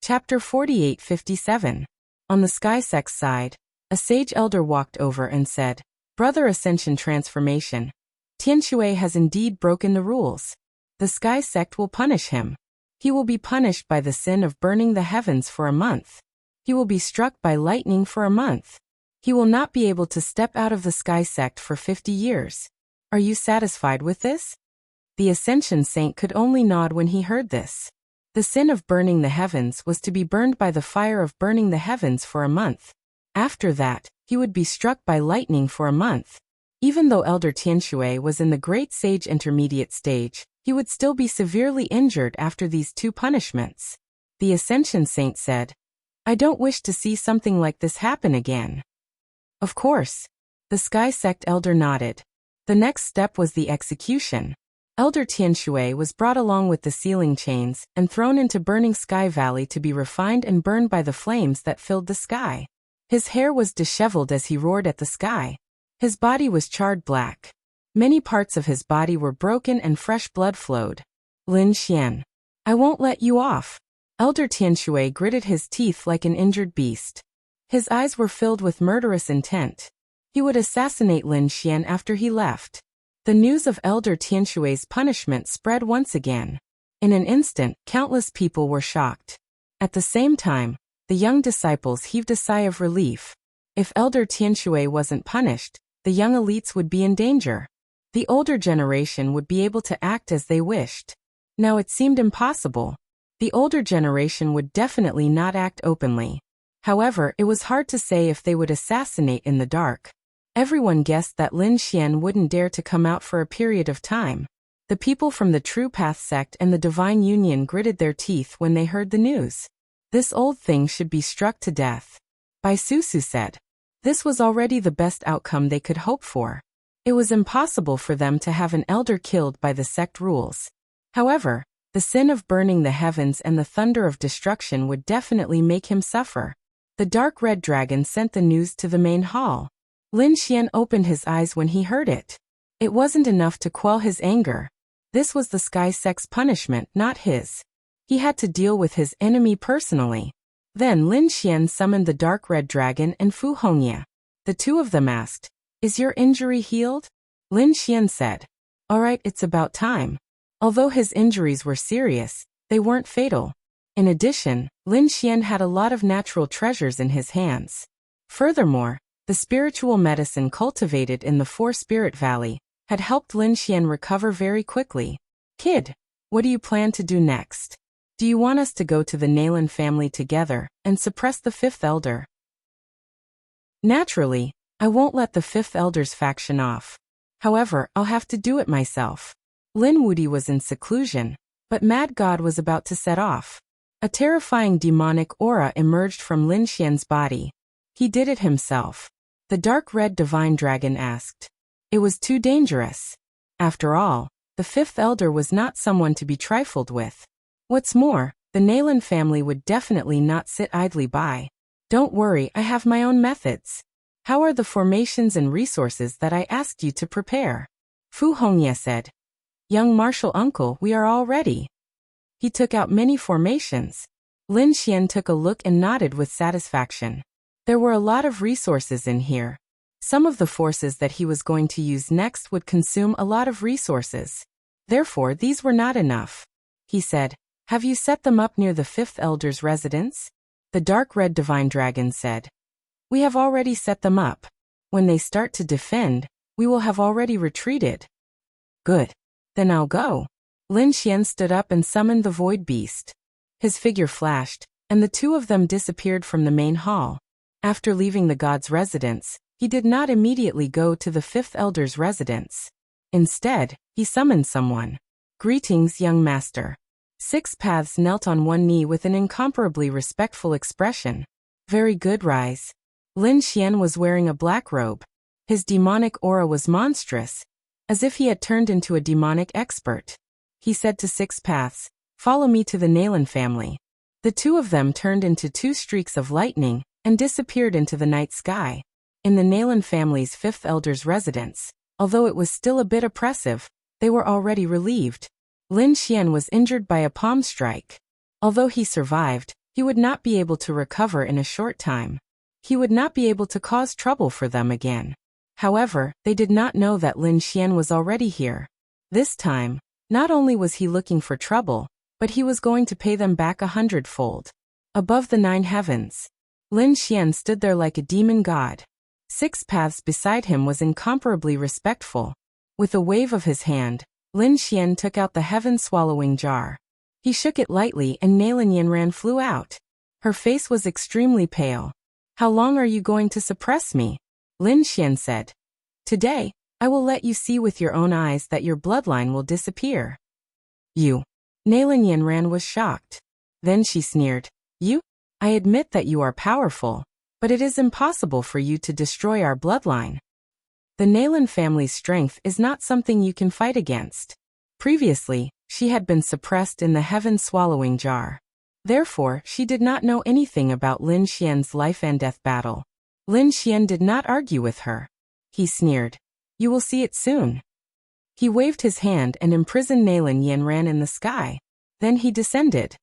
Chapter 4857. On the sky sect's side, a sage elder walked over and said, Brother Ascension Transformation, Tianxue has indeed broken the rules. The sky sect will punish him. He will be punished by the sin of burning the heavens for a month. He will be struck by lightning for a month. He will not be able to step out of the sky sect for 50 years. Are you satisfied with this? The Ascension Saint could only nod when he heard this. The sin of burning the heavens was to be burned by the fire of burning the heavens for a month. After that, he would be struck by lightning for a month. Even though Elder Tianxue was in the Great Sage Intermediate stage, he would still be severely injured after these two punishments. The Ascension Saint said, I don't wish to see something like this happen again. Of course. The Sky Sect Elder nodded. The next step was the execution. Elder Tianxue was brought along with the sealing chains and thrown into burning Sky Valley to be refined and burned by the flames that filled the sky. His hair was disheveled as he roared at the sky. His body was charred black. Many parts of his body were broken and fresh blood flowed. Lin Xian, I won't let you off. Elder Tianxue gritted his teeth like an injured beast. His eyes were filled with murderous intent. He would assassinate Lin Xian after he left. The news of Elder Tianxue's punishment spread once again. In an instant, countless people were shocked. At the same time, the young disciples heaved a sigh of relief. If Elder Tianxue wasn't punished, the young elites would be in danger. The older generation would be able to act as they wished. Now it seemed impossible. The older generation would definitely not act openly. However, it was hard to say if they would assassinate in the dark. Everyone guessed that Lin Xian wouldn't dare to come out for a period of time. The people from the True Path sect and the Divine Union gritted their teeth when they heard the news. This old thing should be struck to death. Bai Susu said. This was already the best outcome they could hope for. It was impossible for them to have an elder killed by the sect rules. However, the sin of burning the heavens and the thunder of destruction would definitely make him suffer. The dark red dragon sent the news to the main hall. Lin Xian opened his eyes when he heard it. It wasn't enough to quell his anger. This was the Sky Sect's punishment, not his. He had to deal with his enemy personally. Then Lin Xian summoned the dark red dragon and Fu Hongye. The two of them asked, Is your injury healed? Lin Xian said, All right, it's about time. Although his injuries were serious, they weren't fatal. In addition, Lin Xian had a lot of natural treasures in his hands. Furthermore, the spiritual medicine cultivated in the Four Spirit Valley had helped Lin Xian recover very quickly. Kid, what do you plan to do next? Do you want us to go to the Nalan family together and suppress the Fifth Elder? Naturally, I won't let the Fifth Elder's faction off. However, I'll have to do it myself. Lin Wudi was in seclusion, but Mad God was about to set off. A terrifying demonic aura emerged from Lin Xian's body. He did it himself. The dark red divine dragon asked. It was too dangerous. After all, the Fifth Elder was not someone to be trifled with. What's more, the Nalan family would definitely not sit idly by. Don't worry, I have my own methods. How are the formations and resources that I asked you to prepare? Fu Hongye said. Young martial uncle, we are all ready. He took out many formations. Lin Xian took a look and nodded with satisfaction. There were a lot of resources in here. Some of the forces that he was going to use next would consume a lot of resources. Therefore, these were not enough. He said, Have you set them up near the Fifth Elder's residence? The dark red divine dragon said. We have already set them up. When they start to defend, we will have already retreated. Good. Then I'll go. Lin Xian stood up and summoned the void beast. His figure flashed, and the two of them disappeared from the main hall. After leaving the god's residence, he did not immediately go to the Fifth Elder's residence. Instead, he summoned someone. Greetings, young master. Six Paths knelt on one knee with an incomparably respectful expression. Very good, rise. Lin Xian was wearing a black robe. His demonic aura was monstrous, as if he had turned into a demonic expert. He said to Six Paths, Follow me to the Nalan family. The two of them turned into two streaks of lightning and disappeared into the night sky. In the Nalan family's Fifth Elder's residence, although it was still a bit oppressive, they were already relieved. Lin Xian was injured by a palm strike. Although he survived, He would not be able to recover in a short time. He would not be able to cause trouble for them again. However, they did not know that Lin Xian was already here. This time, not only was he looking for trouble, but he was going to pay them back 100-fold. Above the 9 heavens, Lin Xian stood there like a demon god. 6 paths beside him was incomparably respectful. With a wave of his hand, Lin Xian took out the heaven-swallowing jar. He shook it lightly and Nailin Yanran flew out. Her face was extremely pale. "How long are you going to suppress me?" Lin Xian said. "Today, I will let you see with your own eyes that your bloodline will disappear." "You?" Nailin Yanran was shocked. Then she sneered. "You? I admit that you are powerful, but it is impossible for you to destroy our bloodline. The Nailin family's strength is not something you can fight against." Previously, she had been suppressed in the heaven-swallowing jar. Therefore, she did not know anything about Lin Xian's life-and-death battle. Lin Xian did not argue with her. He sneered. "You will see it soon." He waved his hand and imprisoned Nailin Yanran in the sky. Then he descended.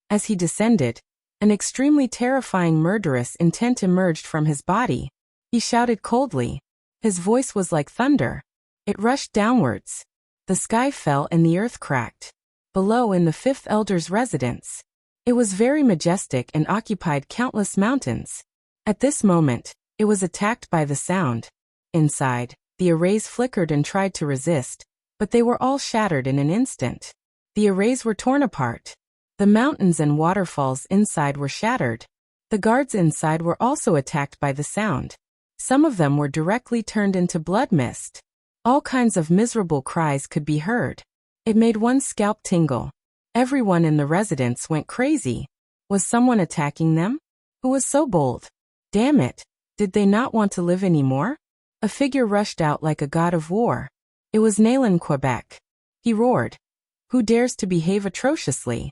As he descended, an extremely terrifying murderous intent emerged from his body. He shouted coldly. His voice was like thunder. It rushed downwards. The sky fell and the earth cracked. Below in the 5th Elder's residence, it was very majestic and occupied countless mountains. At this moment, it was attacked by the sound. Inside, the arrays flickered and tried to resist, but they were all shattered in an instant. The arrays were torn apart. The mountains and waterfalls inside were shattered. The guards inside were also attacked by the sound. Some of them were directly turned into blood mist. All kinds of miserable cries could be heard. It made one's scalp tingle. Everyone in the residence went crazy. Was someone attacking them? Who was so bold? Damn it! Did they not want to live anymore? A figure rushed out like a god of war. It was Nailin Quebec. He roared. "Who dares to behave atrociously?"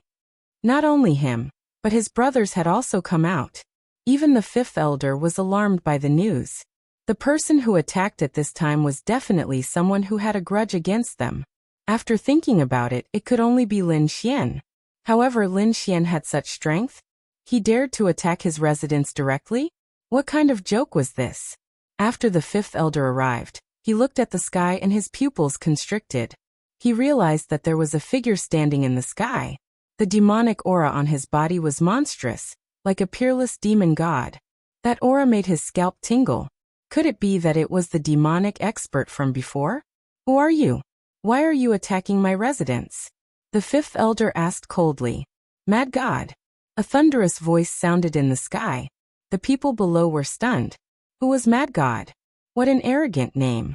Not only him, but his brothers had also come out. Even the 5th Elder was alarmed by the news. The person who attacked at this time was definitely someone who had a grudge against them. After thinking about it, it could only be Lin Xian. However, Lin Xian had such strength. He dared to attack his residence directly? What kind of joke was this? After the 5th Elder arrived, he looked at the sky and his pupils constricted. He realized that there was a figure standing in the sky. The demonic aura on his body was monstrous, like a peerless demon god. That aura made his scalp tingle. Could it be that it was the demonic expert from before? "Who are you? Why are you attacking my residence?" The 5th Elder asked coldly. "Mad God." A thunderous voice sounded in the sky. The people below were stunned. Who was Mad God? What an arrogant name.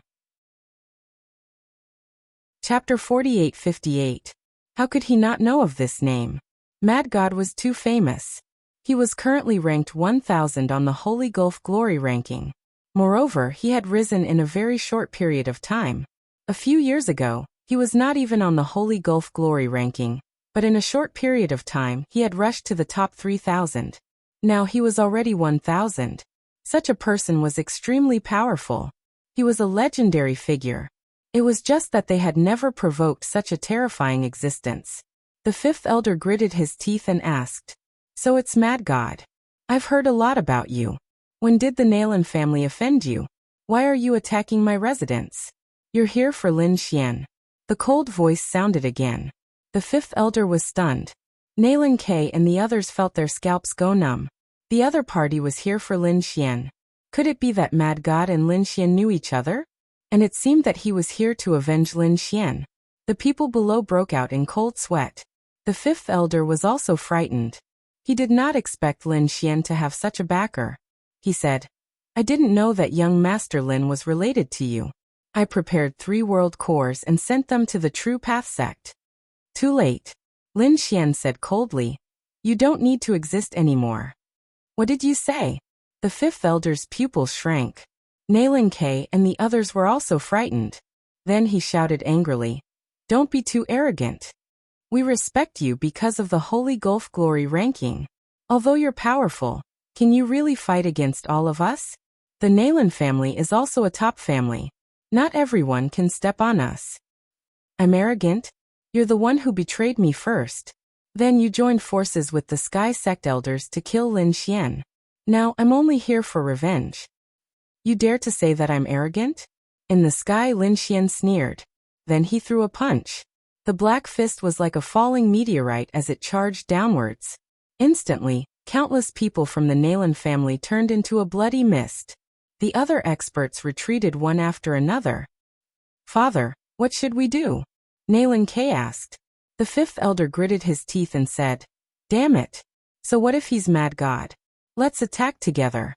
Chapter 48:58. How could he not know of this name? Mad God was too famous. He was currently ranked 1000 on the Holy Gulf Glory ranking. Moreover, he had risen in a very short period of time. A few years ago, he was not even on the Holy Gulf Glory ranking, but in a short period of time he had rushed to the top 3000. Now he was already 1000. Such a person was extremely powerful. He was a legendary figure. It was just that they had never provoked such a terrifying existence. The 5th Elder gritted his teeth and asked, "So it's Mad God. I've heard a lot about you. When did the Nailin family offend you? Why are you attacking my residence?" "You're here for Lin Xian." The cold voice sounded again. The 5th Elder was stunned. Nailin K and the others felt their scalps go numb. The other party was here for Lin Xian. Could it be that Mad God and Lin Xian knew each other? And it seemed that he was here to avenge Lin Xian. The people below broke out in cold sweat. The 5th Elder was also frightened. He did not expect Lin Xian to have such a backer. He said, "I didn't know that young Master Lin was related to you. I prepared 3 world cores and sent them to the True Path sect." "Too late," Lin Xian said coldly. "You don't need to exist anymore." "What did you say?" The 5th Elder's pupils shrank. Nailin K and the others were also frightened. Then he shouted angrily, "Don't be too arrogant. We respect you because of the Holy Gulf Glory ranking. Although you're powerful, can you really fight against all of us? The Nailin family is also a top family. Not everyone can step on us." "I'm arrogant? You're the one who betrayed me first. Then you joined forces with the Sky Sect elders to kill Lin Xian. Now I'm only here for revenge. You dare to say that I'm arrogant? In the sky, Lin Xian sneered. Then he threw a punch. The black fist was like a falling meteorite as it charged downwards. Instantly, countless people from the Nalan family turned into a bloody mist. The other experts retreated one after another. Father, what should we do? Nalan K asked. The fifth elder gritted his teeth and said, Damn it. So what if he's mad god? Let's attack together.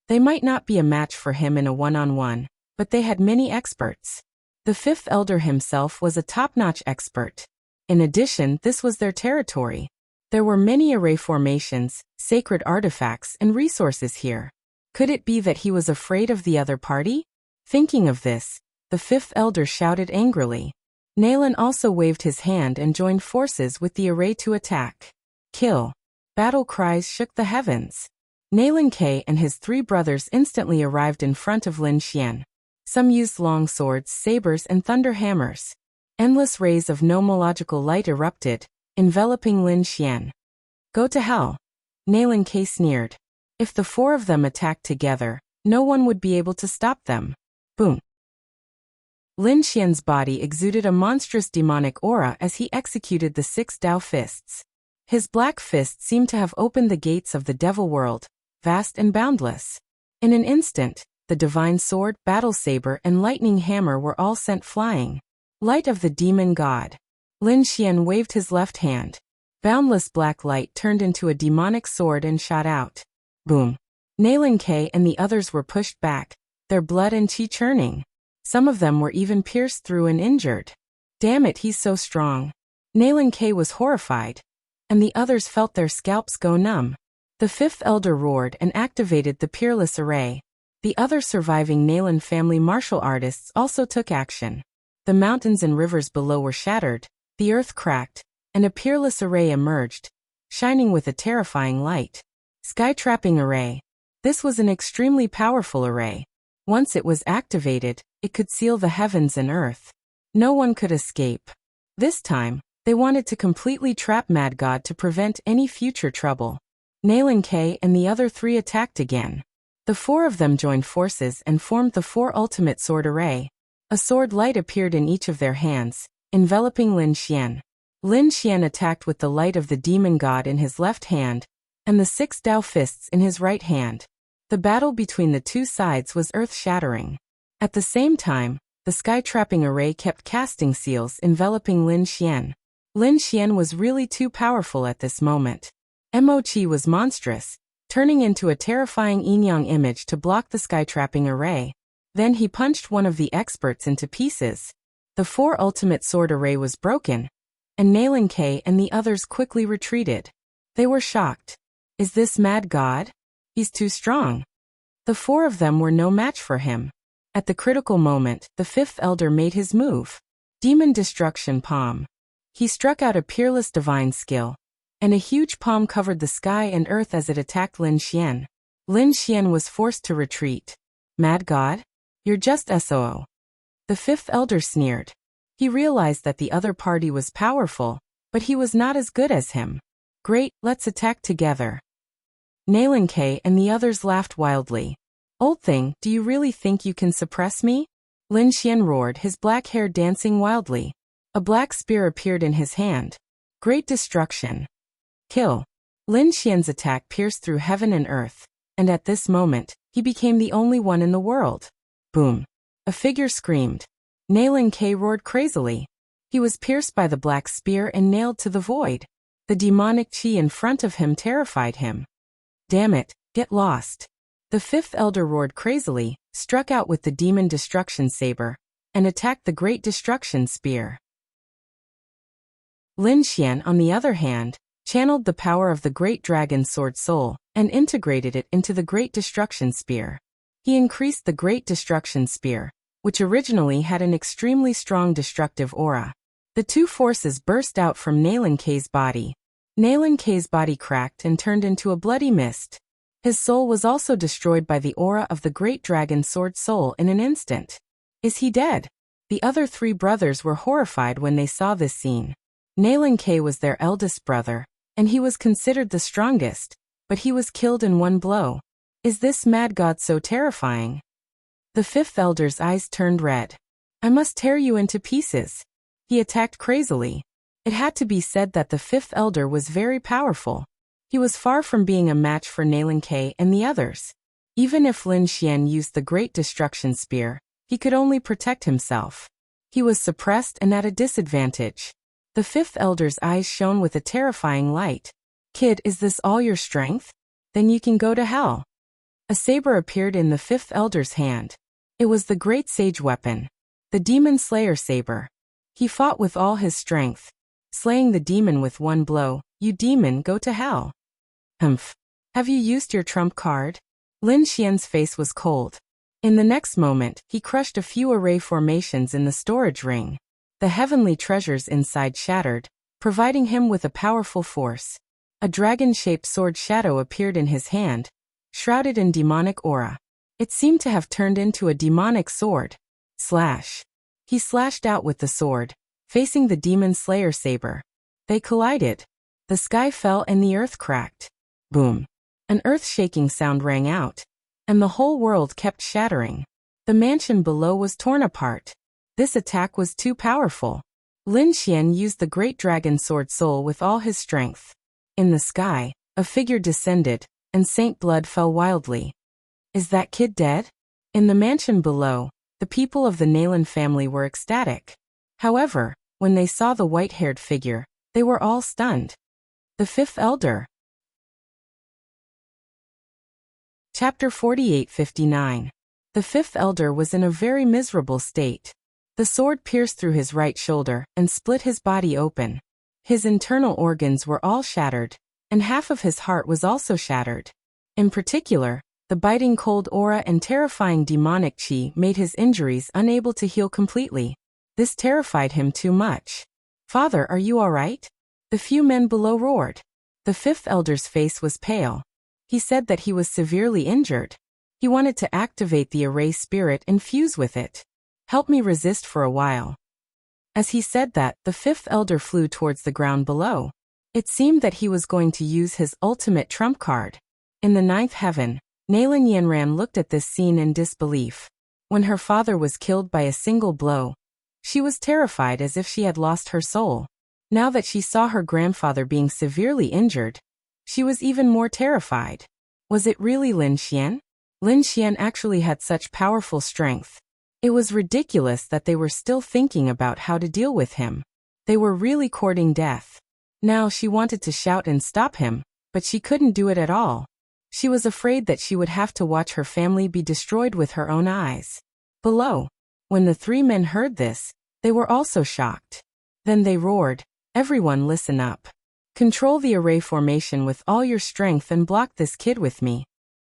They might not be a match for him in a one-on-one, but they had many experts. The fifth elder himself was a top-notch expert. In addition, this was their territory. There were many array formations, sacred artifacts, and resources here. Could it be that he was afraid of the other party? Thinking of this, the fifth elder shouted angrily. Nalan also waved his hand and joined forces with the array to attack. Kill. Battle cries shook the heavens. Nalan K and his three brothers instantly arrived in front of Lin Xian. Some used long swords, sabers, and thunder hammers. Endless rays of nomological light erupted, enveloping Lin Xian. Go to hell. Nalan K sneered. If the four of them attacked together, no one would be able to stop them. Boom. Lin Xian's body exuded a monstrous demonic aura as he executed the 6 Dao fists. His black fist seemed to have opened the gates of the devil world, vast and boundless. In an instant, the divine sword, battle saber, and lightning hammer were all sent flying. Light of the demon god. Lin Xian waved his left hand. Boundless black light turned into a demonic sword and shot out. Boom. Nalan K and the others were pushed back, their blood and chi churning. Some of them were even pierced through and injured. Damn it, he's so strong. Nalan K was horrified, and the others felt their scalps go numb. The fifth elder roared and activated the peerless array. The other surviving Nalan family martial artists also took action. The mountains and rivers below were shattered, the earth cracked, and a peerless array emerged, shining with a terrifying light. Sky Trapping Array. This was an extremely powerful array. Once it was activated, it could seal the heavens and earth. No one could escape. This time, they wanted to completely trap Mad God to prevent any future trouble. Nalan K and the other 3 attacked again. The 4 of them joined forces and formed the 4 ultimate sword array. A sword light appeared in each of their hands, enveloping Lin Xian. Lin Xian attacked with the light of the demon god in his left hand, and the 6 Dao fists in his right hand. The battle between the two sides was earth-shattering. At the same time, the sky-trapping array kept casting seals enveloping Lin Xian. Lin Xian was really too powerful at this moment. Mo Chi was monstrous, turning into a terrifying yin-yang image to block the sky-trapping array. Then he punched one of the experts into pieces. The 4 ultimate sword array was broken, and Nalan K and the others quickly retreated. They were shocked. Is this Mad God? He's too strong. The 4 of them were no match for him. At the critical moment, the 5th elder made his move. Demon Destruction Palm. He struck out a peerless divine skill, and a huge palm covered the sky and earth as it attacked Lin Xian. Lin Xian was forced to retreat. Mad God? You're just SOO. The 5th elder sneered. He realized that the other party was powerful, but he was not as good as him. Great, let's attack together. Nalan K and the others laughed wildly. Old thing, do you really think you can suppress me? Lin Xian roared, his black hair dancing wildly. A black spear appeared in his hand. Great destruction. Kill. Lin Xian's attack pierced through heaven and earth, and at this moment, he became the only one in the world. Boom. A figure screamed. Nalan K roared crazily. He was pierced by the black spear and nailed to the void. The demonic chi in front of him terrified him. Damn it, get lost. The 5th elder roared crazily, struck out with the demon destruction saber, and attacked the great destruction spear. Lin Xian, on the other hand, channeled the power of the great dragon sword soul, and integrated it into the great destruction spear. He increased the great destruction spear, which originally had an extremely strong destructive aura. The 2 forces burst out from Nalan K's body. Nalan K's body cracked and turned into a bloody mist. His soul was also destroyed by the aura of the great dragon sword soul in an instant. Is he dead? The other 3 brothers were horrified when they saw this scene. Nalan K was their eldest brother, and he was considered the strongest, but he was killed in one blow. Is this mad god so terrifying? The fifth elder's eyes turned red. I must tear you into pieces. He attacked crazily. It had to be said that the fifth elder was very powerful. He was far from being a match for Nalan K and the others. Even if Lin Xian used the Great Destruction Spear, he could only protect himself. He was suppressed and at a disadvantage. The fifth elder's eyes shone with a terrifying light. Kid, is this all your strength? Then you can go to hell. A saber appeared in the fifth elder's hand. It was the great sage weapon, the Demon Slayer saber. He fought with all his strength, slaying the demon with one blow. You demon, go to hell. Humph. Have you used your trump card? Lin Xian's face was cold. In the next moment, he crushed a few array formations in the storage ring. The heavenly treasures inside shattered, providing him with a powerful force. A dragon-shaped sword shadow appeared in his hand, shrouded in demonic aura. It seemed to have turned into a demonic sword. Slash. He slashed out with the sword, facing the Demon Slayer saber. They collided. The sky fell and the earth cracked. Boom. An earth-shaking sound rang out, and the whole world kept shattering. The mansion below was torn apart. This attack was too powerful. Lin Xian used the great dragon sword soul with all his strength. In the sky, a figure descended, and Saint blood fell wildly. Is that kid dead? In the mansion below, the people of the Nalan family were ecstatic. However, when they saw the white-haired figure, they were all stunned. The fifth elder. Chapter 48:59. The fifth elder was in a very miserable state. The sword pierced through his right shoulder and split his body open. His internal organs were all shattered, and half of his heart was also shattered. In particular, the biting cold aura and terrifying demonic chi made his injuries unable to heal completely. This terrified him too much. Father, are you all right? The few men below roared. The fifth elder's face was pale. He said that he was severely injured. He wanted to activate the array spirit and fuse with it. Help me resist for a while. As he said that, the fifth elder flew towards the ground below. It seemed that he was going to use his ultimate trump card. In the ninth heaven, Nalan Yanran looked at this scene in disbelief. When her father was killed by a single blow, she was terrified as if she had lost her soul. Now that she saw her grandfather being severely injured, she was even more terrified. Was it really Lin Xian? Lin Xian actually had such powerful strength. It was ridiculous that they were still thinking about how to deal with him. They were really courting death. Now she wanted to shout and stop him, but she couldn't do it at all. She was afraid that she would have to watch her family be destroyed with her own eyes. Below, when the three men heard this, they were also shocked. Then they roared, "Everyone listen up. Control the array formation with all your strength and block this kid with me."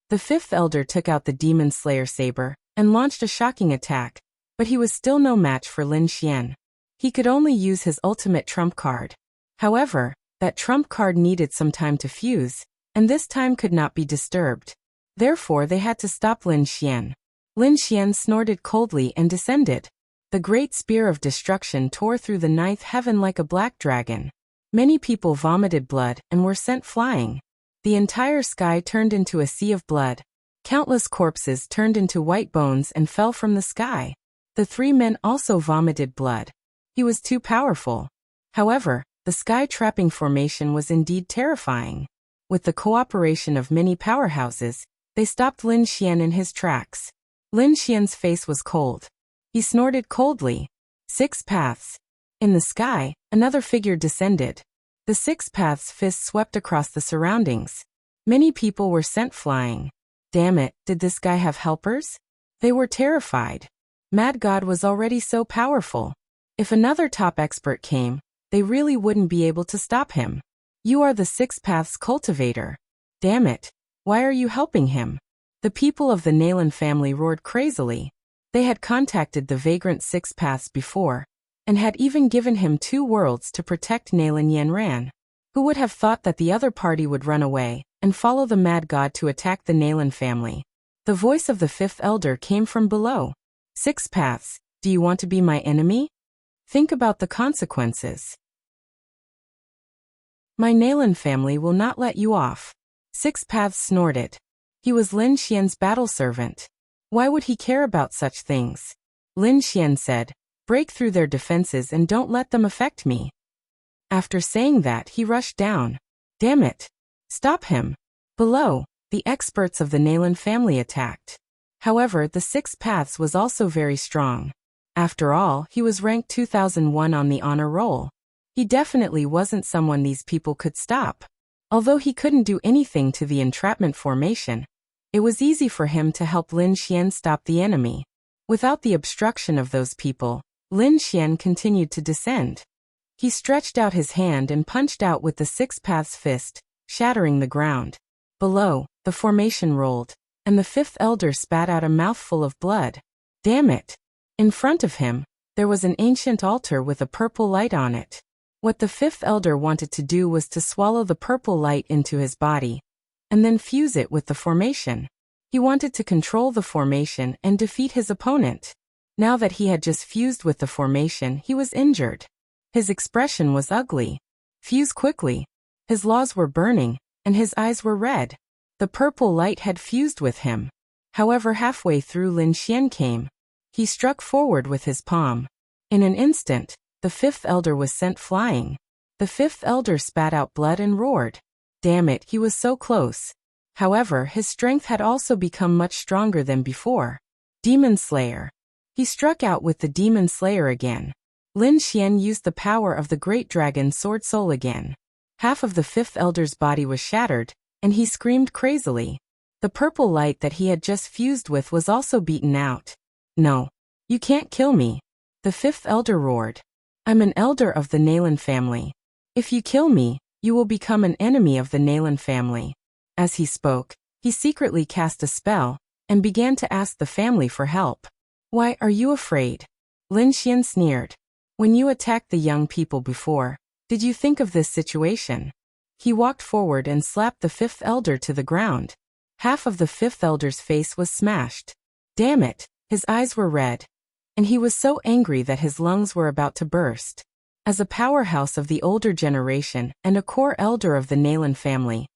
The fifth elder took out the Demon Slayer saber and launched a shocking attack, but he was still no match for Lin Xian. He could only use his ultimate trump card. However, that trump card needed some time to fuse, and this time could not be disturbed. Therefore they had to stop Lin Xian. Lin Xian snorted coldly and descended. The great spear of destruction tore through the ninth heaven like a black dragon. Many people vomited blood and were sent flying. The entire sky turned into a sea of blood. Countless corpses turned into white bones and fell from the sky. The three men also vomited blood. He was too powerful. However, the sky-trapping formation was indeed terrifying. With the cooperation of many powerhouses, they stopped Lin Xian in his tracks. Lin Xian's face was cold. He snorted coldly. 6 paths. In the sky, another figure descended. The 6 paths fist swept across the surroundings. Many people were sent flying. Damn it, did this guy have helpers? They were terrified. Mad God was already so powerful. If another top expert came, they really wouldn't be able to stop him. You are the 6 paths cultivator. Damn it, why are you helping him? The people of the Nalan family roared crazily. They had contacted the vagrant 6 paths before, and had even given him 2 worlds to protect Nalan Yanran. Who would have thought that the other party would run away and follow the mad god to attack the Nalan family? The voice of the fifth elder came from below. 6 paths, do you want to be my enemy? Think about the consequences. My Nalan family will not let you off. Six Paths snorted. He was Lin Xian's battle servant. Why would he care about such things? Lin Xian said, break through their defenses and don't let them affect me. After saying that, he rushed down. Damn it! Stop him! Below, the experts of the Nalan family attacked. However, the Six Paths was also very strong. After all, he was ranked 2001 on the honor roll. He definitely wasn't someone these people could stop. Although he couldn't do anything to the entrapment formation, it was easy for him to help Lin Xian stop the enemy. Without the obstruction of those people, Lin Xian continued to descend. He stretched out his hand and punched out with the Six Paths fist, shattering the ground. Below, the formation rolled, and the fifth elder spat out a mouthful of blood. Damn it! In front of him, there was an ancient altar with a purple light on it. What the fifth elder wanted to do was to swallow the purple light into his body, and then fuse it with the formation. He wanted to control the formation and defeat his opponent. Now that he had just fused with the formation, he was injured. His expression was ugly. Fuse quickly. His laws were burning, and his eyes were red. The purple light had fused with him. However, halfway through Lin Xian came. He struck forward with his palm. In an instant, the fifth elder was sent flying. The fifth elder spat out blood and roared. Damn it, he was so close. However, his strength had also become much stronger than before. Demon Slayer. He struck out with the Demon Slayer again. Lin Xian used the power of the Great Dragon Sword Soul again. Half of the fifth elder's body was shattered, and he screamed crazily. The purple light that he had just fused with was also beaten out. No. You can't kill me. The fifth elder roared. I'm an elder of the Nalan family. If you kill me, you will become an enemy of the Nalan family. As he spoke, he secretly cast a spell, and began to ask the family for help. Why are you afraid? Lin Xian sneered. When you attacked the young people before, did you think of this situation? He walked forward and slapped the fifth elder to the ground. Half of the fifth elder's face was smashed. Damn it, his eyes were red. And he was so angry that his lungs were about to burst. As a powerhouse of the older generation and a core elder of the Nalan family,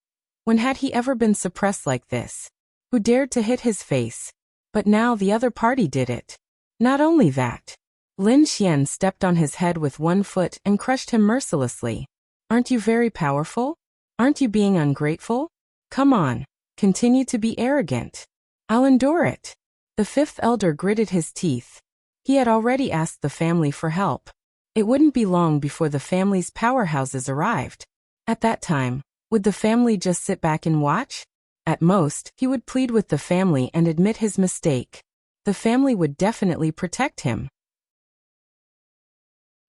when had he ever been suppressed like this? Who dared to hit his face? But now the other party did it. Not only that, Lin Xian stepped on his head with one foot and crushed him mercilessly. Aren't you very powerful? Aren't you being ungrateful? Come on, continue to be arrogant. I'll endure it. The fifth elder gritted his teeth. He had already asked the family for help. It wouldn't be long before the family's powerhouses arrived. At that time, would the family just sit back and watch? At most, he would plead with the family and admit his mistake. The family would definitely protect him.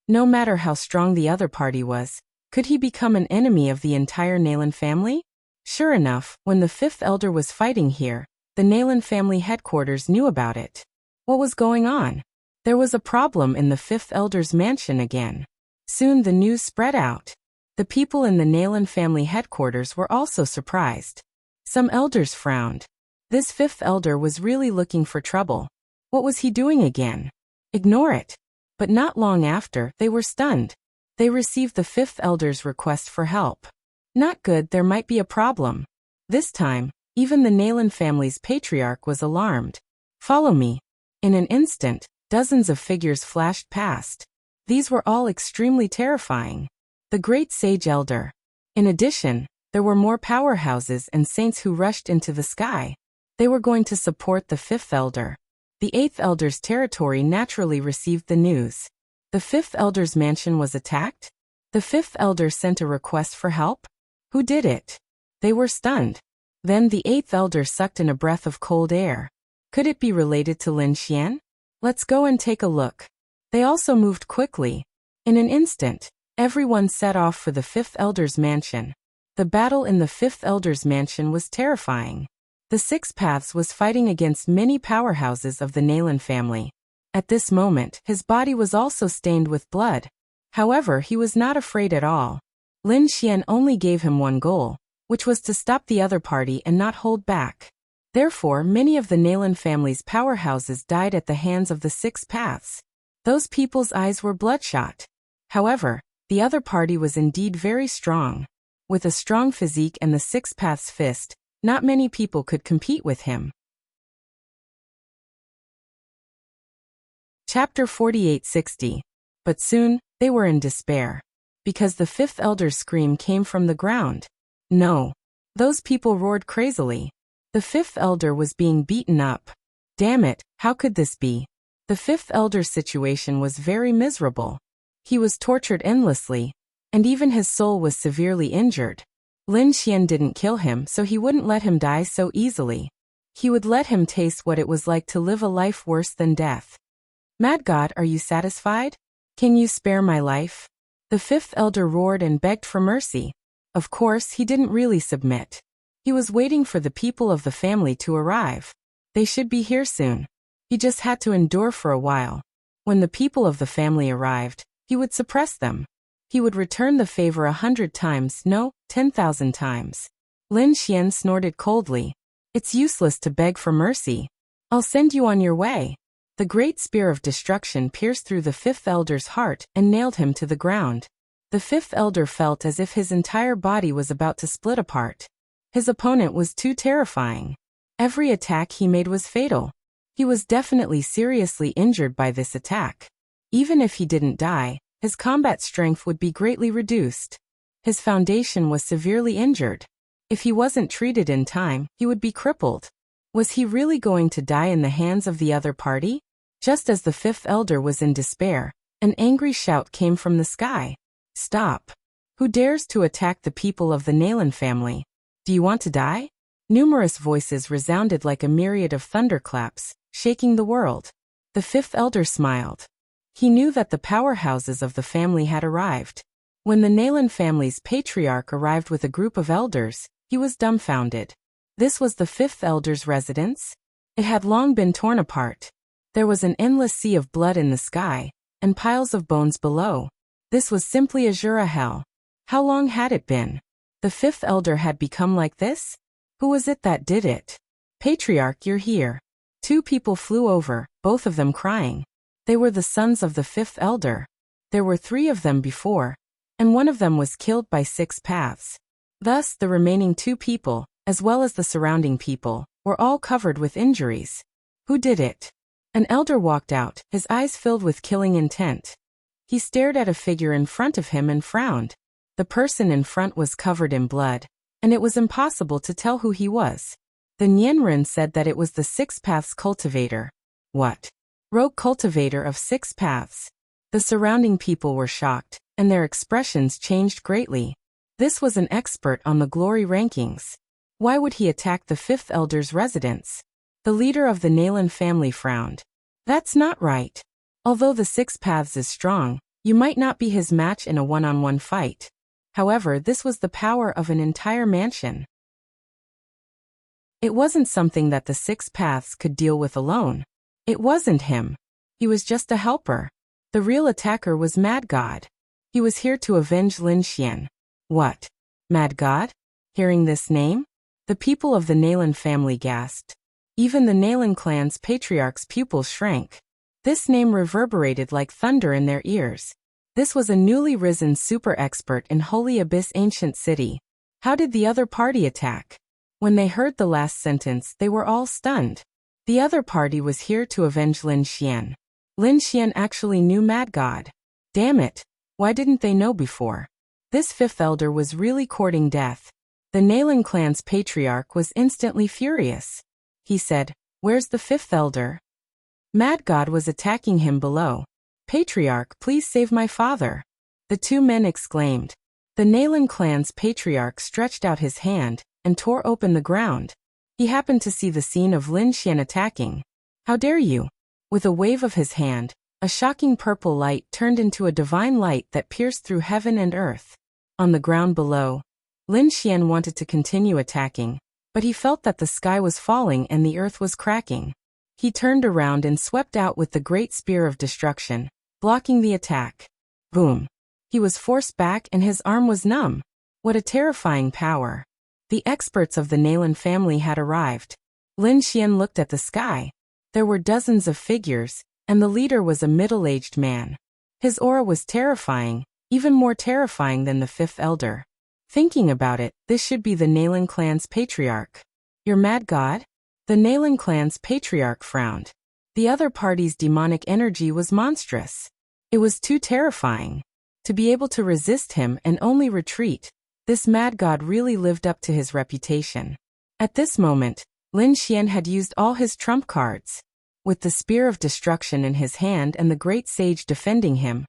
No matter how strong the other party was, could he become an enemy of the entire Nalan family? Sure enough, when the fifth elder was fighting here, the Nalan family headquarters knew about it. What was going on? There was a problem in the fifth elder's mansion again. Soon the news spread out. The people in the Nalan family headquarters were also surprised. Some elders frowned. This fifth elder was really looking for trouble. What was he doing again? Ignore it. But not long after, they were stunned. They received the fifth elder's request for help. Not good, there might be a problem. This time, even the Nalan family's patriarch was alarmed. Follow me. In an instant, dozens of figures flashed past. These were all extremely terrifying. The great sage elder. In addition, there were more powerhouses and saints who rushed into the sky. They were going to support the fifth elder. The eighth elder's territory naturally received the news. The fifth elder's mansion was attacked? The fifth elder sent a request for help? Who did it? They were stunned. Then the eighth elder sucked in a breath of cold air. Could it be related to Lin Xian? Let's go and take a look. They also moved quickly. In an instant, everyone set off for the fifth elder's mansion. The battle in the fifth elder's mansion was terrifying. The Six Paths was fighting against many powerhouses of the Nalan family. At this moment, his body was also stained with blood. However, he was not afraid at all. Lin Xian only gave him one goal, which was to stop the other party and not hold back. Therefore, many of the Nalan family's powerhouses died at the hands of the Six Paths. Those people's eyes were bloodshot. However, the other party was indeed very strong. With a strong physique and the Six Paths fist, not many people could compete with him. Chapter 4860. But soon, they were in despair. Because the fifth elder's scream came from the ground. No. Those people roared crazily. The fifth elder was being beaten up. Damn it, how could this be? The fifth elder's situation was very miserable. He was tortured endlessly, and even his soul was severely injured. Lin Xian didn't kill him, so he wouldn't let him die so easily. He would let him taste what it was like to live a life worse than death. Mad God, are you satisfied? Can you spare my life? The fifth elder roared and begged for mercy. Of course, he didn't really submit. He was waiting for the people of the family to arrive. They should be here soon. He just had to endure for a while. When the people of the family arrived, he would suppress them. He would return the favor 100 times, no, 10,000 times. Lin Xian snorted coldly. It's useless to beg for mercy. I'll send you on your way. The great spear of destruction pierced through the fifth elder's heart and nailed him to the ground. The fifth elder felt as if his entire body was about to split apart. His opponent was too terrifying. Every attack he made was fatal. He was definitely seriously injured by this attack. Even if he didn't die, his combat strength would be greatly reduced. His foundation was severely injured. If he wasn't treated in time, he would be crippled. Was he really going to die in the hands of the other party? Just as the fifth elder was in despair, an angry shout came from the sky. Stop! Who dares to attack the people of the Nalan family? Do you want to die? Numerous voices resounded like a myriad of thunderclaps, shaking the world. The fifth elder smiled. He knew that the powerhouses of the family had arrived. When the Nalan family's patriarch arrived with a group of elders, he was dumbfounded. This was the fifth elder's residence? It had long been torn apart. There was an endless sea of blood in the sky, and piles of bones below. This was simply Azura hell. How long had it been? The fifth elder had become like this? Who was it that did it? Patriarch, you're here. Two people flew over, both of them crying. They were the sons of the fifth elder. There were 3 of them before, and one of them was killed by 6 paths. Thus, the remaining 2 people, as well as the surrounding people, were all covered with injuries. Who did it? An elder walked out, his eyes filled with killing intent. He stared at a figure in front of him and frowned. The person in front was covered in blood, and it was impossible to tell who he was. The Nianren said that it was the 6 Paths cultivator. What? Rogue cultivator of 6 Paths. The surrounding people were shocked, and their expressions changed greatly. This was an expert on the glory rankings. Why would he attack the 5th elder's residence? The leader of the Nalan family frowned. That's not right. Although the 6 Paths is strong, you might not be his match in a one-on-one fight. However, this was the power of an entire mansion. It wasn't something that the 6 Paths could deal with alone. It wasn't him. He was just a helper. The real attacker was Mad God. He was here to avenge Lin Xian. What? Mad God? Hearing this name, the people of the Nalan family gasped. Even the Nalan clan's patriarch's pupils shrank. This name reverberated like thunder in their ears. This was a newly risen super expert in Holy Abyss Ancient City. How did the other party attack? When they heard the last sentence, they were all stunned. The other party was here to avenge Lin Xian. Lin Xian actually knew Mad God. Damn it, why didn't they know before? This 5th elder was really courting death. The Nalan clan's patriarch was instantly furious. He said, "Where's the 5th elder?" Mad God was attacking him below. "Patriarch, please save my father." The 2 men exclaimed. The Nalan clan's patriarch stretched out his hand and tore open the ground. He happened to see the scene of Lin Xian attacking. "How dare you!" With a wave of his hand, a shocking purple light turned into a divine light that pierced through heaven and earth. On the ground below, Lin Xian wanted to continue attacking, but he felt that the sky was falling and the earth was cracking. He turned around and swept out with the great spear of destruction, blocking the attack. Boom! He was forced back and his arm was numb. What a terrifying power! The experts of the Nalan family had arrived. Lin Xian looked at the sky. There were dozens of figures, and the leader was a middle-aged man. His aura was terrifying, even more terrifying than the 5th elder. Thinking about it, this should be the Nalan clan's patriarch. You're mad, God? The Nalan clan's patriarch frowned. The other party's demonic energy was monstrous. It was too terrifying. To be able to resist him and only retreat, this mad god really lived up to his reputation. At this moment, Lin Xian had used all his trump cards. With the spear of destruction in his hand and the great sage defending him,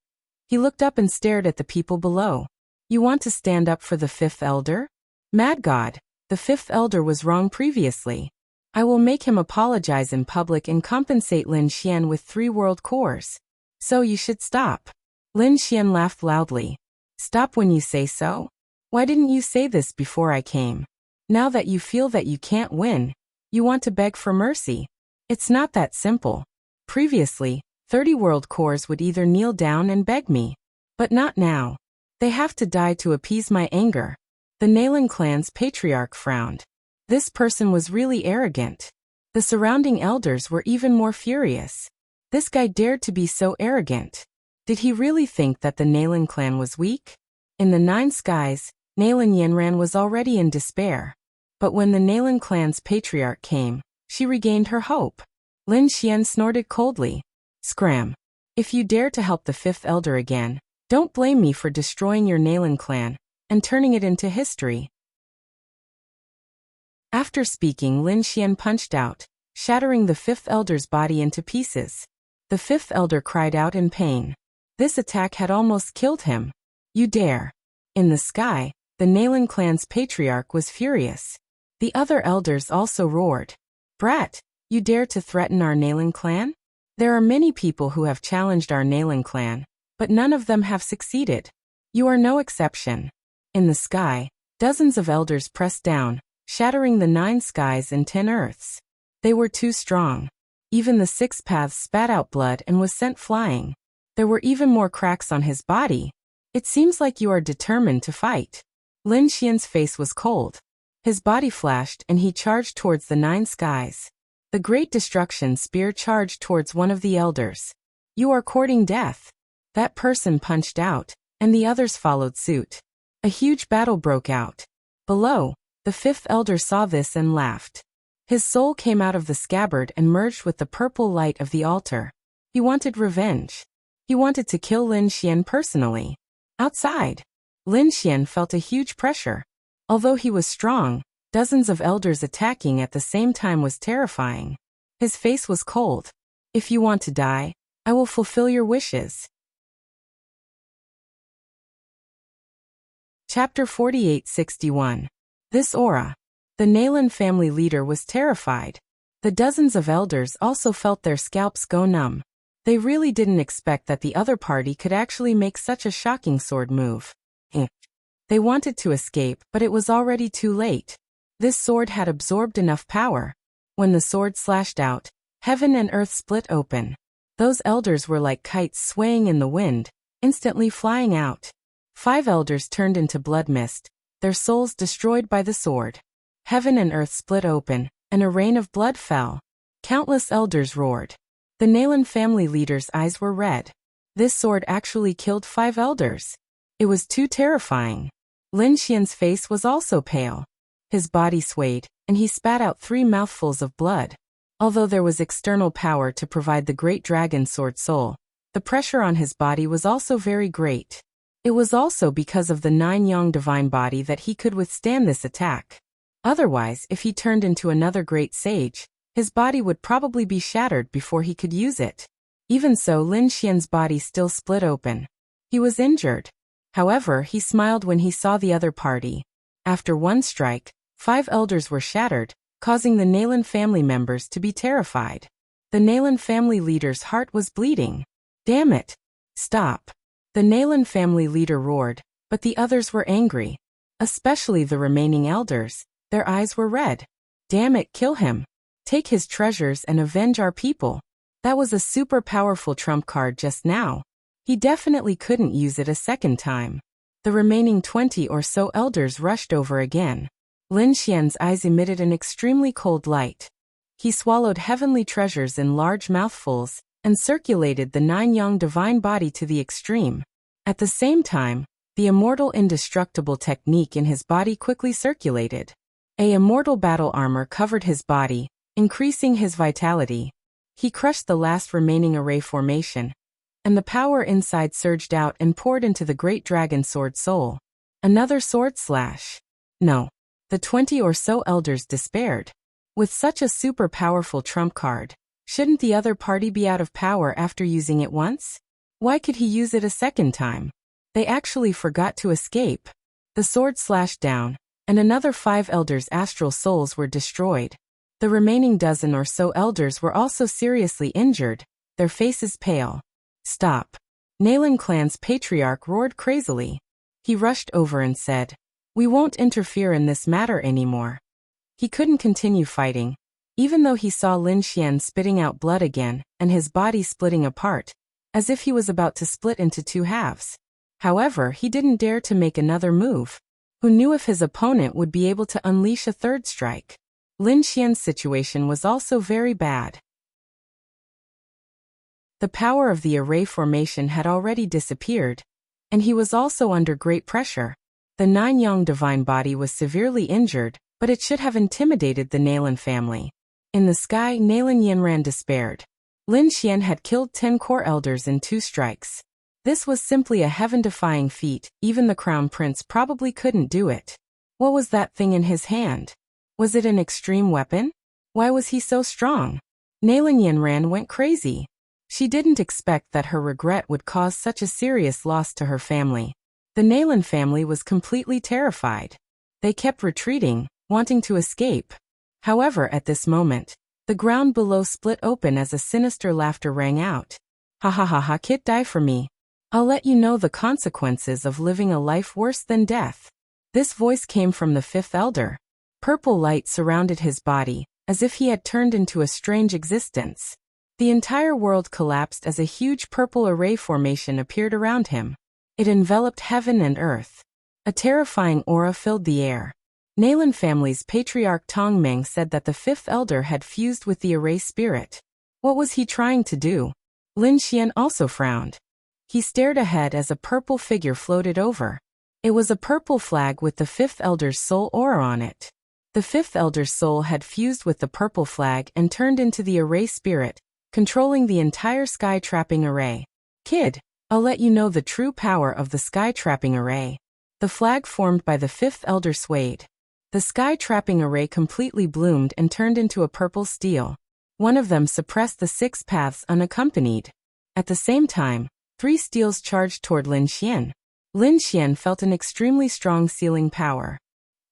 he looked up and stared at the people below. You want to stand up for the fifth elder? Mad god, the fifth elder was wrong previously. I will make him apologize in public and compensate Lin Xian with 3 world cores. So you should stop. Lin Xian laughed loudly. Stop when you say so? Why didn't you say this before I came? Now that you feel that you can't win, you want to beg for mercy. It's not that simple. Previously, 30 world cores would either kneel down and beg me. But not now. They have to die to appease my anger. The Nalan clan's patriarch frowned. This person was really arrogant. The surrounding elders were even more furious. This guy dared to be so arrogant. Did he really think that the Nalan clan was weak? In the 9 skies, Nalan Yanran was already in despair. But when the Nalan clan's patriarch came, she regained her hope. Lin Xian snorted coldly. Scram. If you dare to help the 5th elder again, don't blame me for destroying your Nalan clan and turning it into history. After speaking, Lin Xian punched out, shattering the 5th elder's body into pieces. The 5th elder cried out in pain. This attack had almost killed him. You dare. In the sky, the Nalan clan's patriarch was furious. The other elders also roared. Brat, you dare to threaten our Nalan clan? There are many people who have challenged our Nalan clan, but none of them have succeeded. You are no exception. In the sky, dozens of elders pressed down, shattering the 9 skies and 10 earths. They were too strong. Even the 6 paths spat out blood and was sent flying. There were even more cracks on his body. It seems like you are determined to fight. Lin Xian's face was cold. His body flashed and he charged towards the 9 skies. The Great Destruction Spear charged towards one of the elders. You are courting death. That person punched out, and the others followed suit. A huge battle broke out. Below, the 5th elder saw this and laughed. His soul came out of the scabbard and merged with the purple light of the altar. He wanted revenge. He wanted to kill Lin Xian personally. Outside, Lin Xian felt a huge pressure. Although he was strong, dozens of elders attacking at the same time was terrifying. His face was cold. If you want to die, I will fulfill your wishes. Chapter 4861. This aura. The Nalan family leader was terrified. The dozens of elders also felt their scalps go numb. They really didn't expect that the other party could actually make such a shocking sword move. They wanted to escape, but it was already too late. This sword had absorbed enough power. When the sword slashed out, heaven and earth split open. Those elders were like kites swaying in the wind, instantly flying out. 5 elders turned into blood mist, their souls destroyed by the sword. Heaven and earth split open, and a rain of blood fell. Countless elders roared. The Nalan family leader's eyes were red. This sword actually killed 5 elders. It was too terrifying. Lin Xian's face was also pale. His body swayed, and he spat out 3 mouthfuls of blood. Although there was external power to provide the great dragon sword soul, the pressure on his body was also very great. It was also because of the 9 yang divine body that he could withstand this attack. Otherwise, if he turned into another great sage, his body would probably be shattered before he could use it. Even so, Lin Xian's body still split open. He was injured. However, he smiled when he saw the other party. After one strike, 5 elders were shattered, causing the Nalan family members to be terrified. The Nalan family leader's heart was bleeding. Damn it! Stop! The Nalan family leader roared, but the others were angry. Especially the remaining elders, their eyes were red. Damn it, kill him! Take his treasures and avenge our people. That was a super powerful trump card just now. He definitely couldn't use it a second time. The remaining 20 or so elders rushed over again. Lin Xian's eyes emitted an extremely cold light. He swallowed heavenly treasures in large mouthfuls, and circulated the 9 yang divine body to the extreme. At the same time, The immortal indestructible technique in his body quickly circulated. A immortal battle armor covered his body, increasing his vitality. He crushed the last remaining array formation, and the power inside surged out and poured into the great dragon sword soul. Another sword slash. No. The 20 or so elders despaired. With such a super powerful trump card, shouldn't the other party be out of power after using it once? Why could he use it a second time? They actually forgot to escape. The sword slashed down, and another 5 elders' astral souls were destroyed. The remaining dozen or so elders were also seriously injured, their faces pale. Stop. Nalan clan's patriarch roared crazily. He rushed over and said, "We won't interfere in this matter anymore." He couldn't continue fighting, even though he saw Lin Xian spitting out blood again and his body splitting apart, as if he was about to split into 2 halves. However, he didn't dare to make another move. Who knew if his opponent would be able to unleash a third strike? Lin Xian's situation was also very bad. The power of the array formation had already disappeared, and he was also under great pressure. The 9-yang divine body was severely injured, but it should have intimidated the Nalan family. In the sky, Nalan Yinran despaired. Lin Xian had killed 10 core elders in 2 strikes. This was simply a heaven-defying feat, even the crown prince probably couldn't do it. What was that thing in his hand? Was it an extreme weapon? Why was he so strong? Nalan Yinran went crazy. She didn't expect that her regret would cause such a serious loss to her family. The Nalan family was completely terrified. They kept retreating, wanting to escape. However, at this moment, the ground below split open as a sinister laughter rang out. "Ha ha ha ha, kid, die for me. I'll let you know the consequences of living a life worse than death." This voice came from the 5th elder. Purple light surrounded his body, as if he had turned into a strange existence. The entire world collapsed as a huge purple array formation appeared around him. It enveloped heaven and earth. A terrifying aura filled the air. Nalan family's patriarch Tong Meng said that the 5th elder had fused with the array spirit. What was he trying to do? Lin Xian also frowned. He stared ahead as a purple figure floated over. It was a purple flag with the 5th elder's soul aura on it. The 5th elder's soul had fused with the purple flag and turned into the array spirit, controlling the entire sky-trapping array. "Kid, I'll let you know the true power of the sky-trapping array." The flag formed by the 5th elder swayed. The sky-trapping array completely bloomed and turned into a purple steel. One of them suppressed the 6 paths unaccompanied. At the same time, 3 steels charged toward Lin Xian. Lin Xian felt an extremely strong sealing power.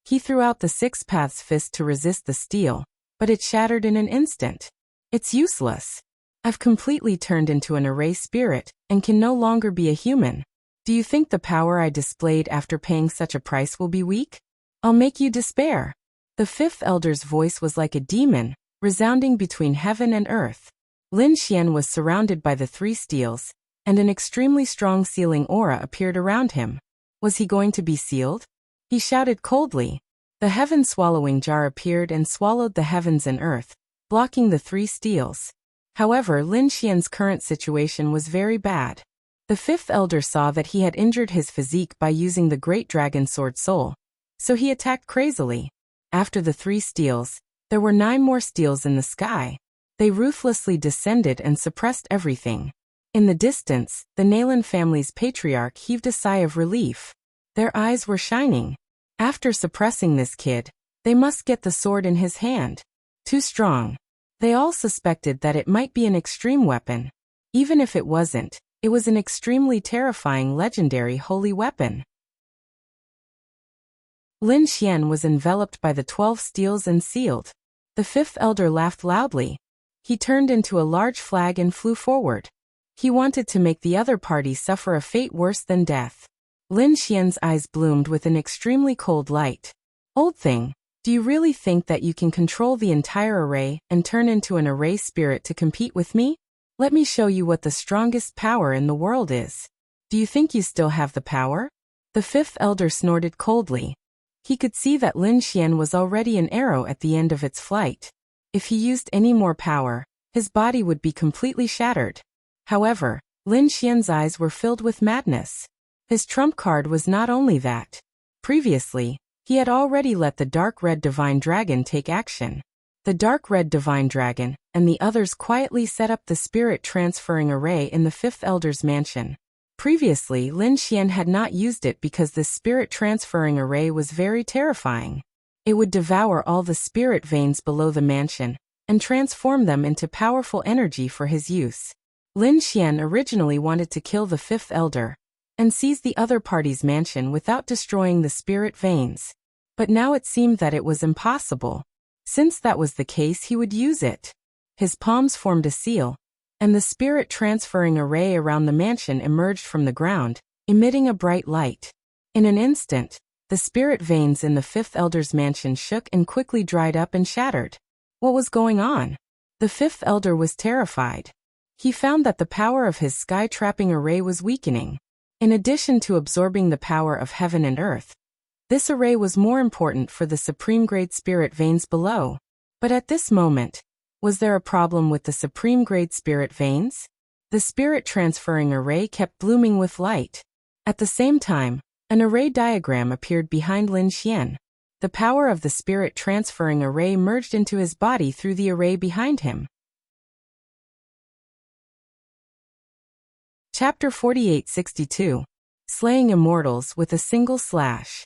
He threw out the 6 paths fist to resist the steel, but it shattered in an instant. "It's useless. I've completely turned into an array spirit, and can no longer be a human. Do you think the power I displayed after paying such a price will be weak? I'll make you despair." The 5th elder's voice was like a demon, resounding between heaven and earth. Lin Xian was surrounded by the 3 steels, and an extremely strong sealing aura appeared around him. Was he going to be sealed? He shouted coldly. The heaven-swallowing jar appeared and swallowed the heavens and earth, blocking the 3 steels. However, Lin Xian's current situation was very bad. The 5th elder saw that he had injured his physique by using the great dragon sword soul, so he attacked crazily. After the 3 steels, there were 9 more steels in the sky. They ruthlessly descended and suppressed everything. In the distance, the Nalan family's patriarch heaved a sigh of relief. Their eyes were shining. After suppressing this kid, they must get the sword in his hand. Too strong. They all suspected that it might be an extreme weapon. Even if it wasn't, it was an extremely terrifying legendary holy weapon. Lin Xian was enveloped by the 12 steels and sealed. The 5th elder laughed loudly. He turned into a large flag and flew forward. He wanted to make the other party suffer a fate worse than death. Lin Xian's eyes bloomed with an extremely cold light. "Old thing, do you really think that you can control the entire array and turn into an array spirit to compete with me? Let me show you what the strongest power in the world is. Do you think you still have the power?" The 5th elder snorted coldly. He could see that Lin Xian was already an arrow at the end of its flight. If he used any more power, his body would be completely shattered. However, Lin Xian's eyes were filled with madness. His trump card was not only that. Previously, he had already let the dark red divine dragon take action. The dark red divine dragon and the others quietly set up the spirit transferring array in the fifth elder's mansion. Previously, Lin Xian had not used it because the spirit transferring array was very terrifying. It would devour all the spirit veins below the mansion and transform them into powerful energy for his use. Lin Xian originally wanted to kill the fifth elder and seize the other party's mansion without destroying the spirit veins. But now it seemed that it was impossible. Since that was the case, he would use it. His palms formed a seal, and the spirit transferring array around the mansion emerged from the ground, emitting a bright light. In an instant, the spirit veins in the fifth elder's mansion shook and quickly dried up and shattered. What was going on? The fifth elder was terrified. He found that the power of his sky-trapping array was weakening. In addition to absorbing the power of heaven and earth, this array was more important for the supreme-grade spirit veins below. But at this moment, was there a problem with the supreme-grade spirit veins? The spirit transferring array kept blooming with light. At the same time, an array diagram appeared behind Lin Xian. The power of the spirit transferring array merged into his body through the array behind him. Chapter 4862. Slaying Immortals with a Single Slash.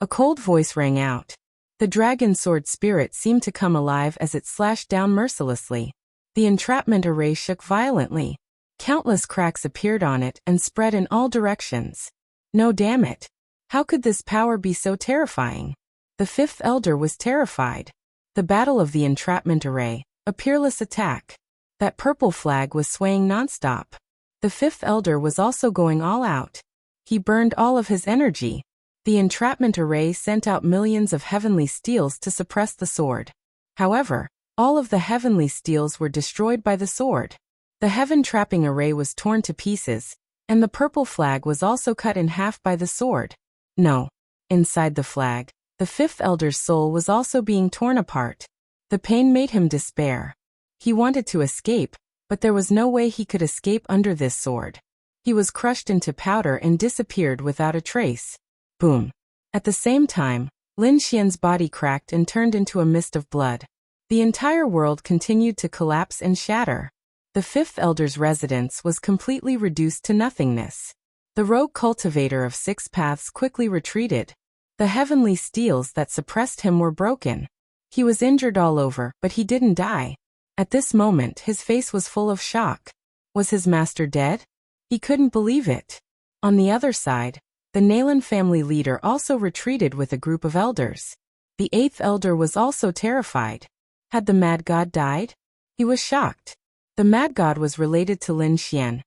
A cold voice rang out. The dragon sword spirit seemed to come alive as it slashed down mercilessly. The entrapment array shook violently. Countless cracks appeared on it and spread in all directions. No, damn it. How could this power be so terrifying? The fifth elder was terrified. The battle of the entrapment array, a peerless attack. That purple flag was swaying nonstop. The fifth elder was also going all out. He burned all of his energy. The entrapment array sent out millions of heavenly steels to suppress the sword. However, all of the heavenly steels were destroyed by the sword. The heaven-trapping array was torn to pieces, and the purple flag was also cut in half by the sword. No. Inside the flag, the fifth elder's soul was also being torn apart. The pain made him despair. He wanted to escape, but there was no way he could escape under this sword. He was crushed into powder and disappeared without a trace. Boom. At the same time, Lin Xian's body cracked and turned into a mist of blood. The entire world continued to collapse and shatter. The fifth elder's residence was completely reduced to nothingness. The rogue cultivator of six paths quickly retreated. The heavenly steels that suppressed him were broken. He was injured all over, but he didn't die. At this moment, his face was full of shock. Was his master dead? He couldn't believe it. On the other side, the Nalan family leader also retreated with a group of elders. The eighth elder was also terrified. Had the mad god died? He was shocked. The mad god was related to Lin Xian,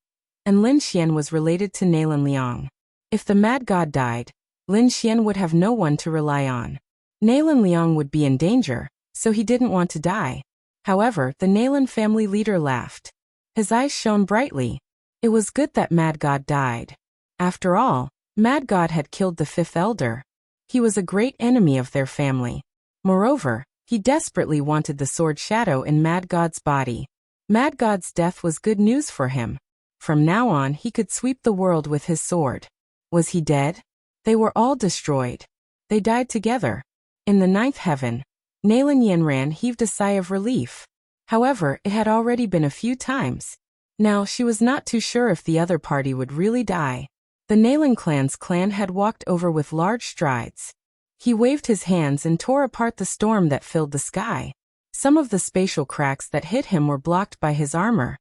and Lin Xian was related to Nalan Liang. If the mad god died, Lin Xian would have no one to rely on. Nalan Liang would be in danger, so he didn't want to die. However, the Nalan family leader laughed. His eyes shone brightly. It was good that Mad God died. After all, Mad God had killed the fifth elder. He was a great enemy of their family. Moreover, he desperately wanted the sword shadow in Mad God's body. Mad God's death was good news for him. From now on, he could sweep the world with his sword. Was he dead? They were all destroyed. They died together. In the ninth heaven, Nalan Yanran heaved a sigh of relief. However, it had already been a few times. Now she was not too sure if the other party would really die. The Nalan clan's clan had walked over with large strides. He waved his hands and tore apart the storm that filled the sky. Some of the spatial cracks that hit him were blocked by his armor.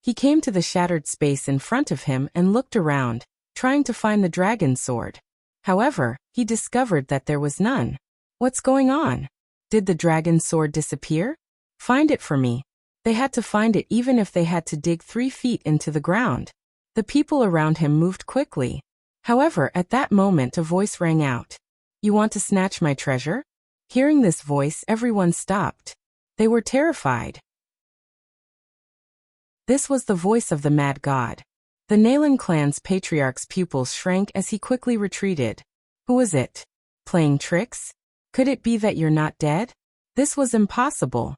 He came to the shattered space in front of him and looked around, trying to find the dragon sword. However, he discovered that there was none. What's going on? Did the dragon sword disappear? Find it for me. They had to find it even if they had to dig 3 feet into the ground. The people around him moved quickly. However, at that moment a voice rang out. You want to snatch my treasure? Hearing this voice, everyone stopped. They were terrified. This was the voice of the mad god. The Nalan clan's patriarch's pupils shrank as he quickly retreated. Who was it? Playing tricks? Could it be that you're not dead? This was impossible.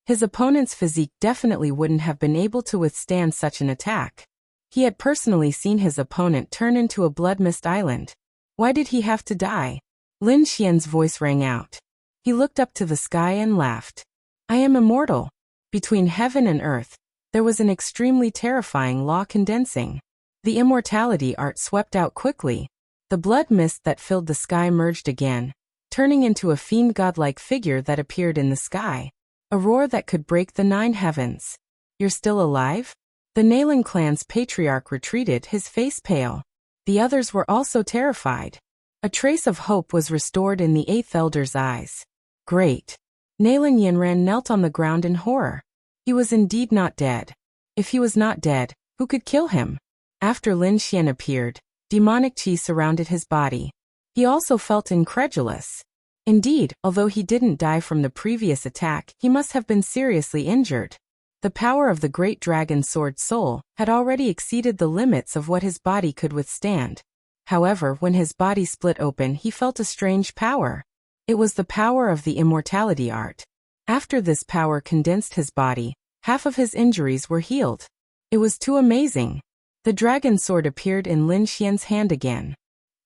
His opponent's physique definitely wouldn't have been able to withstand such an attack. He had personally seen his opponent turn into a blood-mist island. Why did he have to die? Lin Xian's voice rang out. He looked up to the sky and laughed. I am immortal. Between heaven and earth, there was an extremely terrifying law condensing. The immortality art swept out quickly. The blood mist that filled the sky merged again, turning into a fiend godlike figure that appeared in the sky. A roar that could break the 9 heavens. You're still alive? The Nalan clan's patriarch retreated, his face pale. The others were also terrified. A trace of hope was restored in the 8th elder's eyes. Great. Nalan Yinran knelt on the ground in horror. He was indeed not dead. If he was not dead, who could kill him? After Lin Xian appeared, demonic qi surrounded his body. He also felt incredulous. Indeed, although he didn't die from the previous attack, he must have been seriously injured. The power of the great dragon sword soul had already exceeded the limits of what his body could withstand. However, when his body split open, he felt a strange power. It was the power of the immortality art. After this power condensed his body, half of his injuries were healed. It was too amazing. The dragon sword appeared in Lin Xian's hand again.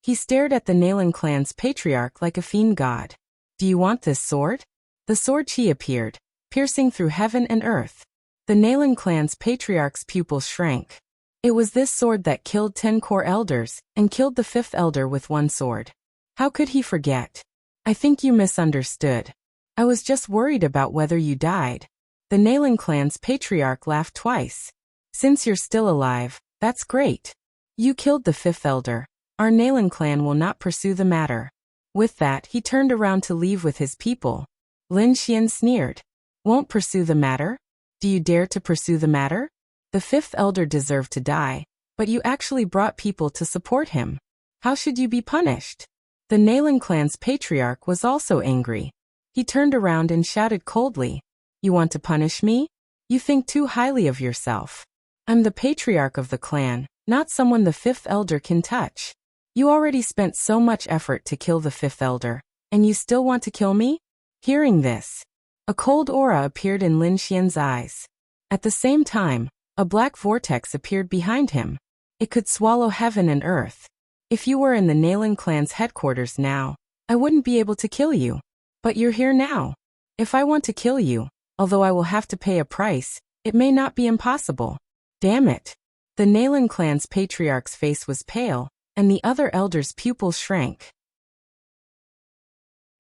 He stared at the Nalan clan's patriarch like a fiend god. Do you want this sword? The sword qi appeared, piercing through heaven and earth. The Nalan clan's patriarch's pupils shrank. It was this sword that killed 10 core elders, and killed the 5th elder with one sword. How could he forget? I think you misunderstood. I was just worried about whether you died. The Nalan clan's patriarch laughed twice. Since you're still alive, that's great. You killed the 5th elder. Our Nalan clan will not pursue the matter. With that, he turned around to leave with his people. Lin Xian sneered. Won't pursue the matter? Do you dare to pursue the matter? The 5th elder deserved to die, but you actually brought people to support him. How should you be punished? The Nalan clan's patriarch was also angry. He turned around and shouted coldly. You want to punish me? You think too highly of yourself. I'm the patriarch of the clan, not someone the 5th elder can touch. You already spent so much effort to kill the 5th elder, and you still want to kill me? Hearing this, a cold aura appeared in Lin Xian's eyes. At the same time, a black vortex appeared behind him. It could swallow heaven and earth. If you were in the Nalan clan's headquarters now, I wouldn't be able to kill you. But you're here now. If I want to kill you, although I will have to pay a price, it may not be impossible. Damn it. The Nalan clan's patriarch's face was pale, and the other elders' pupils shrank.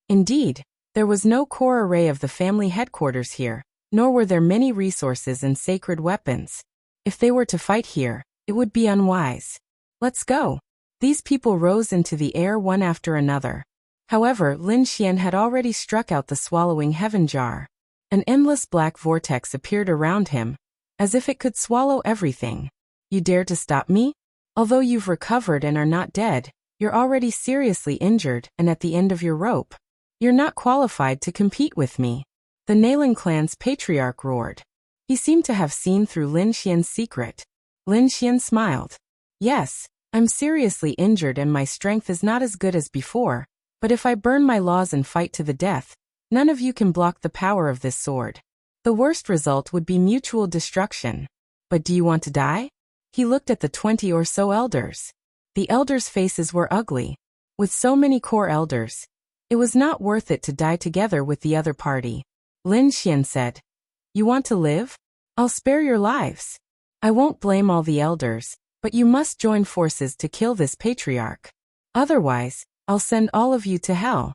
Indeed, there was no core array of the family headquarters here, nor were there many resources and sacred weapons. If they were to fight here, it would be unwise. Let's go. These people rose into the air one after another. However, Lin Xian had already struck out the swallowing heaven jar. An endless black vortex appeared around him, as if it could swallow everything. You dare to stop me? Although you've recovered and are not dead, you're already seriously injured and at the end of your rope. You're not qualified to compete with me. The Nalan clan's patriarch roared. He seemed to have seen through Lin Xian's secret. Lin Xian smiled. Yes, I'm seriously injured and my strength is not as good as before, but if I burn my laws and fight to the death, none of you can block the power of this sword. The worst result would be mutual destruction. But do you want to die? He looked at the 20 or so elders. The elders' faces were ugly. With so many core elders, it was not worth it to die together with the other party. Lin Xian said, You want to live? I'll spare your lives. I won't blame all the elders, but you must join forces to kill this patriarch. Otherwise, I'll send all of you to hell.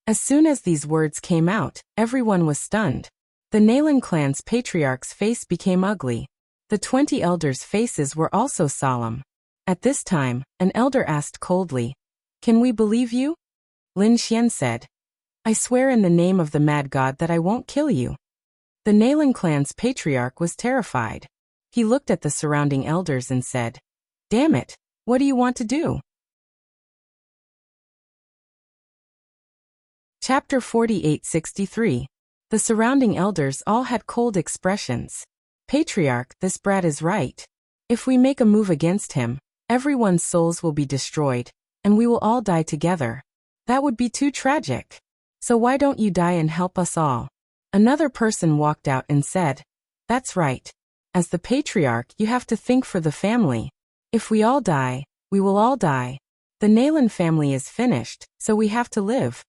As soon as these words came out, everyone was stunned. The Nalan clan's patriarch's face became ugly. The 20 elders' faces were also solemn. At this time, an elder asked coldly, Can we believe you? Lin Xian said, I swear in the name of the mad god that I won't kill you. The Nalan clan's patriarch was terrified. He looked at the surrounding elders and said, Damn it, what do you want to do? Chapter 4863. The surrounding elders all had cold expressions. Patriarch, this brat is right. If we make a move against him, everyone's souls will be destroyed, and we will all die together. That would be too tragic. So why don't you die and help us all? Another person walked out and said, That's right. As the patriarch, you have to think for the family. If we all die, we will all die. The Nayland family is finished, so we have to live.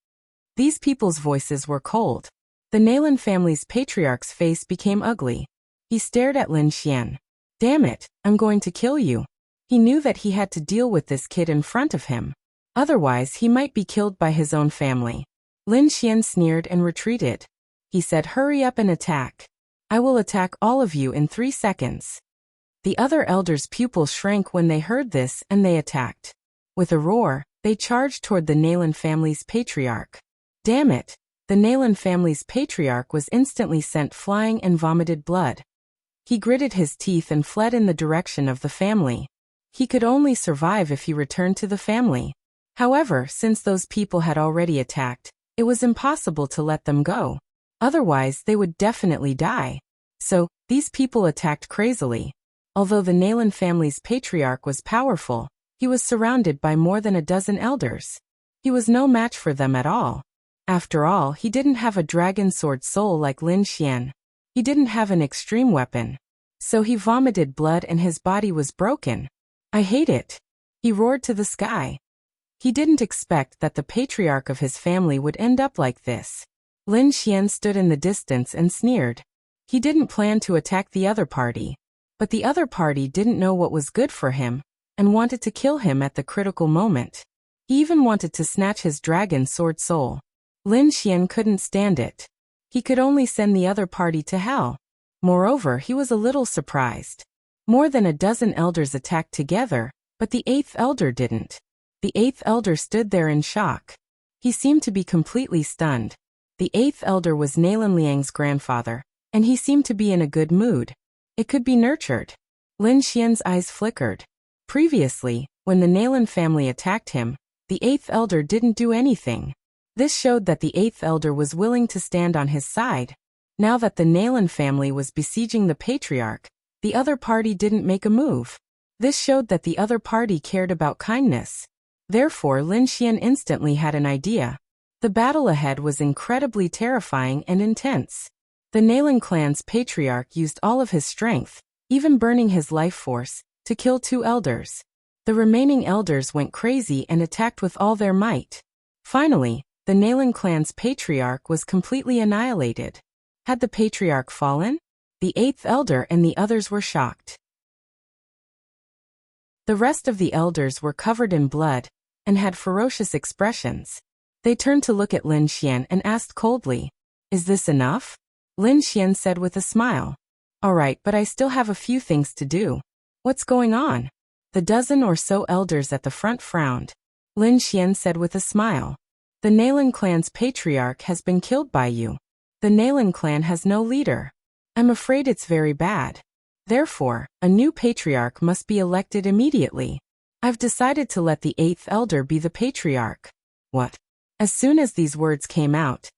These people's voices were cold. The Nayland family's patriarch's face became ugly. He stared at Lin Xian. Damn it, I'm going to kill you. He knew that he had to deal with this kid in front of him. Otherwise, he might be killed by his own family. Lin Xian sneered and retreated. He said, hurry up and attack. I will attack all of you in 3 seconds. The other elders' pupils shrank when they heard this and they attacked. With a roar, they charged toward the Nayland family's patriarch. Damn it! The Nayland family's patriarch was instantly sent flying and vomited blood. He gritted his teeth and fled in the direction of the family. He could only survive if he returned to the family. However, since those people had already attacked, it was impossible to let them go. Otherwise, they would definitely die. So, these people attacked crazily. Although the Nayland family's patriarch was powerful, he was surrounded by more than a dozen elders. He was no match for them at all. After all, he didn't have a dragon sword soul like Lin Xian. He didn't have an extreme weapon. So he vomited blood and his body was broken. I hate it. He roared to the sky. He didn't expect that the patriarch of his family would end up like this. Lin Xian stood in the distance and sneered. He didn't plan to attack the other party. But the other party didn't know what was good for him, and wanted to kill him at the critical moment. He even wanted to snatch his dragon sword soul. Lin Xian couldn't stand it. He could only send the other party to hell. Moreover, he was a little surprised. More than a dozen elders attacked together, but the 8th elder didn't. The 8th elder stood there in shock. He seemed to be completely stunned. The 8th elder was Nayland Liang's grandfather, and he seemed to be in a good mood. It could be nurtured. Lin Xian's eyes flickered. Previously, when the Nayland family attacked him, the 8th elder didn't do anything. This showed that the 8th elder was willing to stand on his side. Now that the Nayland family was besieging the patriarch, the other party didn't make a move. This showed that the other party cared about kindness. Therefore, Lin Xian instantly had an idea. The battle ahead was incredibly terrifying and intense. The Nayland clan's patriarch used all of his strength, even burning his life force, to kill 2 elders. The remaining elders went crazy and attacked with all their might. Finally, the Nayland clan's patriarch was completely annihilated. Had the patriarch fallen? The 8th elder and the others were shocked. The rest of the elders were covered in blood and had ferocious expressions. They turned to look at Lin Xian and asked coldly, "Is this enough?" Lin Xian said with a smile. "All right, but I still have a few things to do." "What's going on?" The dozen or so elders at the front frowned. Lin Xian said with a smile, "The Nayland clan's patriarch has been killed by you. The Nayland clan has no leader. I'm afraid it's very bad. Therefore, a new patriarch must be elected immediately. I've decided to let the 8th elder be the patriarch." "What?" As soon as these words came out,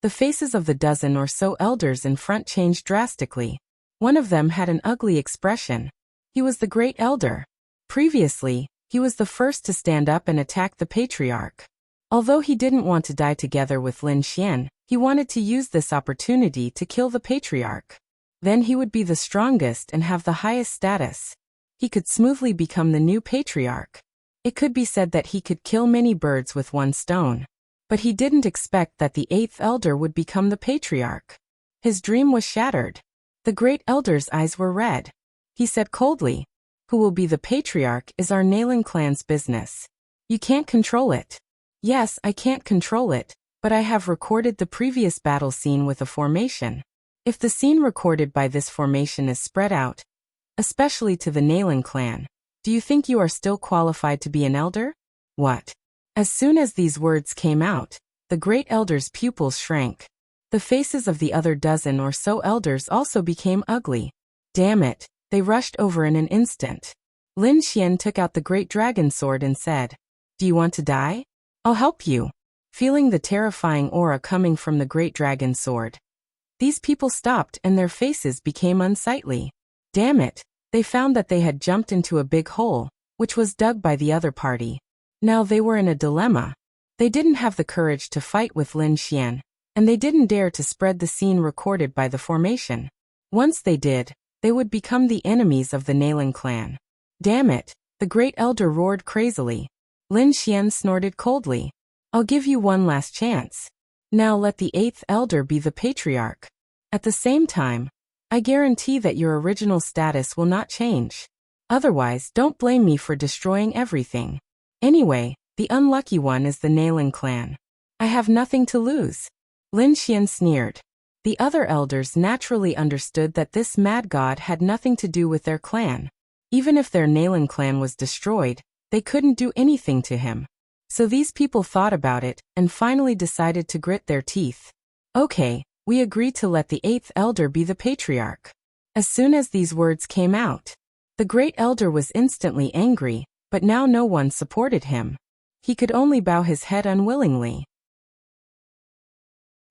the faces of the dozen or so elders in front changed drastically. One of them had an ugly expression. He was the great elder. Previously, he was the first to stand up and attack the patriarch. Although he didn't want to die together with Lin Xian, he wanted to use this opportunity to kill the patriarch. Then he would be the strongest and have the highest status. He could smoothly become the new patriarch. It could be said that he could kill many birds with one stone. But he didn't expect that the 8th elder would become the patriarch. His dream was shattered. The great elder's eyes were red. He said coldly, "Who will be the patriarch is our Nayland clan's business. You can't control it." "Yes, I can't control it, but I have recorded the previous battle scene with a formation. If the scene recorded by this formation is spread out, especially to the Nayland clan, do you think you are still qualified to be an elder?" "What?" As soon as these words came out, the great elder's pupils shrank. The faces of the other dozen or so elders also became ugly. Damn it, they rushed over in an instant. Lin Xian took out the great dragon sword and said, "Do you want to die? I'll help you." Feeling the terrifying aura coming from the great dragon sword, these people stopped and their faces became unsightly. Damn it, they found that they had jumped into a big hole, which was dug by the other party. Now they were in a dilemma. They didn't have the courage to fight with Lin Xian, and they didn't dare to spread the scene recorded by the formation. Once they did, they would become the enemies of the Nalan clan. Damn it, the great elder roared crazily. Lin Xian snorted coldly. I'll give you one last chance. Now let the 8th elder be the patriarch. At the same time, I guarantee that your original status will not change. Otherwise, don't blame me for destroying everything. Anyway, the unlucky one is the Nalan clan. I have nothing to lose. Lin Xian sneered. The other elders naturally understood that this mad god had nothing to do with their clan. Even if their Nalan clan was destroyed, they couldn't do anything to him. So these people thought about it and finally decided to grit their teeth. Okay, we agree to let the 8th elder be the patriarch. As soon as these words came out, the great elder was instantly angry, but now no one supported him. He could only bow his head unwillingly.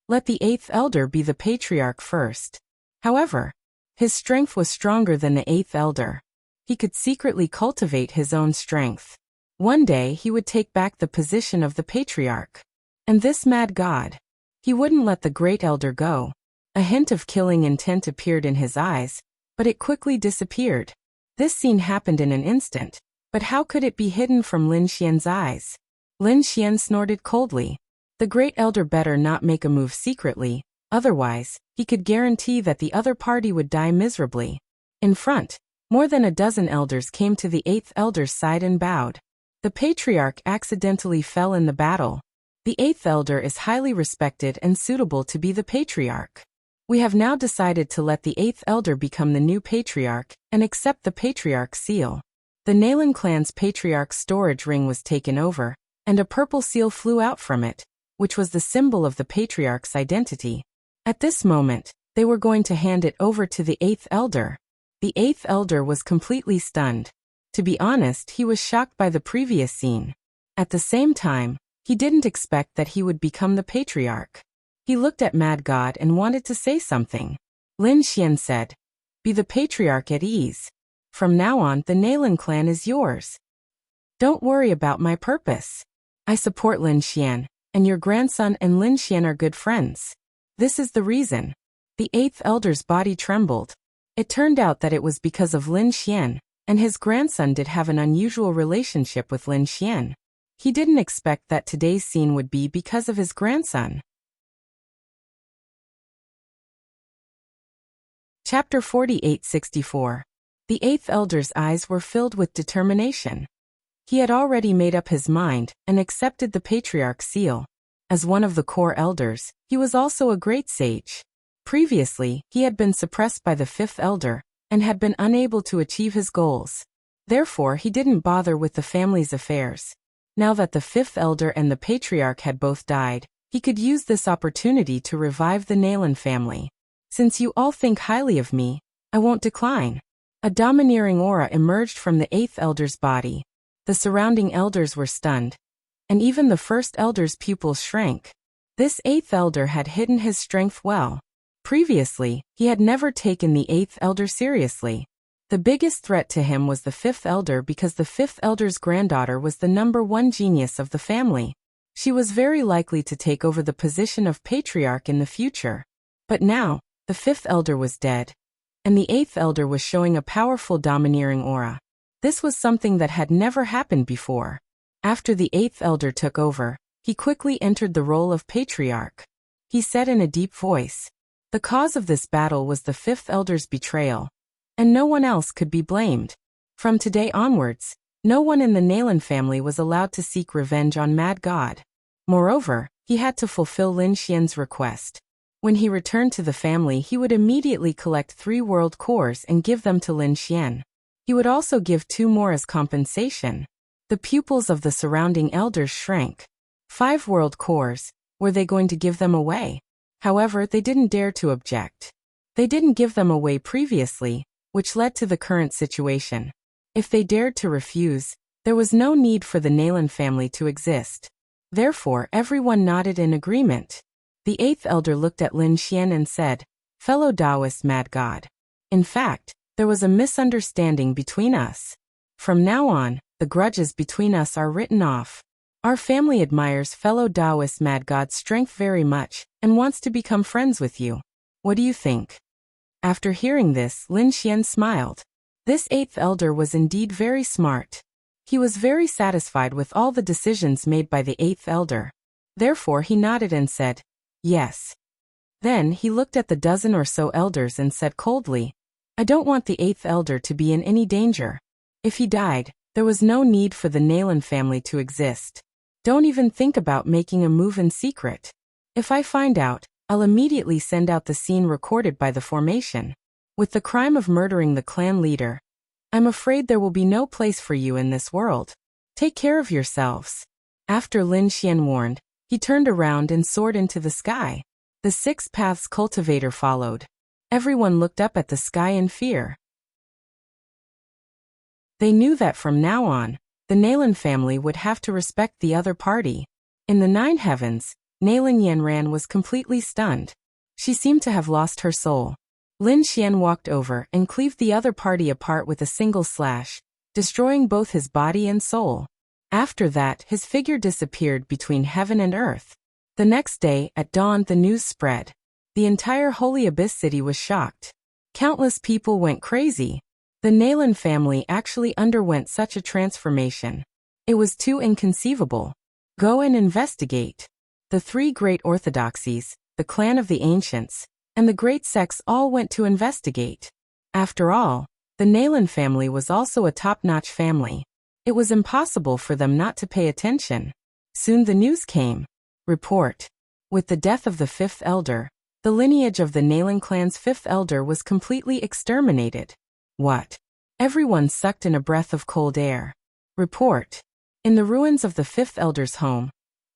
Let the 8th elder be the patriarch first. However, his strength was stronger than the 8th elder. He could secretly cultivate his own strength. One day he would take back the position of the patriarch. And this mad god, he wouldn't let the great elder go. A hint of killing intent appeared in his eyes, but it quickly disappeared. This scene happened in an instant, but how could it be hidden from Lin Xian's eyes? Lin Xian snorted coldly. The great elder better not make a move secretly, otherwise, he could guarantee that the other party would die miserably. In front, more than a dozen elders came to the 8th elder's side and bowed. The patriarch accidentally fell in the battle. The 8th elder is highly respected and suitable to be the patriarch. We have now decided to let the 8th elder become the new patriarch and accept the patriarch's seal. The Nalan clan's patriarch's storage ring was taken over, and a purple seal flew out from it, which was the symbol of the patriarch's identity. At this moment, they were going to hand it over to the 8th elder. The 8th elder was completely stunned. To be honest, he was shocked by the previous scene. At the same time, he didn't expect that he would become the patriarch. He looked at Mad God and wanted to say something. Lin Xian said, "Be the patriarch at ease. From now on, the Nalan clan is yours. Don't worry about my purpose. I support Lin Xian, and your grandson and Lin Xian are good friends. This is the reason." The 8th elder's body trembled. It turned out that it was because of Lin Xian, and his grandson did have an unusual relationship with Lin Xian. He didn't expect that today's scene would be because of his grandson. Chapter 48-64. The 8th elder's eyes were filled with determination. He had already made up his mind and accepted the patriarch's seal. As one of the core elders, he was also a great sage. Previously, he had been suppressed by the 5th elder and had been unable to achieve his goals. Therefore, he didn't bother with the family's affairs. Now that the 5th elder and the patriarch had both died, he could use this opportunity to revive the Nalan family. Since you all think highly of me, I won't decline. A domineering aura emerged from the 8th elder's body. The surrounding elders were stunned, and even the 1st elder's pupils shrank. This 8th elder had hidden his strength well. Previously, he had never taken the 8th elder seriously. The biggest threat to him was the 5th elder because the 5th elder's granddaughter was the #1 genius of the family. She was very likely to take over the position of patriarch in the future. But now, the 5th elder was dead, and the 8th elder was showing a powerful domineering aura. This was something that had never happened before. After the 8th elder took over, he quickly entered the role of patriarch. He said in a deep voice, "The cause of this battle was the 5th elder's betrayal, and no one else could be blamed. From today onwards, no one in the Nalan family was allowed to seek revenge on Mad God. Moreover, he had to fulfill Lin Xian's request. When he returned to the family, he would immediately collect 3 world cores and give them to Lin Xian. He would also give 2 more as compensation." The pupils of the surrounding elders shrank. 5 world cores, were they going to give them away? However, they didn't dare to object. They didn't give them away previously, which led to the current situation. If they dared to refuse, there was no need for the Nalan family to exist. Therefore, everyone nodded in agreement. The 8th elder looked at Lin Xian and said, "Fellow Taoist Mad God. In fact, there was a misunderstanding between us. From now on, the grudges between us are written off. Our family admires fellow Taoist Mad God's strength very much and wants to become friends with you. What do you think?" After hearing this, Lin Xian smiled. This eighth elder was indeed very smart. He was very satisfied with all the decisions made by the eighth elder. Therefore he nodded and said, yes. Then he looked at the dozen or so elders and said coldly, I don't want the eighth elder to be in any danger. If he died, there was no need for the Nalan family to exist. Don't even think about making a move in secret. If I find out, I'll immediately send out the scene recorded by the formation. With the crime of murdering the clan leader, I'm afraid there will be no place for you in this world. Take care of yourselves. After Lin Xian warned, he turned around and soared into the sky. The Six Paths cultivator followed. Everyone looked up at the sky in fear. They knew that from now on, the Nalan family would have to respect the other party. In the nine heavens, Nalan Yanran was completely stunned. She seemed to have lost her soul. Lin Xian walked over and cleaved the other party apart with a single slash, destroying both his body and soul. After that, his figure disappeared between heaven and earth. The next day, at dawn, the news spread. The entire Holy Abyss city was shocked. Countless people went crazy. The Nalan family actually underwent such a transformation. It was too inconceivable. Go and investigate. The three great orthodoxies, the clan of the ancients, and the great sects all went to investigate. After all, the Nalan family was also a top-notch family. It was impossible for them not to pay attention. Soon the news came. Report. With the death of the fifth elder, the lineage of the Nalan clan's fifth elder was completely exterminated. What? Everyone sucked in a breath of cold air. Report. In the ruins of the fifth elder's home,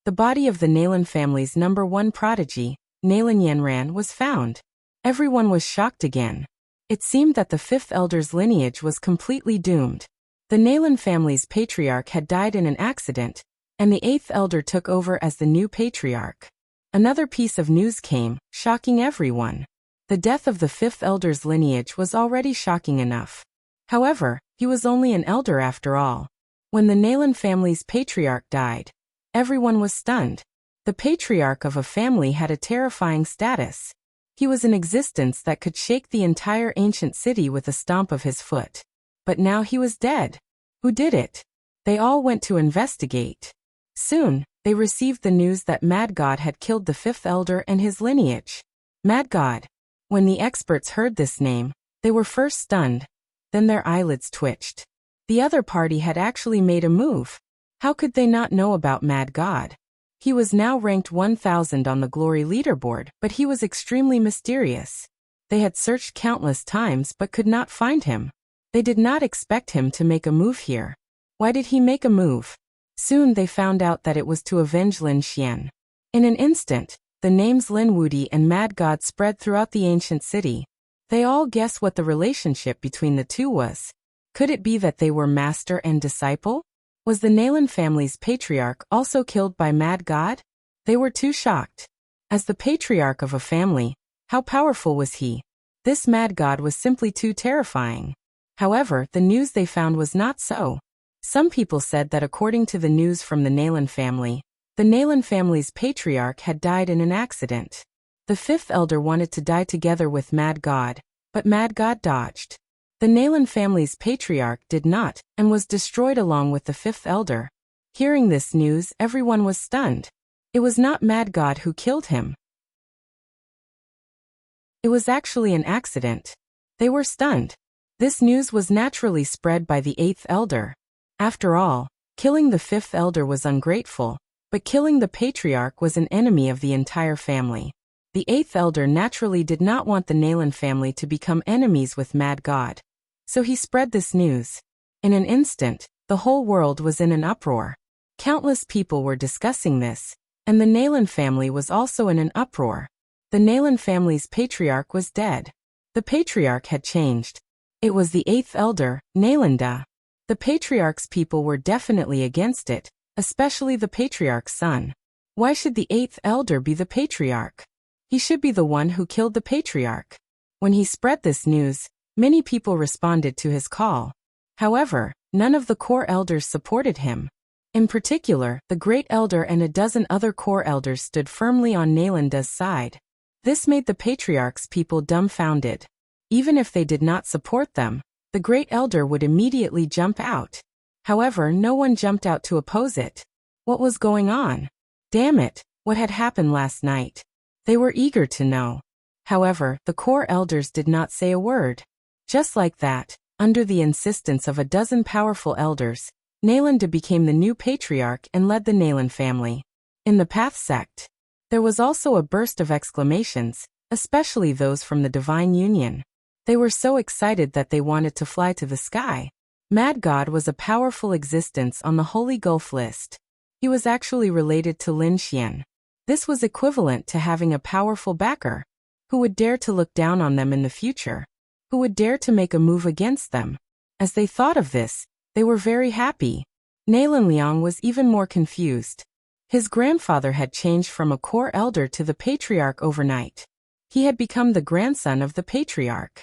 the body of the Nalan family's number one prodigy, Nalan Yanran, was found. Everyone was shocked again. It seemed that the fifth elder's lineage was completely doomed. The Nalan family's patriarch had died in an accident, and the eighth elder took over as the new patriarch. Another piece of news came, shocking everyone. The death of the fifth elder's lineage was already shocking enough. However, he was only an elder after all. When the Nalan family's patriarch died, everyone was stunned. The patriarch of a family had a terrifying status. He was an existence that could shake the entire ancient city with a stomp of his foot. But now he was dead. Who did it? They all went to investigate. Soon, they received the news that Mad God had killed the fifth elder and his lineage. Mad God. When the experts heard this name, they were first stunned, then their eyelids twitched. The other party had actually made a move. How could they not know about Mad God? He was now ranked 1000 on the glory leaderboard, but he was extremely mysterious. They had searched countless times but could not find him. They did not expect him to make a move here. Why did he make a move? Soon they found out that it was to avenge Lin Xian. In an instant, the names Lin Wudi and Mad God spread throughout the ancient city. They all guessed what the relationship between the two was. Could it be that they were master and disciple? Was the Nalan family's patriarch also killed by Mad God? They were too shocked. As the patriarch of a family, how powerful was he? This Mad God was simply too terrifying. However, the news they found was not so. Some people said that according to the news from the Nalan family, the Nalan family's patriarch had died in an accident. The fifth elder wanted to die together with Mad God, but Mad God dodged. The Nalan family's patriarch did not, and was destroyed along with the fifth elder. Hearing this news, everyone was stunned. It was not Mad God who killed him. It was actually an accident. They were stunned. This news was naturally spread by the eighth elder. After all, killing the fifth elder was ungrateful, but killing the patriarch was an enemy of the entire family. The eighth elder naturally did not want the Nalan family to become enemies with Mad God. So he spread this news. In an instant, the whole world was in an uproar. Countless people were discussing this, and the Nalan family was also in an uproar. The Nalan family's patriarch was dead. The patriarch had changed. It was the eighth elder, Nalanda. The patriarch's people were definitely against it, especially the patriarch's son. Why should the eighth elder be the patriarch? He should be the one who killed the patriarch. When he spread this news, many people responded to his call. However, none of the core elders supported him. In particular, the great elder and a dozen other core elders stood firmly on Nalanda's side. This made the patriarch's people dumbfounded. Even if they did not support them, the Great Elder would immediately jump out. However, no one jumped out to oppose it. What was going on? Damn it, what had happened last night? They were eager to know. However, the core elders did not say a word. Just like that, under the insistence of a dozen powerful elders, Nalanda became the new patriarch and led the Nalan family. In the Path sect, there was also a burst of exclamations, especially those from the Divine Union. They were so excited that they wanted to fly to the sky. Mad God was a powerful existence on the Holy Gulf list. He was actually related to Lin Xian. This was equivalent to having a powerful backer. Who would dare to look down on them in the future? Who would dare to make a move against them? As they thought of this, they were very happy. Nalan Liang was even more confused. His grandfather had changed from a core elder to the patriarch overnight. He had become the grandson of the patriarch.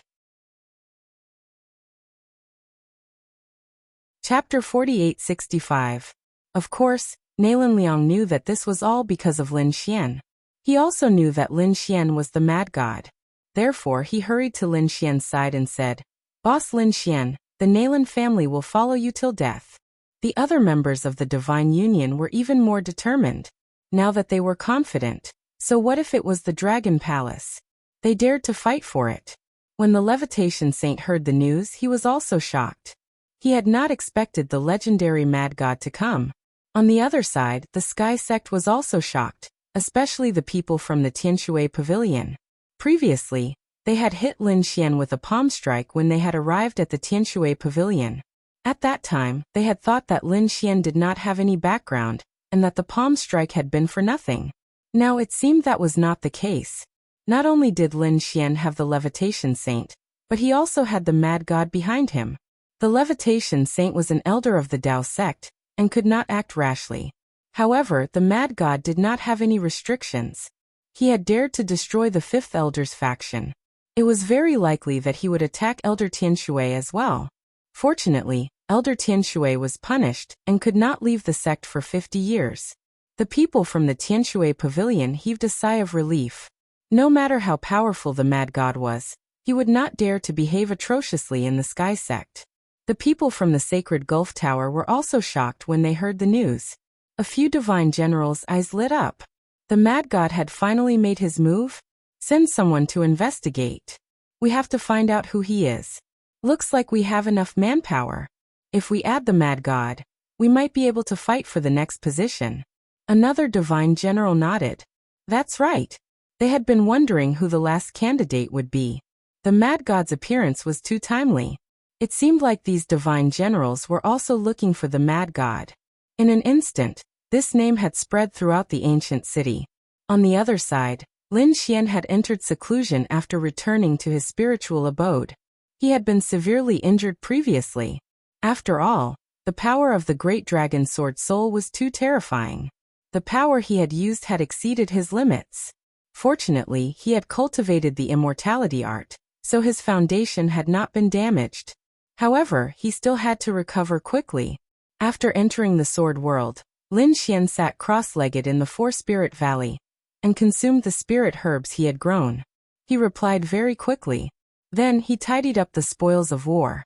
Chapter 4865. Of course, Nalan Liang knew that this was all because of Lin Xian. He also knew that Lin Xian was the mad god. Therefore, he hurried to Lin Xian's side and said, "Boss Lin Xian, the Nalan family will follow you till death." The other members of the Divine Union were even more determined, now that they were confident. So what if it was the Dragon Palace? They dared to fight for it. When the Levitation Saint heard the news, he was also shocked. He had not expected the legendary mad god to come. On the other side, the Sky Sect was also shocked, especially the people from the Tianshui Pavilion. Previously, they had hit Lin Xian with a palm strike when they had arrived at the Tianshui Pavilion. At that time, they had thought that Lin Xian did not have any background, and that the palm strike had been for nothing. Now it seemed that was not the case. Not only did Lin Xian have the Levitation Saint, but he also had the mad god behind him. The Levitation Saint was an elder of the Dao sect, and could not act rashly. However, the mad god did not have any restrictions. He had dared to destroy the Fifth Elder's faction. It was very likely that he would attack Elder Tianshui as well. Fortunately, Elder Tianshui was punished and could not leave the sect for 50 years. The people from the Tianshui Pavilion heaved a sigh of relief. No matter how powerful the mad god was, he would not dare to behave atrociously in the Sky Sect. The people from the Sacred Gulf Tower were also shocked when they heard the news. A few divine generals' eyes lit up. The mad god had finally made his move? Send someone to investigate. We have to find out who he is. Looks like we have enough manpower. If we add the mad god, we might be able to fight for the next position. Another divine general nodded. That's right. They had been wondering who the last candidate would be. The mad god's appearance was too timely. It seemed like these divine generals were also looking for the mad god. In an instant, this name had spread throughout the ancient city. On the other side, Lin Xian had entered seclusion after returning to his spiritual abode. He had been severely injured previously. After all, the power of the great dragon sword soul was too terrifying. The power he had used had exceeded his limits. Fortunately, he had cultivated the immortality art, so his foundation had not been damaged. However, he still had to recover quickly. After entering the sword world, Lin Xian sat cross-legged in the Four-Spirit Valley and consumed the spirit herbs he had grown. He replied very quickly. Then he tidied up the spoils of war.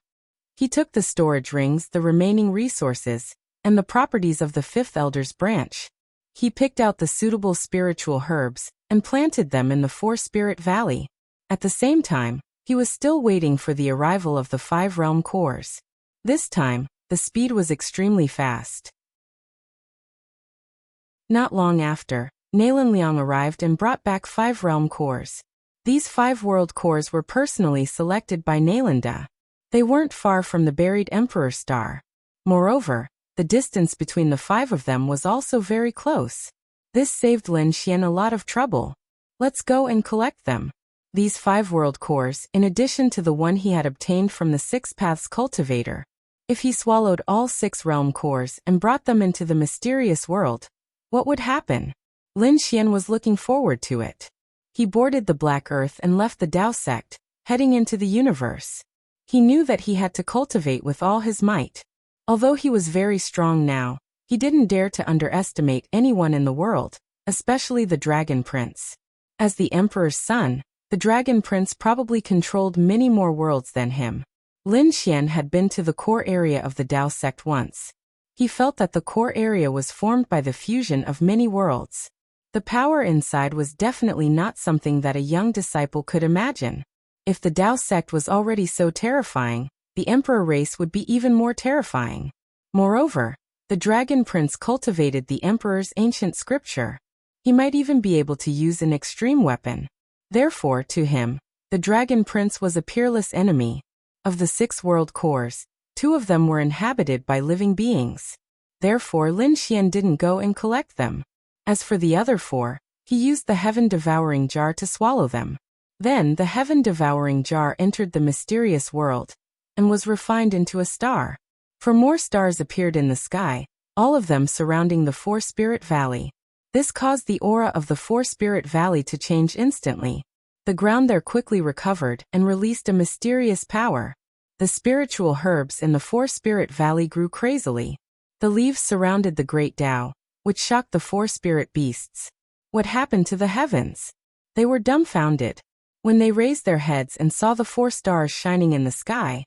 He took the storage rings, the remaining resources, and the properties of the Fifth Elder's branch. He picked out the suitable spiritual herbs and planted them in the Four-Spirit Valley. At the same time, he was still waiting for the arrival of the 5 realm cores. This time, the speed was extremely fast. Not long after, Nalan Liang arrived and brought back 5 realm cores. These 5 world cores were personally selected by Nalanda. They weren't far from the buried Emperor Star. Moreover, the distance between the 5 of them was also very close. This saved Lin Xian a lot of trouble. Let's go and collect them. These 5 world cores, in addition to the one he had obtained from the 6 Paths cultivator. If he swallowed all 6 realm cores and brought them into the mysterious world, what would happen? Lin Xian was looking forward to it. He boarded the Black Earth and left the Dao sect, heading into the universe. He knew that he had to cultivate with all his might. Although he was very strong now, he didn't dare to underestimate anyone in the world, especially the Dragon Prince. As the Emperor's son, The Dragon Prince probably controlled many more worlds than him. Lin Xian had been to the core area of the Dao sect once. He felt that the core area was formed by the fusion of many worlds. The power inside was definitely not something that a young disciple could imagine. If the Dao sect was already so terrifying, the Emperor race would be even more terrifying. Moreover, the Dragon Prince cultivated the Emperor's ancient scripture. He might even be able to use an extreme weapon. Therefore, to him, the Dragon Prince was a peerless enemy. Of the 6 world cores, 2 of them were inhabited by living beings. Therefore, Lin Xian didn't go and collect them. As for the other 4, he used the heaven-devouring jar to swallow them. Then the heaven-devouring jar entered the mysterious world and was refined into a star. For more stars appeared in the sky, all of them surrounding the 4-spirit valley. This caused the aura of the 4-spirit valley to change instantly. The ground there quickly recovered and released a mysterious power. The spiritual herbs in the 4-spirit valley grew crazily. The leaves surrounded the great Tao, which shocked the 4-spirit beasts. What happened to the heavens? They were dumbfounded. When they raised their heads and saw the 4 stars shining in the sky,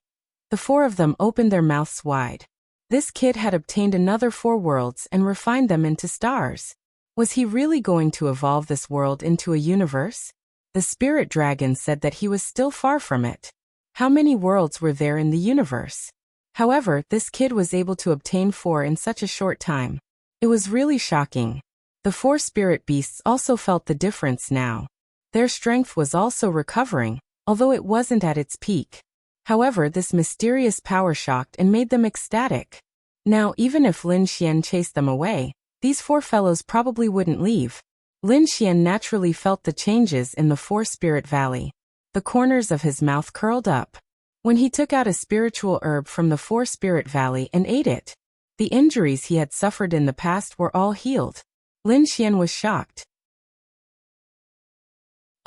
the 4 of them opened their mouths wide. This kid had obtained another 4 worlds and refined them into stars. Was he really going to evolve this world into a universe? The spirit dragon said that he was still far from it. How many worlds were there in the universe? However, this kid was able to obtain 4 in such a short time. It was really shocking. The 4 spirit beasts also felt the difference now. Their strength was also recovering, although it wasn't at its peak. However, this mysterious power shocked and made them ecstatic. Now, even if Lin Xian chased them away, these 4 fellows probably wouldn't leave. Lin Xian naturally felt the changes in the 4-spirit valley. The corners of his mouth curled up. When he took out a spiritual herb from the 4-spirit valley and ate it, the injuries he had suffered in the past were all healed. Lin Xian was shocked.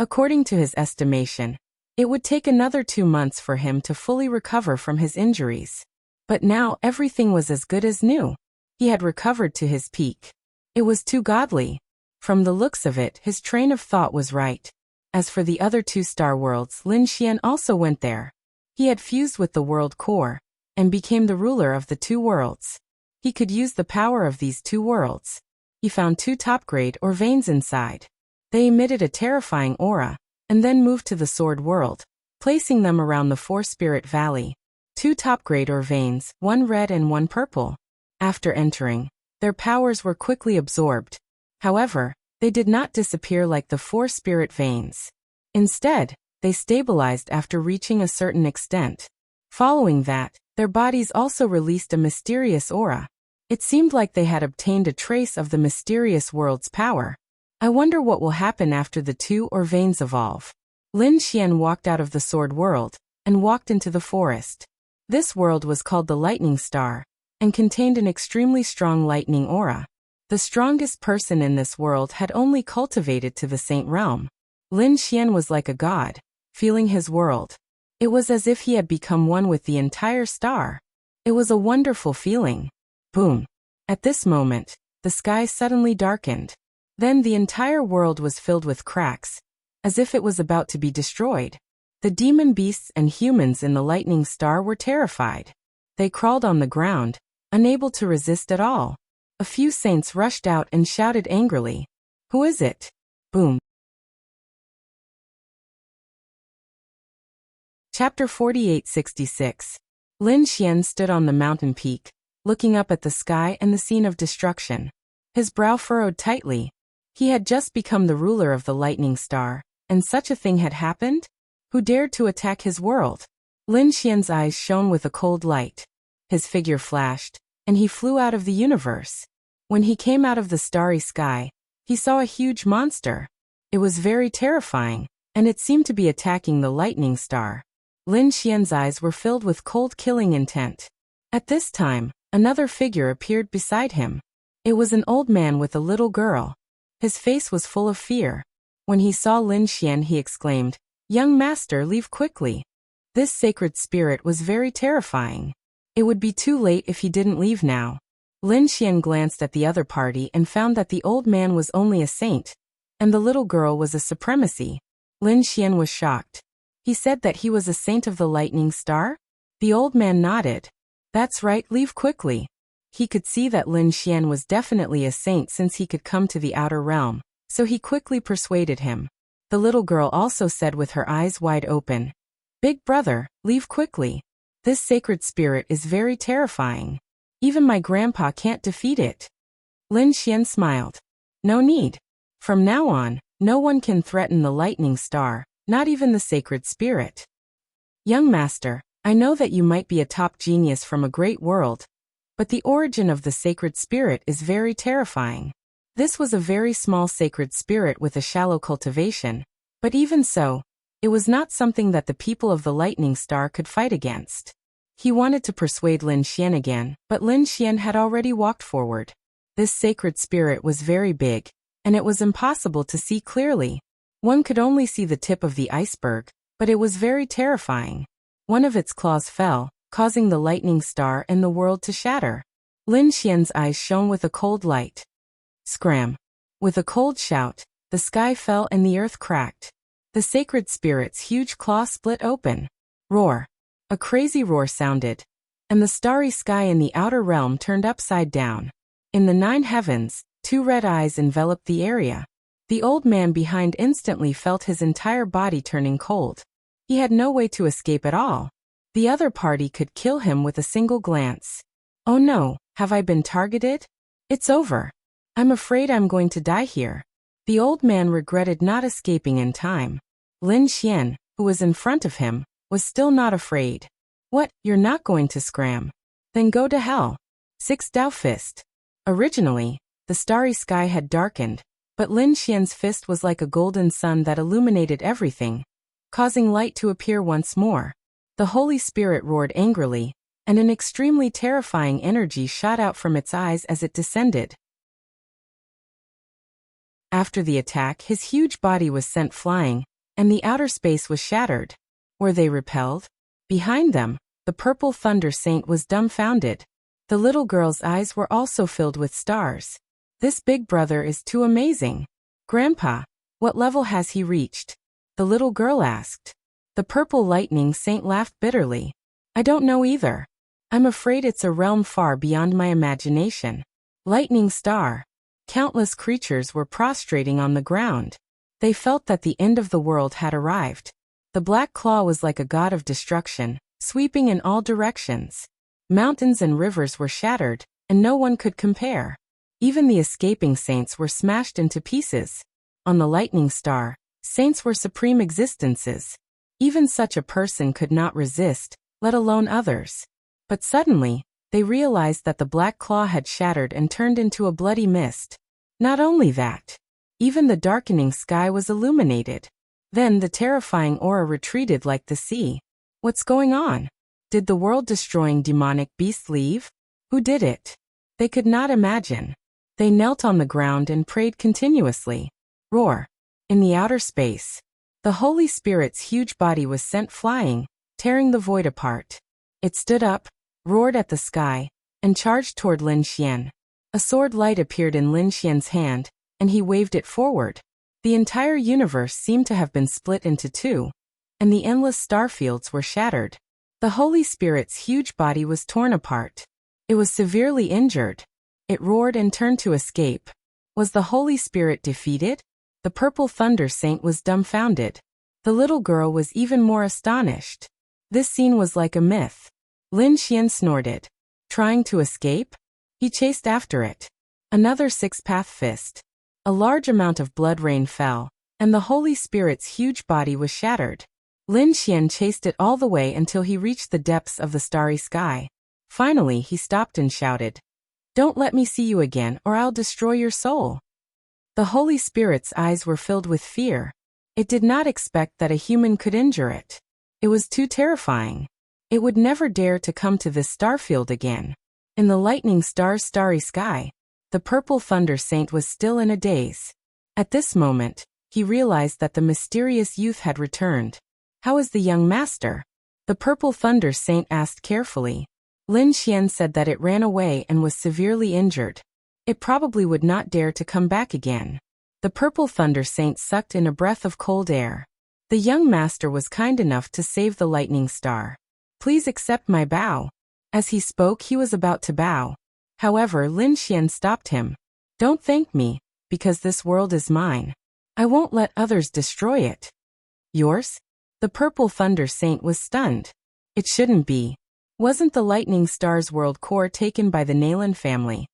According to his estimation, it would take another 2 months for him to fully recover from his injuries. But now everything was as good as new. He had recovered to his peak. It was too godly. From the looks of it, his train of thought was right. As for the other 2 star worlds, Lin Xian also went there. He had fused with the world core and became the ruler of the 2 worlds. He could use the power of these 2 worlds. He found 2 top-grade or veins inside. They emitted a terrifying aura, and then moved to the sword world, placing them around the 4-spirit valley. 2 top-grade or veins, 1 red and 1 purple. After entering, their powers were quickly absorbed. However, they did not disappear like the 4-spirit veins. Instead, they stabilized after reaching a certain extent. Following that, their bodies also released a mysterious aura. It seemed like they had obtained a trace of the mysterious world's power. I wonder what will happen after the 2 or veins evolve. Lin Xian walked out of the sword world and walked into the forest. This world was called the Lightning Star and contained an extremely strong lightning aura. The strongest person in this world had only cultivated to the saint realm. Lin Xian was like a god, feeling his world. It was as if he had become one with the entire star. It was a wonderful feeling. Boom. At this moment, the sky suddenly darkened. Then the entire world was filled with cracks, as if it was about to be destroyed. The demon beasts and humans in the lightning star were terrified. They crawled on the ground, unable to resist at all. A few saints rushed out and shouted angrily, "Who is it?" Boom. Chapter 4866. Lin Xian stood on the mountain peak, looking up at the sky and the scene of destruction. His brow furrowed tightly. He had just become the ruler of the lightning star, and such a thing had happened? Who dared to attack his world? Lin Xian's eyes shone with a cold light. His figure flashed, and he flew out of the universe. When he came out of the starry sky, he saw a huge monster. It was very terrifying, and it seemed to be attacking the lightning star. Lin Xian's eyes were filled with cold killing intent. At this time, another figure appeared beside him. It was an old man with a little girl. His face was full of fear. When he saw Lin Xian, he exclaimed, "Young master, leave quickly." This sacred spirit was very terrifying. It would be too late if he didn't leave now. Lin Xian glanced at the other party and found that the old man was only a saint, and the little girl was a supremacy. Lin Xian was shocked. He said that he was a saint of the lightning star? The old man nodded. That's right, leave quickly. He could see that Lin Xian was definitely a saint since he could come to the outer realm, so he quickly persuaded him. The little girl also said with her eyes wide open, Big brother, leave quickly. This sacred spirit is very terrifying. Even my grandpa can't defeat it. Lin Xian smiled. No need. From now on, no one can threaten the lightning star, not even the sacred spirit. Young master, I know that you might be a top genius from a great world, but the origin of the sacred spirit is very terrifying. This was a very small sacred spirit with a shallow cultivation, but even so, it was not something that the people of the lightning star could fight against. He wanted to persuade Lin Xian again, but Lin Xian had already walked forward. This sacred spirit was very big, and it was impossible to see clearly. One could only see the tip of the iceberg, but it was very terrifying. One of its claws fell, causing the lightning star and the world to shatter. Lin Xian's eyes shone with a cold light. Scram! With a cold shout, the sky fell and the earth cracked. The sacred spirit's huge claw split open. Roar! A crazy roar sounded, and the starry sky in the outer realm turned upside down. In the 9 heavens, 2 red eyes enveloped the area. The old man behind instantly felt his entire body turning cold. He had no way to escape at all. The other party could kill him with a single glance. Oh no, have I been targeted? It's over. I'm afraid I'm going to die here. The old man regretted not escaping in time. Lin Xian, who was in front of him, was still not afraid. What, you're not going to scram? Then go to hell. 6 Dao Fist. Originally, the starry sky had darkened, but Lin Xian's fist was like a golden sun that illuminated everything, causing light to appear once more. The Holy Spirit roared angrily, and an extremely terrifying energy shot out from its eyes as it descended. After the attack, his huge body was sent flying, and the outer space was shattered. Were they repelled? Behind them, the purple thunder saint was dumbfounded. The little girl's eyes were also filled with stars. This big brother is too amazing. Grandpa, what level has he reached? The little girl asked. The purple lightning saint laughed bitterly. I don't know either. I'm afraid it's a realm far beyond my imagination. Lightning star. Countless creatures were prostrating on the ground. They felt that the end of the world had arrived. The black claw was like a god of destruction, sweeping in all directions. Mountains and rivers were shattered, and no one could compare. Even the escaping saints were smashed into pieces. On the lightning star, saints were supreme existences. Even such a person could not resist, let alone others. But suddenly, they realized that the black claw had shattered and turned into a bloody mist. Not only that, even the darkening sky was illuminated. Then the terrifying aura retreated like the sea. What's going on? Did the world-destroying demonic beast leave? Who did it? They could not imagine. They knelt on the ground and prayed continuously. Roar! In the outer space, the Holy Spirit's huge body was sent flying, tearing the void apart. It stood up, roared at the sky, and charged toward Lin Xian. A sword light appeared in Lin Xian's hand, and he waved it forward. The entire universe seemed to have been split into 2, and the endless starfields were shattered. The Holy Spirit's huge body was torn apart. It was severely injured. It roared and turned to escape. Was the Holy Spirit defeated? The purple thunder saint was dumbfounded. The little girl was even more astonished. This scene was like a myth. Lin Xian snorted. Trying to escape? He chased after it. Another 6-path fist. A large amount of blood rain fell, and the Holy Spirit's huge body was shattered. Lin Xian chased it all the way until he reached the depths of the starry sky. Finally, he stopped and shouted, "Don't let me see you again or I'll destroy your soul." The Holy Spirit's eyes were filled with fear. It did not expect that a human could injure it. It was too terrifying. It would never dare to come to this starfield again. In the lightning star's starry sky, the purple thunder saint was still in a daze. At this moment, he realized that the mysterious youth had returned. How is the young master? The purple thunder saint asked carefully. Lin Xian said that it ran away and was severely injured. It probably would not dare to come back again. The purple thunder saint sucked in a breath of cold air. The young master was kind enough to save the lightning star. Please accept my bow. As he spoke, he was about to bow. However, Lin Xian stopped him. Don't thank me, because this world is mine. I won't let others destroy it. Yours? The Purple Thunder Saint was stunned. It shouldn't be. Wasn't the lightning star's world core taken by the Nalan family?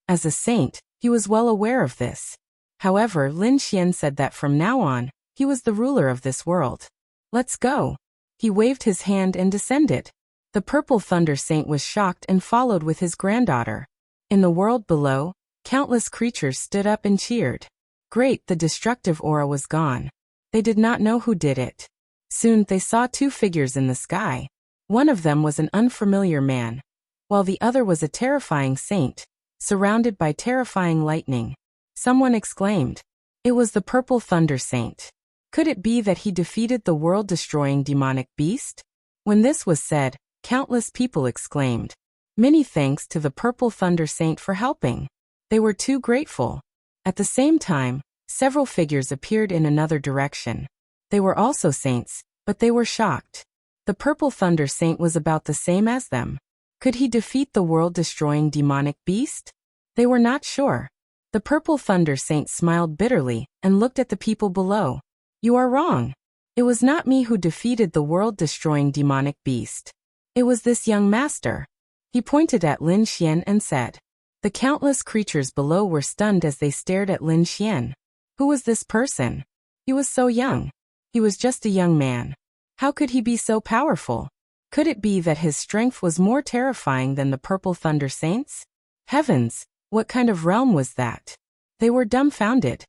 As a saint, he was well aware of this. However, Lin Xian said that from now on, he was the ruler of this world. Let's go. He waved his hand and descended. The Purple Thunder Saint was shocked and followed with his granddaughter. In the world below, countless creatures stood up and cheered. Great, the destructive aura was gone. They did not know who did it. Soon they saw two figures in the sky. One of them was an unfamiliar man, while the other was a terrifying saint, surrounded by terrifying lightning. Someone exclaimed. It was the Purple Thunder Saint. Could it be that he defeated the world-destroying demonic beast? When this was said, countless people exclaimed. Many thanks to the Purple Thunder Saint for helping. They were too grateful. At the same time, several figures appeared in another direction. They were also saints, but they were shocked. The Purple Thunder Saint was about the same as them. Could he defeat the world-destroying demonic beast? They were not sure. The Purple Thunder Saint smiled bitterly and looked at the people below. You are wrong. It was not me who defeated the world-destroying demonic beast. It was this young master. He pointed at Lin Xian and said. The countless creatures below were stunned as they stared at Lin Xian. Who was this person? He was so young. He was just a young man. How could he be so powerful? Could it be that his strength was more terrifying than the Purple Thunder Saints? Heavens, what kind of realm was that? They were dumbfounded.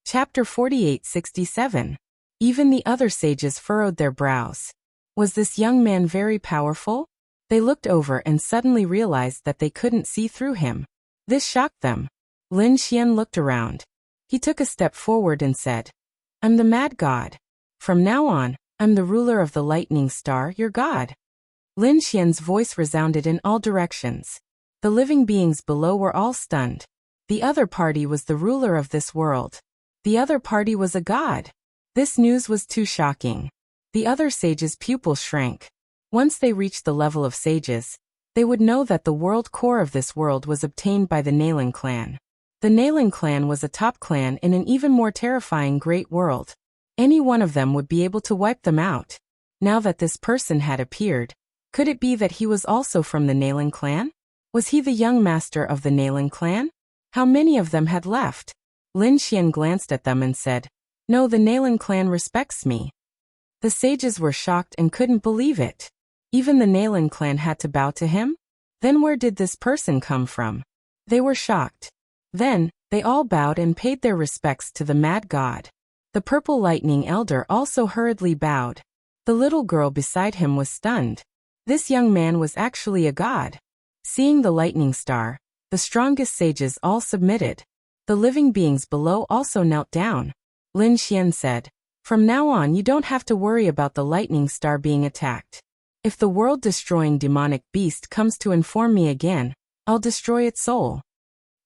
Chapter 48-67. Even the other sages furrowed their brows. Was this young man very powerful? They looked over and suddenly realized that they couldn't see through him. This shocked them. Lin Xian looked around. He took a step forward and said, I'm the Mad God. From now on, I'm the ruler of the lightning star, your god. Lin Xian's voice resounded in all directions. The living beings below were all stunned. The other party was the ruler of this world. The other party was a god. This news was too shocking. The other sages' pupils shrank. Once they reached the level of sages, they would know that the world core of this world was obtained by the Nalan clan. The Nalan clan was a top clan in an even more terrifying great world. Any one of them would be able to wipe them out. Now that this person had appeared, could it be that he was also from the Nalan clan? Was he the young master of the Nalan clan? How many of them had left? Lin Xian glanced at them and said, No, the Nalan clan respects me. The sages were shocked and couldn't believe it. Even the Nalan clan had to bow to him? Then where did this person come from? They were shocked. Then, they all bowed and paid their respects to the Mad God. The Purple Lightning Elder also hurriedly bowed. The little girl beside him was stunned. This young man was actually a god. Seeing the lightning star, the strongest sages all submitted. The living beings below also knelt down. Lin Xian said, From now on you don't have to worry about the lightning star being attacked. If the world-destroying demonic beast comes to inform me again, I'll destroy its soul.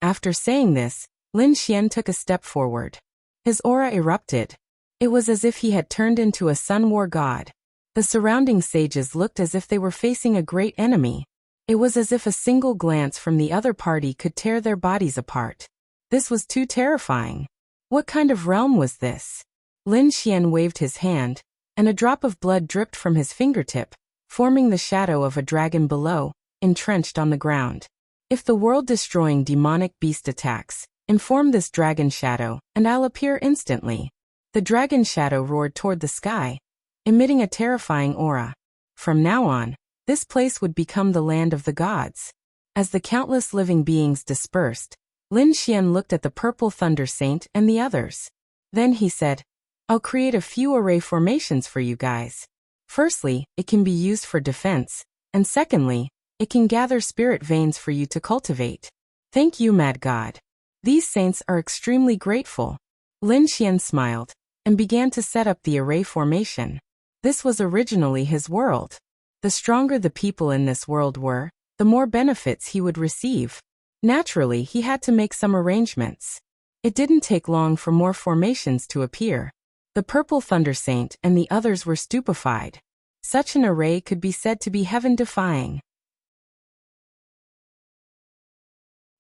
After saying this, Lin Xian took a step forward. His aura erupted. It was as if he had turned into a sun war god. The surrounding sages looked as if they were facing a great enemy. It was as if a single glance from the other party could tear their bodies apart. This was too terrifying. What kind of realm was this? Lin Xian waved his hand, and a drop of blood dripped from his fingertip, forming the shadow of a dragon below, entrenched on the ground. If the world-destroying demonic beast attacks, inform this dragon shadow, and I'll appear instantly. The dragon shadow roared toward the sky, emitting a terrifying aura. From now on, this place would become the land of the gods. As the countless living beings dispersed, Lin Xian looked at the Purple Thunder Saint and the others. Then he said, I'll create a few array formations for you guys. Firstly, it can be used for defense, and secondly, it can gather spirit veins for you to cultivate. Thank you, Mad God. These saints are extremely grateful. Lin Xian smiled, and began to set up the array formation. This was originally his world. The stronger the people in this world were, the more benefits he would receive. Naturally, he had to make some arrangements. It didn't take long for more formations to appear. The Purple Thunder Saint and the others were stupefied. Such an array could be said to be heaven-defying.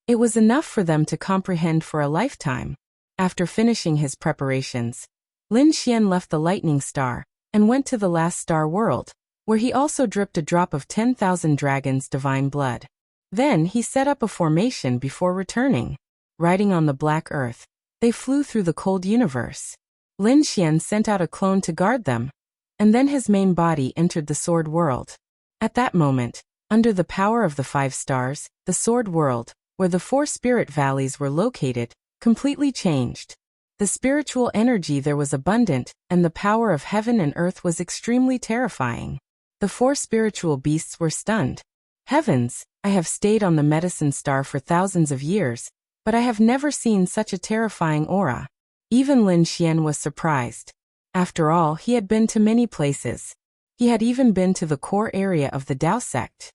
It was enough for them to comprehend for a lifetime. After finishing his preparations, Lin Xian left the lightning star and went to the last star world, where he also dripped a drop of 10,000 dragons' divine blood. Then he set up a formation before returning. Riding on the black earth, they flew through the cold universe. Lin Xian sent out a clone to guard them, and then his main body entered the sword world. At that moment, under the power of the 5 stars, the sword world, where the 4 spirit valleys were located, completely changed. The spiritual energy there was abundant, and the power of heaven and earth was extremely terrifying. The 4 spiritual beasts were stunned. Heavens, I have stayed on the medicine star for thousands of years, but I have never seen such a terrifying aura. Even Lin Xian was surprised. After all, he had been to many places. He had even been to the core area of the Tao sect.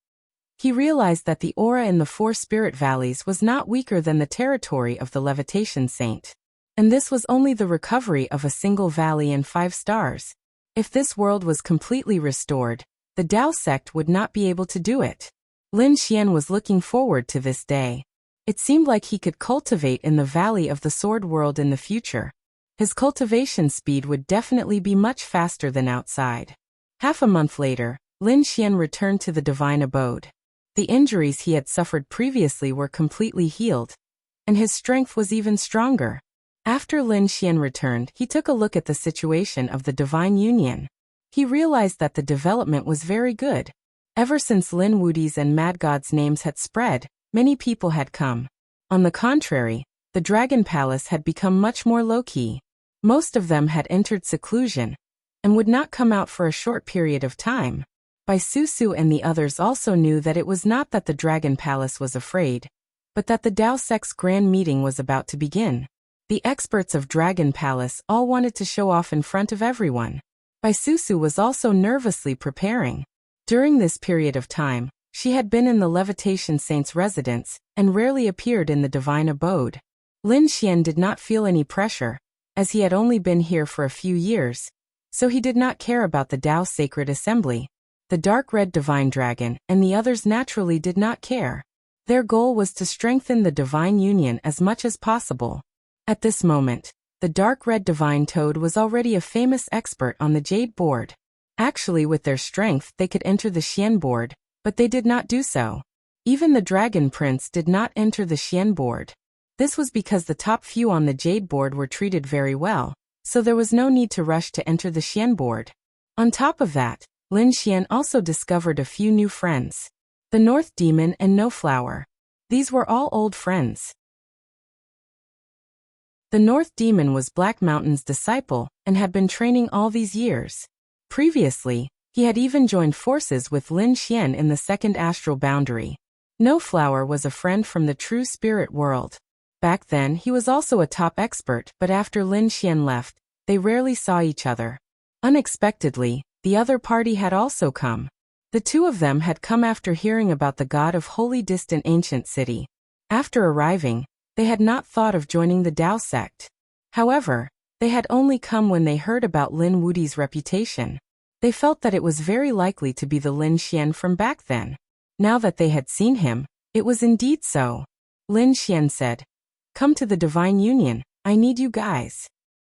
He realized that the aura in the 4 spirit valleys was not weaker than the territory of the Levitation Saint. And this was only the recovery of a single valley and 5 stars. If this world was completely restored, the Tao sect would not be able to do it. Lin Xian was looking forward to this day. It seemed like he could cultivate in the valley of the sword world in the future. His cultivation speed would definitely be much faster than outside. Half a month later, Lin Xian returned to the divine abode. The injuries he had suffered previously were completely healed, and his strength was even stronger. After Lin Xian returned, he took a look at the situation of the divine union. He realized that the development was very good. Ever since Lin Wudi's and Mad God's names had spread, many people had come. On the contrary, the Dragon Palace had become much more low-key. Most of them had entered seclusion, and would not come out for a short period of time. Bai Susu and the others also knew that it was not that the Dragon Palace was afraid, but that the Tao sect's grand meeting was about to begin. The experts of Dragon Palace all wanted to show off in front of everyone. Bai Susu was also nervously preparing. During this period of time, she had been in the Levitation Saint's residence and rarely appeared in the divine abode. Lin Xian did not feel any pressure, as he had only been here for a few years, so he did not care about the Tao Sacred Assembly. The dark red divine dragon and the others naturally did not care. Their goal was to strengthen the divine union as much as possible. At this moment, the dark red divine toad was already a famous expert on the jade board. Actually, with their strength they could enter the Xian board, but they did not do so. Even the dragon prince did not enter the Xian board. This was because the top few on the jade board were treated very well, so there was no need to rush to enter the Xian board. On top of that, Lin Xian also discovered a few new friends. The North Demon and No Flower. These were all old friends. The North Demon was Black Mountain's disciple and had been training all these years. Previously, he had even joined forces with Lin Xian in the second astral boundary. No Flower was a friend from the true spirit world. Back then he was also a top expert, but after Lin Xian left, they rarely saw each other. Unexpectedly, the other party had also come. The two of them had come after hearing about the god of holy distant ancient city. After arriving, they had not thought of joining the Tao sect. However, they had only come when they heard about Lin Wudi's reputation. They felt that it was very likely to be the Lin Xian from back then. Now that they had seen him, it was indeed so. Lin Xian said, "Come to the divine union, I need you guys."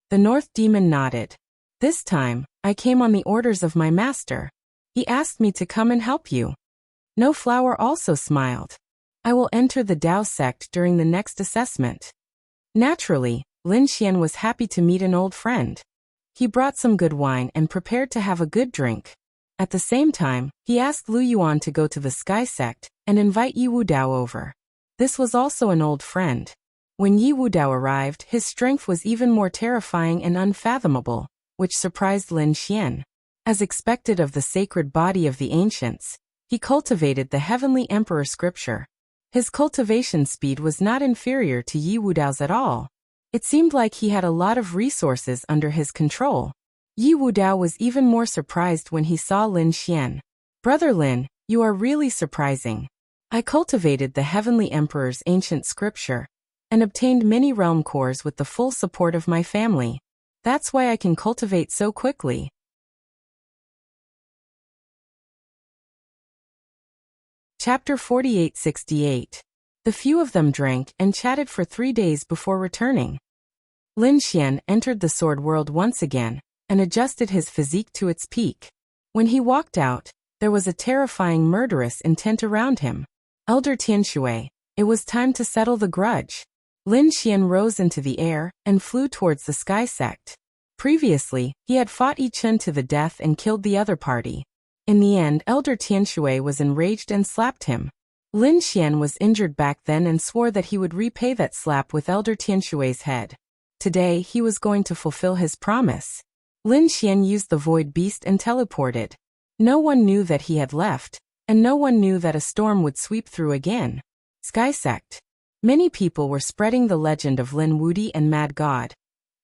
The North Demon nodded. "This time, I came on the orders of my master. He asked me to come and help you." No Flower also smiled. "I will enter the Tao sect during the next assessment." Naturally, Lin Xian was happy to meet an old friend. He brought some good wine and prepared to have a good drink. At the same time, he asked Lu Yuan to go to the Sky sect and invite Yi Wudao over. This was also an old friend. When Yi Wudao arrived, his strength was even more terrifying and unfathomable, which surprised Lin Xian. As expected of the sacred body of the ancients, he cultivated the Heavenly Emperor scripture. His cultivation speed was not inferior to Yi Wudao's at all. It seemed like he had a lot of resources under his control. Yi Wudao was even more surprised when he saw Lin Xian. "Brother Lin, you are really surprising. I cultivated the Heavenly Emperor's ancient scripture and obtained many realm cores with the full support of my family. That's why I can cultivate so quickly. Chapter 4868. The few of them drank and chatted for 3 days before returning. Lin Xian entered the sword world once again and adjusted his physique to its peak. When he walked out, there was a terrifying murderous intent around him. Elder Tianshui, it was time to settle the grudge. Lin Xian rose into the air and flew towards the Sky Sect. Previously, he had fought Yi Chun to the death and killed the other party. In the end, Elder Tianshui was enraged and slapped him. Lin Xian was injured back then and swore that he would repay that slap with Elder Tianshui's head. Today, he was going to fulfill his promise. Lin Xian used the Void Beast and teleported. No one knew that he had left, and no one knew that a storm would sweep through again. Sky Sect. Many people were spreading the legend of Lin Wudi and Mad God,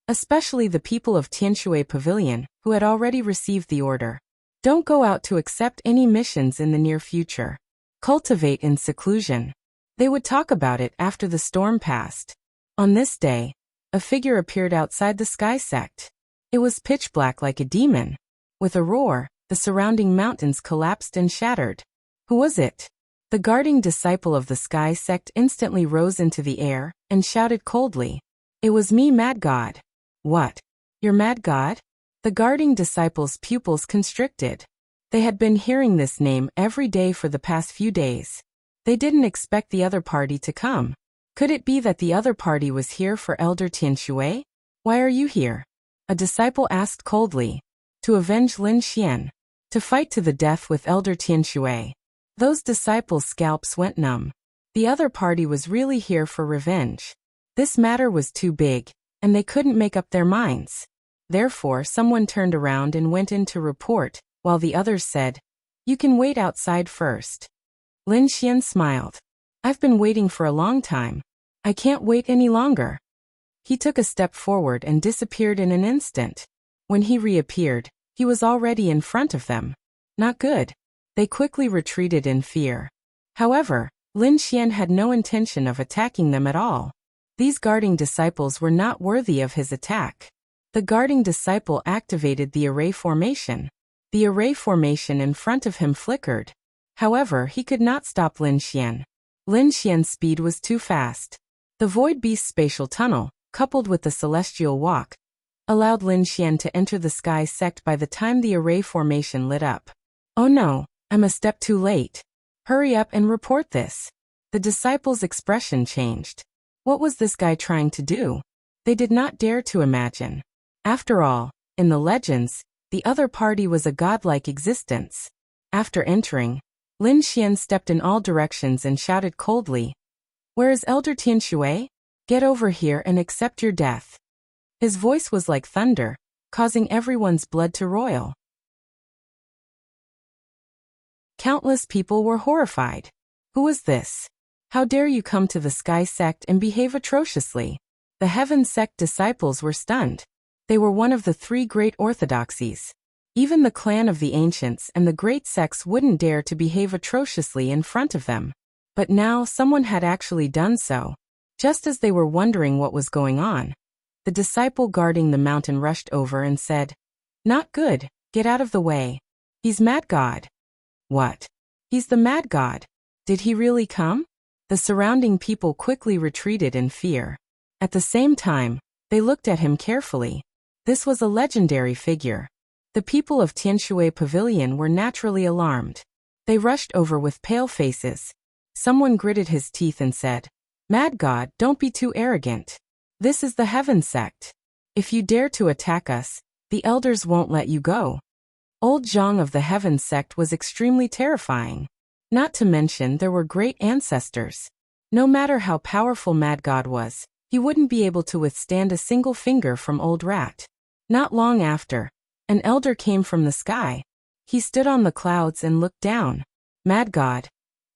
especially the people of Tianshui Pavilion, who had already received the order. Don't go out to accept any missions in the near future. Cultivate in seclusion. They would talk about it after the storm passed. On this day, a figure appeared outside the Sky Sect. It was pitch black like a demon. With a roar, the surrounding mountains collapsed and shattered. Who was it? The guarding disciple of the Sky Sect instantly rose into the air and shouted coldly. It was me, Mad God. What? You're Mad God? The guarding disciple's pupils constricted. They had been hearing this name every day for the past few days. They didn't expect the other party to come. Could it be that the other party was here for Elder Tianshui? Why are you here? A disciple asked coldly. To avenge Lin Xian. To fight to the death with Elder Tianshui. Those disciples' scalps went numb. The other party was really here for revenge. This matter was too big, and they couldn't make up their minds. Therefore, someone turned around and went in to report, while the others said, "You can wait outside first." Lin Xian smiled. I've been waiting for a long time. I can't wait any longer. He took a step forward and disappeared in an instant. When he reappeared, he was already in front of them. Not good. They quickly retreated in fear. However, Lin Xian had no intention of attacking them at all. These guarding disciples were not worthy of his attack. The guarding disciple activated the array formation. The array formation in front of him flickered. However, he could not stop Lin Xian. Lin Xian's speed was too fast. The Void Beast's spatial tunnel, coupled with the celestial walk, allowed Lin Xian to enter the Sky Sect by the time the array formation lit up. Oh no, I'm a step too late. Hurry up and report this. The disciples' expression changed. What was this guy trying to do? They did not dare to imagine. After all, in the legends, the other party was a godlike existence. After entering, Lin Xian stepped in all directions and shouted coldly, "Where is Elder Tianshui? Get over here and accept your death." His voice was like thunder, causing everyone's blood to roil. Countless people were horrified. Who was this? How dare you come to the Sky Sect and behave atrociously? The Heaven Sect disciples were stunned. They were one of the 3 great orthodoxies. Even the clan of the ancients and the great sects wouldn't dare to behave atrociously in front of them. But now someone had actually done so. Just as they were wondering what was going on, the disciple guarding the mountain rushed over and said, "Not good, get out of the way. He's Mad God." What? He's the Mad God. Did he really come? The surrounding people quickly retreated in fear. At the same time, they looked at him carefully. This was a legendary figure. The people of Tianshui Pavilion were naturally alarmed. They rushed over with pale faces. Someone gritted his teeth and said, "Mad God, don't be too arrogant. This is the Heaven Sect. If you dare to attack us, the elders won't let you go." Old Zhang of the Heaven Sect was extremely terrifying. Not to mention there were great ancestors. No matter how powerful Mad God was, he wouldn't be able to withstand a single finger from Old Rat. Not long after, an elder came from the sky. He stood on the clouds and looked down. "Mad God,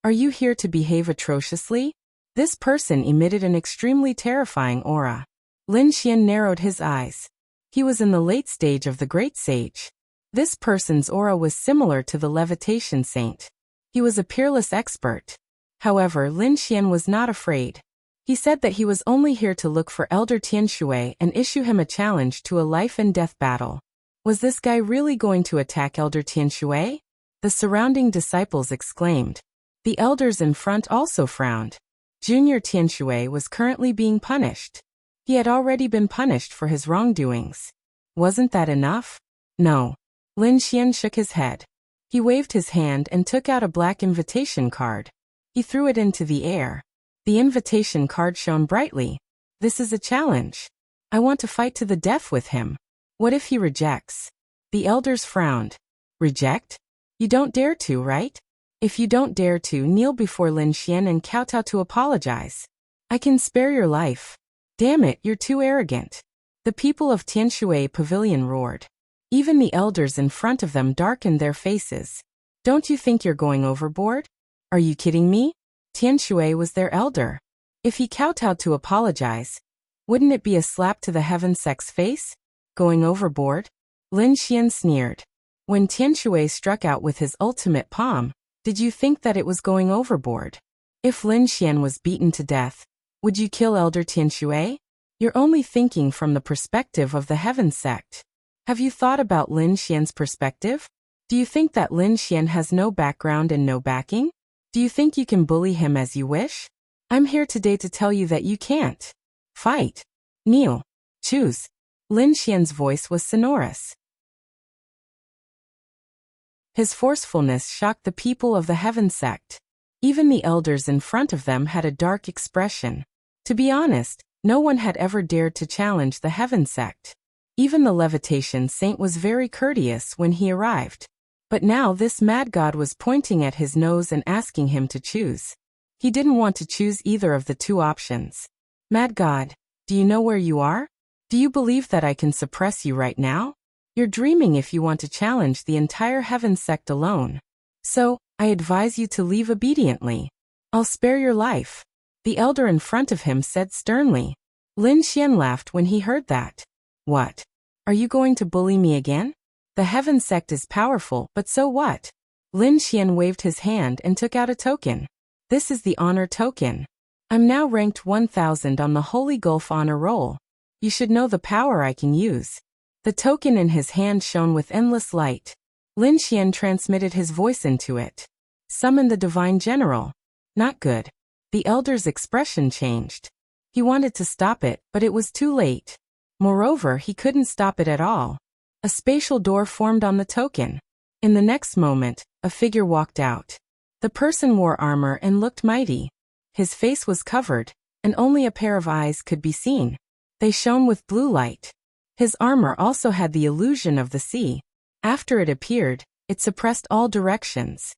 are you here to behave atrociously?" This person emitted an extremely terrifying aura. Lin Xian narrowed his eyes. He was in the late stage of the Great Sage. This person's aura was similar to the Levitation Saint. He was a peerless expert. However, Lin Xian was not afraid. He said that he was only here to look for Elder Tianshui and issue him a challenge to a life-and-death battle. Was this guy really going to attack Elder Tianshui? The surrounding disciples exclaimed. The elders in front also frowned. Junior Tianshui was currently being punished. He had already been punished for his wrongdoings. Wasn't that enough? No. Lin Xian shook his head. He waved his hand and took out a black invitation card. He threw it into the air. The invitation card shone brightly. This is a challenge. I want to fight to the death with him. What if he rejects? The elders frowned. Reject? You don't dare to, right? If you don't dare to, kneel before Lin Xian and kowtow to apologize. I can spare your life. Damn it, you're too arrogant. The people of Tianshui Pavilion roared. Even the elders in front of them darkened their faces. Don't you think you're going overboard? Are you kidding me? Tianshui was their elder. If he kowtowed to apologize, wouldn't it be a slap to the heaven sect's face? Going overboard? Lin Xian sneered. When Tianshui struck out with his ultimate palm, did you think that it was going overboard? If Lin Xian was beaten to death, would you kill Elder Tianshui? You're only thinking from the perspective of the heaven sect. Have you thought about Lin Xian's perspective? Do you think that Lin Xian has no background and no backing? Do you think you can bully him as you wish? I'm here today to tell you that you can't. Fight. Kneel. Choose. Lin Xian's voice was sonorous. His forcefulness shocked the people of the heaven sect. Even the elders in front of them had a dark expression. To be honest, no one had ever dared to challenge the heaven sect. Even the levitation saint was very courteous when he arrived. But now this mad god was pointing at his nose and asking him to choose. He didn't want to choose either of the two options. Mad god, do you know where you are? Do you believe that I can suppress you right now? You're dreaming if you want to challenge the entire heaven sect alone. So, I advise you to leave obediently. I'll spare your life. The elder in front of him said sternly. Lin Xian laughed when he heard that. What? Are you going to bully me again? The heaven sect is powerful, but so what? Lin Xian waved his hand and took out a token. This is the honor token. I'm now ranked 1000 on the Holy Gulf honor roll. You should know the power I can use. The token in his hand shone with endless light. Lin Xian transmitted his voice into it. Summon the divine general. Not good. The elder's expression changed. He wanted to stop it, but it was too late. Moreover, he couldn't stop it at all. A spatial door formed on the token. In the next moment, a figure walked out. The person wore armor and looked mighty. His face was covered, and only a pair of eyes could be seen. They shone with blue light. His armor also had the illusion of the sea. After it appeared, it suppressed all directions.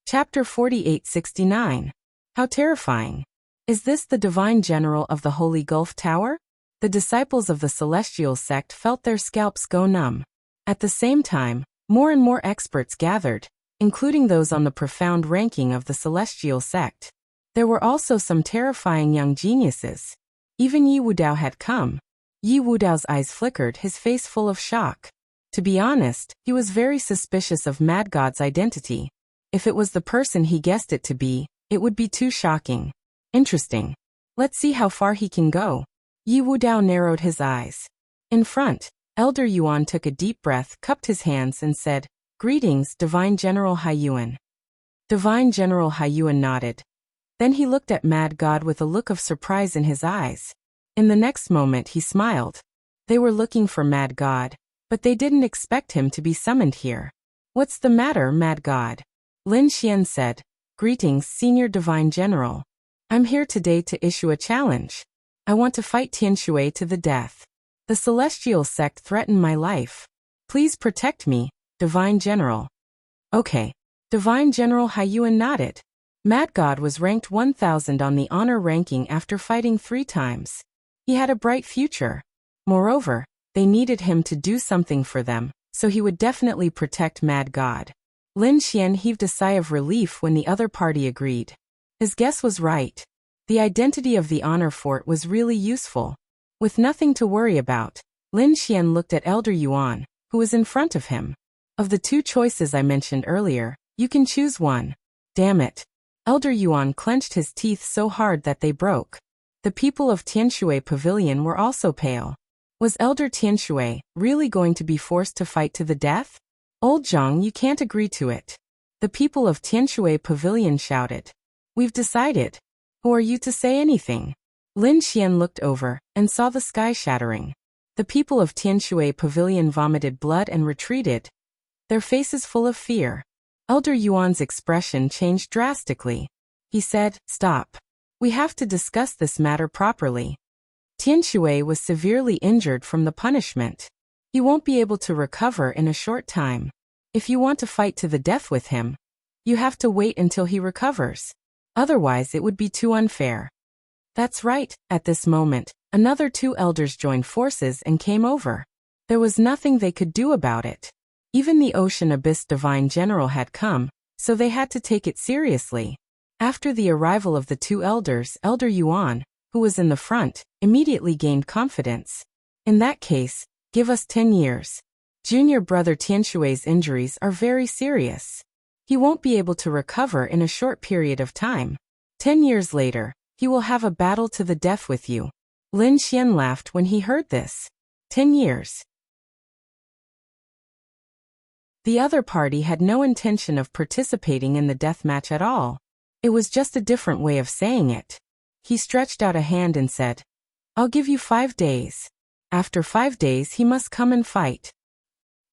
Chapter 4869. How terrifying. Is this the divine general of the Holy Gulf Tower? The disciples of the celestial sect felt their scalps go numb. At the same time, more and more experts gathered, including those on the profound ranking of the celestial sect. There were also some terrifying young geniuses. Even Yi Wudao had come. Yi Wudao's eyes flickered, his face full of shock. To be honest, he was very suspicious of Mad God's identity. If it was the person he guessed it to be, it would be too shocking. Interesting. Let's see how far he can go. Yi Wudao narrowed his eyes. In front, Elder Yuan took a deep breath, cupped his hands and said, Greetings, Divine General Haiyuan. Divine General Haiyuan nodded. Then he looked at Mad God with a look of surprise in his eyes. In the next moment he smiled. They were looking for Mad God, but they didn't expect him to be summoned here. What's the matter, Mad God? Lin Xian said, Greetings, Senior Divine General. I'm here today to issue a challenge. I want to fight Tianshui to the death. The celestial sect threatened my life. Please protect me, Divine General. Okay. Divine General Haiyuan nodded. Mad God was ranked 1000 on the honor ranking after fighting 3 times. He had a bright future. Moreover, they needed him to do something for them, so he would definitely protect Mad God. Lin Xian heaved a sigh of relief when the other party agreed. His guess was right. The identity of the honor fort was really useful. With nothing to worry about, Lin Xian looked at Elder Yuan, who was in front of him. Of the two choices I mentioned earlier, you can choose one. Damn it. Elder Yuan clenched his teeth so hard that they broke. The people of Tianshui Pavilion were also pale. Was Elder Tianshui really going to be forced to fight to the death? Old Zhang, you can't agree to it. The people of Tianshui Pavilion shouted. We've decided. Who are you to say anything? Lin Xian looked over and saw the sky shattering. The people of Tianshui Pavilion vomited blood and retreated, their faces full of fear. Elder Yuan's expression changed drastically. He said, "Stop. We have to discuss this matter properly." Tianshui was severely injured from the punishment. He won't be able to recover in a short time. If you want to fight to the death with him, you have to wait until he recovers. Otherwise it would be too unfair. That's right. At this moment, another two elders joined forces and came over. There was nothing they could do about it. Even the Ocean Abyss Divine General had come, so they had to take it seriously. After the arrival of the two elders, Elder Yuan, who was in the front, immediately gained confidence. In that case, give us 10 years. Junior brother Tianshui's injuries are very serious. He won't be able to recover in a short period of time. 10 years later, he will have a battle to the death with you. Lin Xian laughed when he heard this. 10 years. The other party had no intention of participating in the death match at all. It was just a different way of saying it. He stretched out a hand and said, "I'll give you 5 days. After 5 days he must come and fight."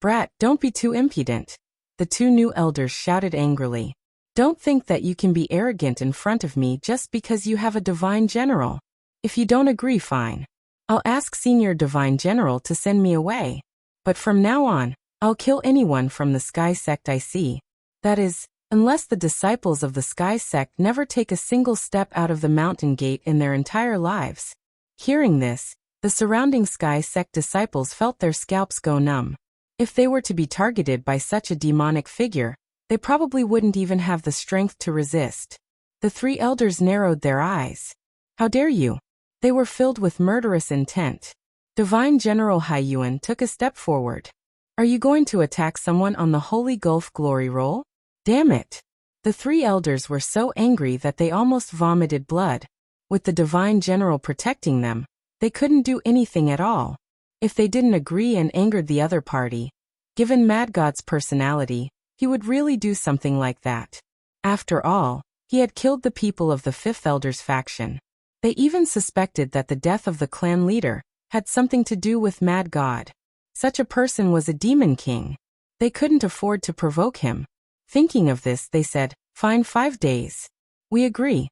"Brat, don't be too impudent," the two new elders shouted angrily. "Don't think that you can be arrogant in front of me just because you have a divine general. If you don't agree, fine. I'll ask Senior Divine General to send me away. But from now on, I'll kill anyone from the Sky Sect I see. That is, unless the disciples of the Sky Sect never take a single step out of the mountain gate in their entire lives." Hearing this, the surrounding Sky Sect disciples felt their scalps go numb. If they were to be targeted by such a demonic figure, they probably wouldn't even have the strength to resist. The three elders narrowed their eyes. "How dare you?" They were filled with murderous intent. Divine General Haiyuan took a step forward. "Are you going to attack someone on the Holy Gulf Glory Roll? Damn it!" The three elders were so angry that they almost vomited blood. With the Divine General protecting them, they couldn't do anything at all. If they didn't agree and angered the other party, given Mad God's personality, he would really do something like that. After all, he had killed the people of the Fifth Elder's faction. They even suspected that the death of the clan leader had something to do with Mad God. Such a person was a demon king. They couldn't afford to provoke him. Thinking of this, they said, "Fine, 5 days. We agree."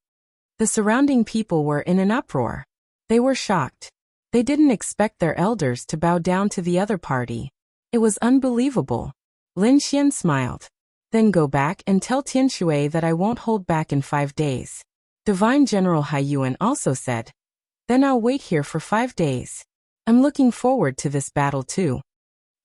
The surrounding people were in an uproar. They were shocked. They didn't expect their elders to bow down to the other party. It was unbelievable. Lin Xian smiled. "Then go back and tell Tianshui that I won't hold back in 5 days." Divine General Haiyuan also said, "Then I'll wait here for 5 days. I'm looking forward to this battle too."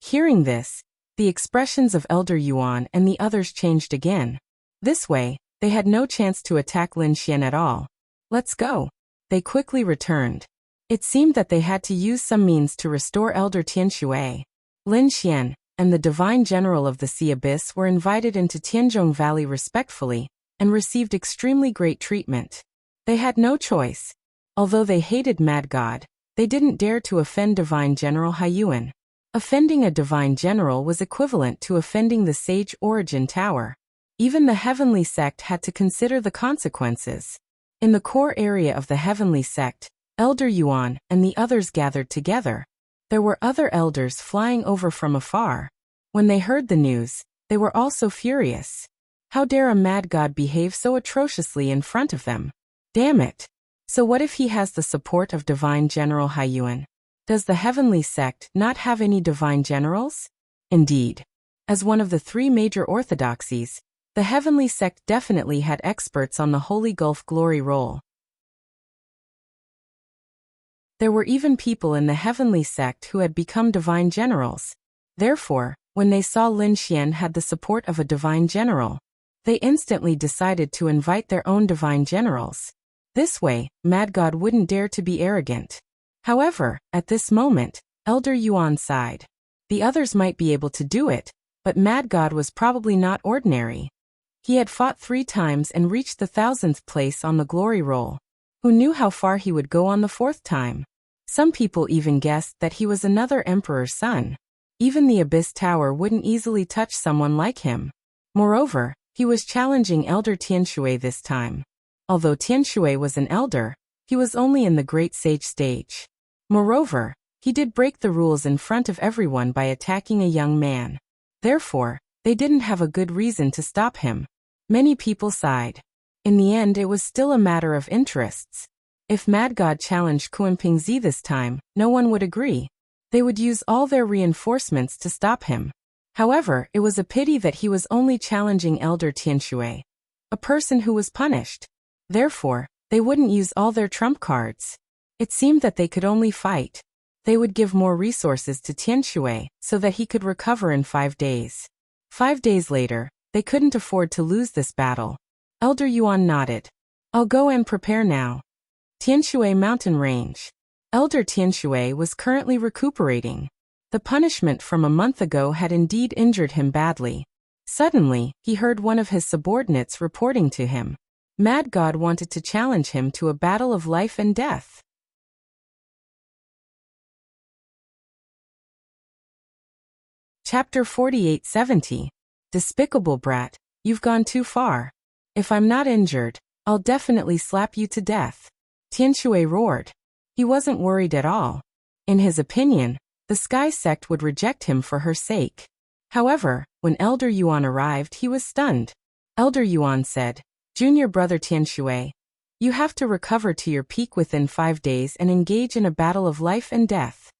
Hearing this, the expressions of Elder Yuan and the others changed again. This way, they had no chance to attack Lin Xian at all. "Let's go." They quickly returned. It seemed that they had to use some means to restore Elder Tianshui. Lin Xian and the Divine General of the Sea Abyss were invited into Tianzhong Valley respectfully and received extremely great treatment. They had no choice. Although they hated Mad God, they didn't dare to offend Divine General Haiyuan. Offending a Divine General was equivalent to offending the Sage Origin Tower. Even the Heavenly Sect had to consider the consequences. In the core area of the Heavenly Sect, Elder Yuan and the others gathered together. There were other elders flying over from afar. When they heard the news, they were also furious. How dare a Mad God behave so atrociously in front of them? Damn it! So what if he has the support of Divine General Haiyuan? Does the Heavenly Sect not have any Divine Generals? Indeed. As one of the 3 major orthodoxies, the Heavenly Sect definitely had experts on the Holy Gulf Glory Roll. There were even people in the Heavenly Sect who had become Divine Generals. Therefore, when they saw Lin Xian had the support of a Divine General, they instantly decided to invite their own Divine Generals. This way, Mad God wouldn't dare to be arrogant. However, at this moment, Elder Yuan sighed. The others might be able to do it, But Mad God was probably not ordinary. He had fought 3 times and reached the 1000th place on the glory roll. Who knew how far he would go on the 4th time? Some people even guessed that he was another emperor's son. Even the Abyss Tower wouldn't easily touch someone like him. Moreover, he was challenging Elder Tianshui this time. Although Tianshui was an elder, he was only in the Great Sage stage. Moreover, he did break the rules in front of everyone by attacking a young man. Therefore, they didn't have a good reason to stop him. Many people sighed. In the end, it was still a matter of interests. If Mad God challenged Kuanpingzi this time, no one would agree. They would use all their reinforcements to stop him. However, it was a pity that he was only challenging Elder Tianshui, a person who was punished. Therefore, they wouldn't use all their trump cards. It seemed that they could only fight. They would give more resources to Tianshui so that he could recover in 5 days. 5 days later, they couldn't afford to lose this battle. Elder Yuan nodded. I'll go and prepare now. Tianshui Mountain Range. Elder Tianshui was currently recuperating. The punishment from a month ago had indeed injured him badly. Suddenly, he heard one of his subordinates reporting to him. Mad God wanted to challenge him to a battle of life and death. Chapter 4870. Despicable brat, you've gone too far. If I'm not injured, I'll definitely slap you to death. Tianshui roared. He wasn't worried at all. In his opinion, the Sky Sect would reject him for her sake. However, when Elder Yuan arrived, he was stunned. Elder Yuan said, Junior brother Tianshui, you have to recover to your peak within 5 days and engage in a battle of life and death.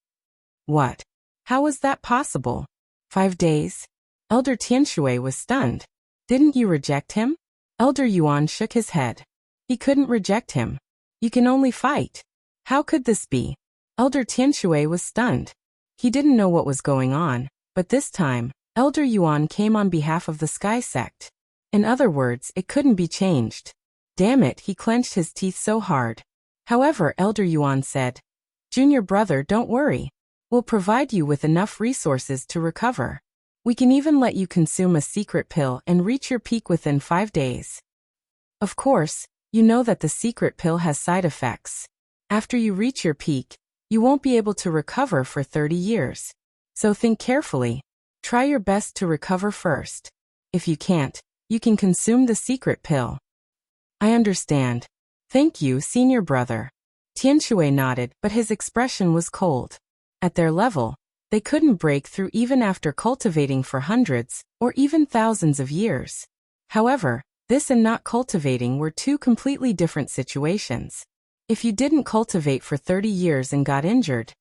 What? How was that possible? 5 days? Elder Tianshui was stunned. Didn't you reject him? Elder Yuan shook his head. He couldn't reject him. You can only fight. How could this be? Elder Tianshui was stunned. He didn't know what was going on, but this time, Elder Yuan came on behalf of the Sky Sect. In other words, it couldn't be changed. Damn it, he clenched his teeth so hard. However, Elder Yuan said, Junior brother, don't worry. We'll provide you with enough resources to recover. We can even let you consume a secret pill and reach your peak within 5 days. Of course, you know that the secret pill has side effects. After you reach your peak, you won't be able to recover for 30 years. So think carefully. Try your best to recover first. If you can't, you can consume the secret pill. I understand. Thank you, senior brother. Tianshui nodded, but his expression was cold. At their level, they couldn't break through even after cultivating for hundreds, or even thousands of years. However, this and not cultivating were 2 completely different situations. If you didn't cultivate for 30 years and got injured,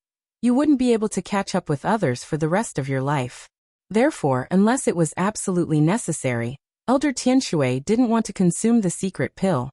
you wouldn't be able to catch up with others for the rest of your life. Therefore, unless it was absolutely necessary, Elder Tianshui didn't want to consume the secret pill.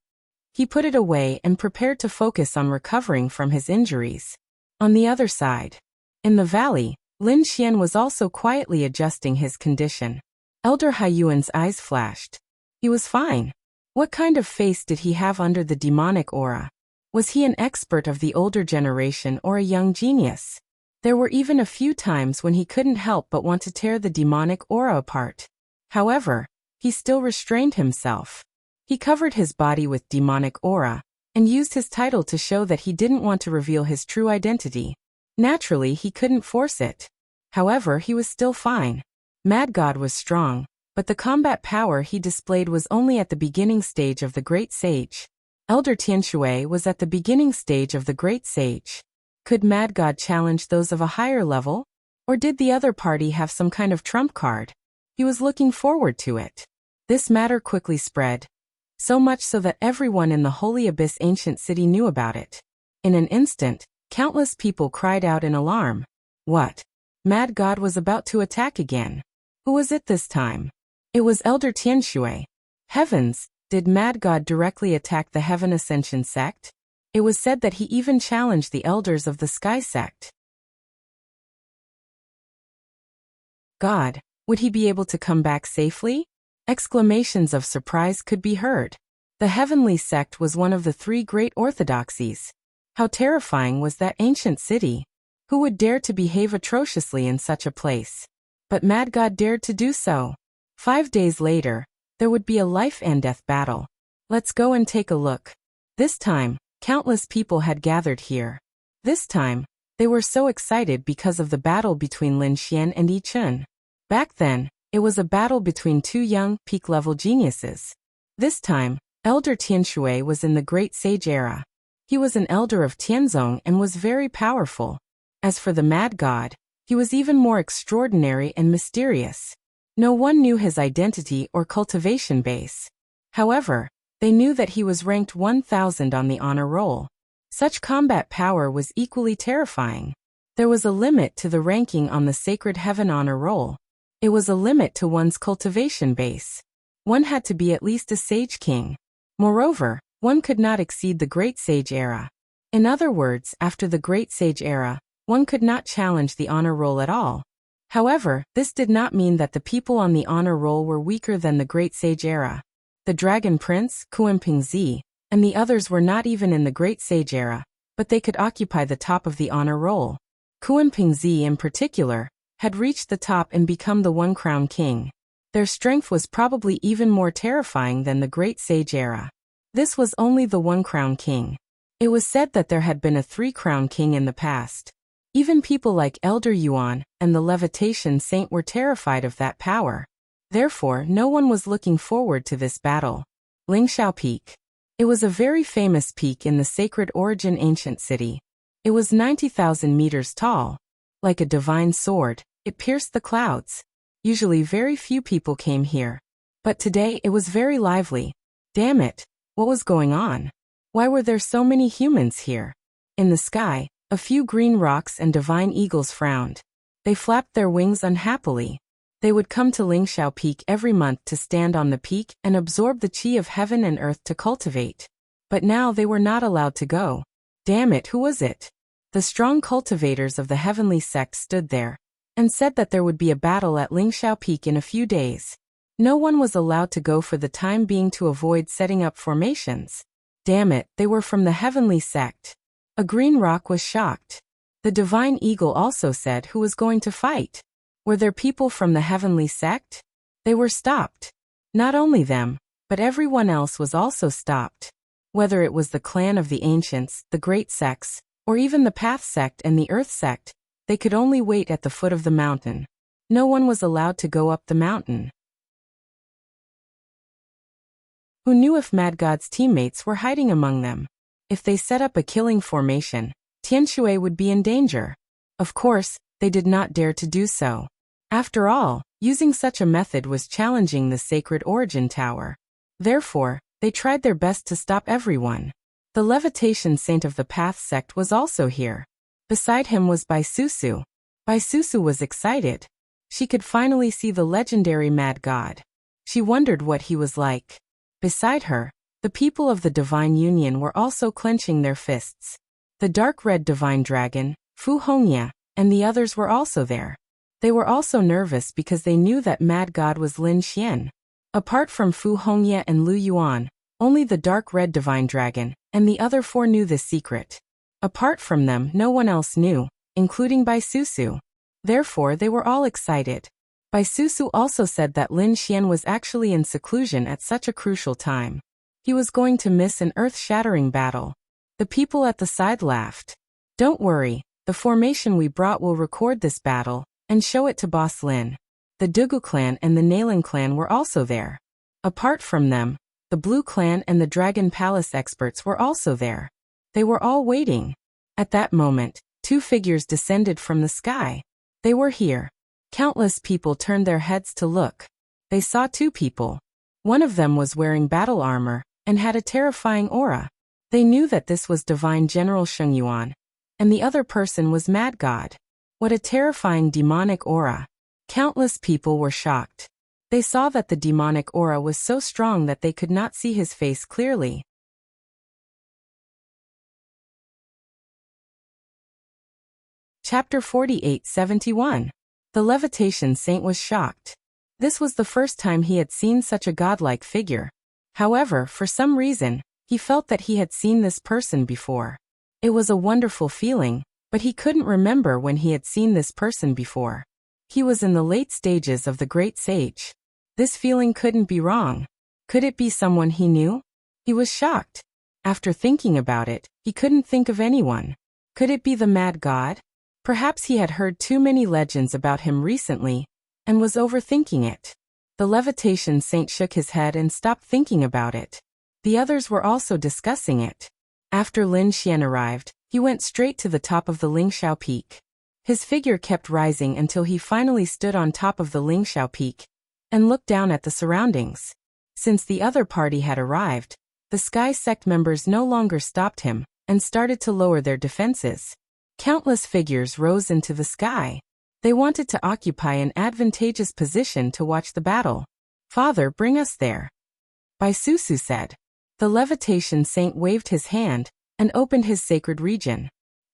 He put it away and prepared to focus on recovering from his injuries. On the other side, in the valley, Lin Xian was also quietly adjusting his condition. Elder Haiyuan's eyes flashed. He was fine. What kind of face did he have under the demonic aura? Was he an expert of the older generation or a young genius? There were even a few times when he couldn't help but want to tear the demonic aura apart. However, he still restrained himself. He covered his body with demonic aura, and used his title to show that he didn't want to reveal his true identity. Naturally, he couldn't force it. However, he was still fine. Mad God was strong, but the combat power he displayed was only at the beginning stage of the Great Sage. Elder Tianshui was at the beginning stage of the Great Sage. Could Mad God challenge those of a higher level? Or did the other party have some kind of trump card? He was looking forward to it. This matter quickly spread. So much so that everyone in the Holy Abyss ancient city knew about it. In an instant, countless people cried out in alarm. What? Mad God was about to attack again. Who was it this time? It was Elder Tianshui. Heavens, did Mad God directly attack the Heaven Ascension sect? It was said that he even challenged the elders of the Sky sect. God, would he be able to come back safely? Exclamations of surprise could be heard. The heavenly sect was one of the 3 great orthodoxies. How terrifying was that ancient city? Who would dare to behave atrociously in such a place? But Mad God dared to do so. 5 days later, there would be a life-and-death battle. Let's go and take a look. This time, countless people had gathered here. This time, they were so excited because of the battle between Lin Xian and Yi Chun. Back then, it was a battle between two young, peak-level geniuses. This time, Elder Tianshui was in the Great Sage era. He was an elder of Tianzong and was very powerful. As for the Mad God, he was even more extraordinary and mysterious. No one knew his identity or cultivation base. However, they knew that he was ranked 1000 on the honor roll. Such combat power was equally terrifying. There was a limit to the ranking on the Sacred Heaven honor roll. It was a limit to one's cultivation base. One had to be at least a Sage King. Moreover, one could not exceed the Great Sage era. In other words, after the Great Sage era, one could not challenge the honor roll at all. However, this did not mean that the people on the honor roll were weaker than the Great Sage era. The Dragon Prince, Kuenpingzi, and the others were not even in the Great Sage era, but they could occupy the top of the honor roll. Kuenpingzi in particular had reached the top and become the One Crown King. Their strength was probably even more terrifying than the Great Sage era. This was only the One Crown King. It was said that there had been a 3-crown king in the past. Even people like Elder Yuan and the Levitation Saint were terrified of that power. Therefore, no one was looking forward to this battle. Lingxiao Peak. It was a very famous peak in the Sacred Origin ancient city. It was 90,000 meters tall. Like a divine sword, it pierced the clouds. Usually very few people came here. But today it was very lively. Damn it, what was going on? Why were there so many humans here? In the sky, a few green rocks and divine eagles frowned. They flapped their wings unhappily. They would come to Lingxiao Peak every month to stand on the peak and absorb the chi of heaven and earth to cultivate. But now they were not allowed to go. Damn it, who was it? The strong cultivators of the heavenly sect stood there and said that there would be a battle at Lingxiao Peak in a few days. No one was allowed to go for the time being to avoid setting up formations. Damn it, they were from the heavenly sect. A green rock was shocked. The divine eagle also said who was going to fight. Were there people from the heavenly sect? They were stopped. Not only them, but everyone else was also stopped. Whether it was the clan of the ancients, the great sects, or even the path sect and the earth sect, they could only wait at the foot of the mountain. No one was allowed to go up the mountain. Who knew if Mad God's teammates were hiding among them? If they set up a killing formation, Tianshui would be in danger. Of course, they did not dare to do so. After all, using such a method was challenging the Sacred Origin Tower. Therefore, they tried their best to stop everyone. The Levitation Saint of the Path sect was also here. Beside him was Bai Susu. Bai Susu was excited. She could finally see the legendary Mad God. She wondered what he was like. Beside her, the people of the Divine Union were also clenching their fists. The dark red Divine Dragon, Fu Hongya, and the others were also there. They were also nervous because they knew that Mad God was Lin Xian. Apart from Fu Hongya and Lu Yuan, only the dark red Divine Dragon and the other 4 knew this secret. Apart from them, no one else knew, including Bai Susu. Therefore, they were all excited. Bai Susu also said that Lin Xian was actually in seclusion at such a crucial time. He was going to miss an earth-shattering battle. The people at the side laughed. Don't worry, the formation we brought will record this battle and show it to Boss Lin. The Dugu clan and the Nalan clan were also there. Apart from them, the Blue clan and the Dragon Palace experts were also there. They were all waiting. At that moment, 2 figures descended from the sky. They were here. Countless people turned their heads to look. They saw 2 people. One of them was wearing battle armor and had a terrifying aura. They knew that this was Divine General Sheng Yuan, and the other person was Mad God. What a terrifying demonic aura. Countless people were shocked. They saw that the demonic aura was so strong that they could not see his face clearly. Chapter 48-71. The Levitation Saint was shocked. This was the first time he had seen such a godlike figure. However, for some reason, he felt that he had seen this person before. It was a wonderful feeling, but he couldn't remember when he had seen this person before. He was in the late stages of the great sage. This feeling couldn't be wrong. Could it be someone he knew? He was shocked. After thinking about it, he couldn't think of anyone. Could it be the mad god? Perhaps he had heard too many legends about him recently, and was overthinking it. The levitation saint shook his head and stopped thinking about it. The others were also discussing it. After Lin Xian arrived, he went straight to the top of the Lingxiao Peak. His figure kept rising until he finally stood on top of the Lingxiao Peak and looked down at the surroundings. Since the other party had arrived, the Sky Sect members no longer stopped him and started to lower their defenses. Countless figures rose into the sky. They wanted to occupy an advantageous position to watch the battle. "Father, bring us there," Bai Susu said. The levitation saint waved his hand and opened his sacred region.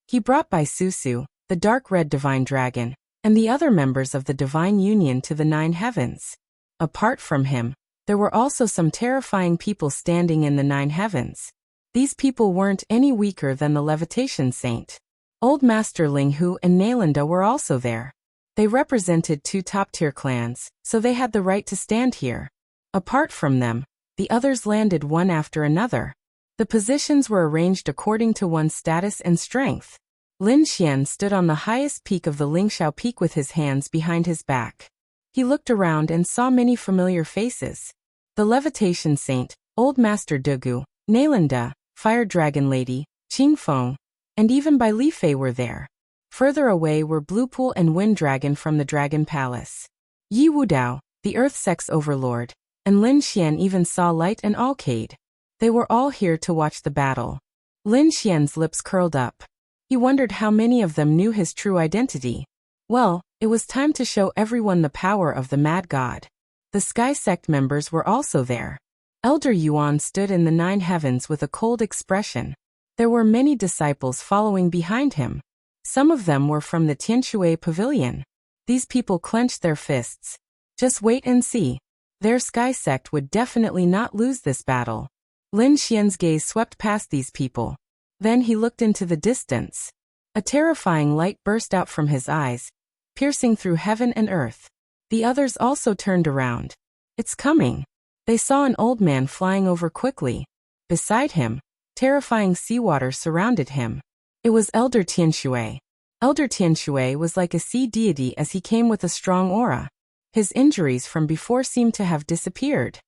He brought Bai Susu, the dark red divine dragon, and the other members of the divine union to the 9 heavens. Apart from him, there were also some terrifying people standing in the 9 heavens. These people weren't any weaker than the levitation saint. Old Master Ling Hu and Nalanda were also there. They represented 2 top-tier clans, so they had the right to stand here. Apart from them, the others landed one after another. The positions were arranged according to one's status and strength. Lin Xian stood on the highest peak of the Lingxiao Peak with his hands behind his back. He looked around and saw many familiar faces. The levitation saint, Old Master Dugu, Nalanda, Fire Dragon Lady, Qingfeng, and even Bai Lifei were there. Further away were Bluepool and Wind Dragon from the Dragon Palace. Yi Wudao, the Earth Sex Overlord, and Lin Xian even saw Light and Alcade. They were all here to watch the battle. Lin Xian's lips curled up. He wondered how many of them knew his true identity. Well, it was time to show everyone the power of the Mad God. The Sky Sect members were also there. Elder Yuan stood in the 9 heavens with a cold expression. There were many disciples following behind him. Some of them were from the Tianshui Pavilion. These people clenched their fists. Just wait and see. Their Sky Sect would definitely not lose this battle. Lin Xian's gaze swept past these people. Then he looked into the distance. A terrifying light burst out from his eyes, piercing through heaven and earth. The others also turned around. "It's coming." They saw an old man flying over quickly. Beside him, terrifying seawater surrounded him. It was Elder Tianshui. Elder Tianshui was like a sea deity as he came with a strong aura. His injuries from before seemed to have disappeared.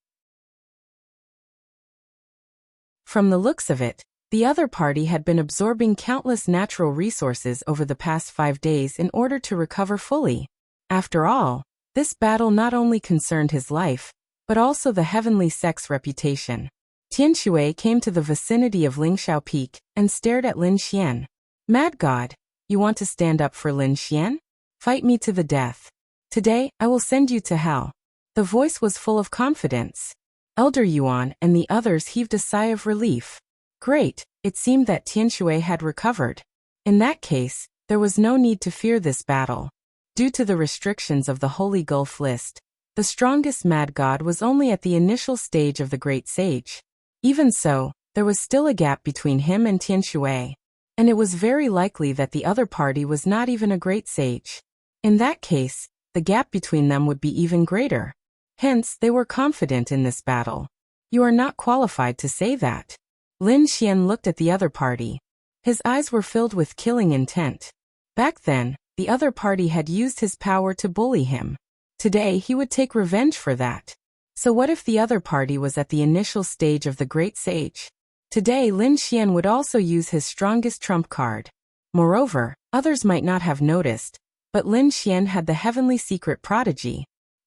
From the looks of it, the other party had been absorbing countless natural resources over the past 5 days in order to recover fully. After all, this battle not only concerned his life, but also the heavenly sect's reputation. Tianshui came to the vicinity of Lingxiao Peak and stared at Lin Xian. "Mad God, you want to stand up for Lin Xian? Fight me to the death. Today, I will send you to hell." The voice was full of confidence. Elder Yuan and the others heaved a sigh of relief. Great, it seemed that Tianshui had recovered. In that case, there was no need to fear this battle. Due to the restrictions of the Holy Gulf list, the strongest Mad God was only at the initial stage of the Great Sage. Even so, there was still a gap between him and Tianshui, and it was very likely that the other party was not even a Great Sage. In that case, the gap between them would be even greater. Hence, they were confident in this battle. "You are not qualified to say that." Lin Xian looked at the other party. His eyes were filled with killing intent. Back then, the other party had used his power to bully him. Today, he would take revenge for that. So what if the other party was at the initial stage of the Great Sage? Today, Lin Xian would also use his strongest trump card. Moreover, others might not have noticed, but Lin Xian had the heavenly secret prodigy.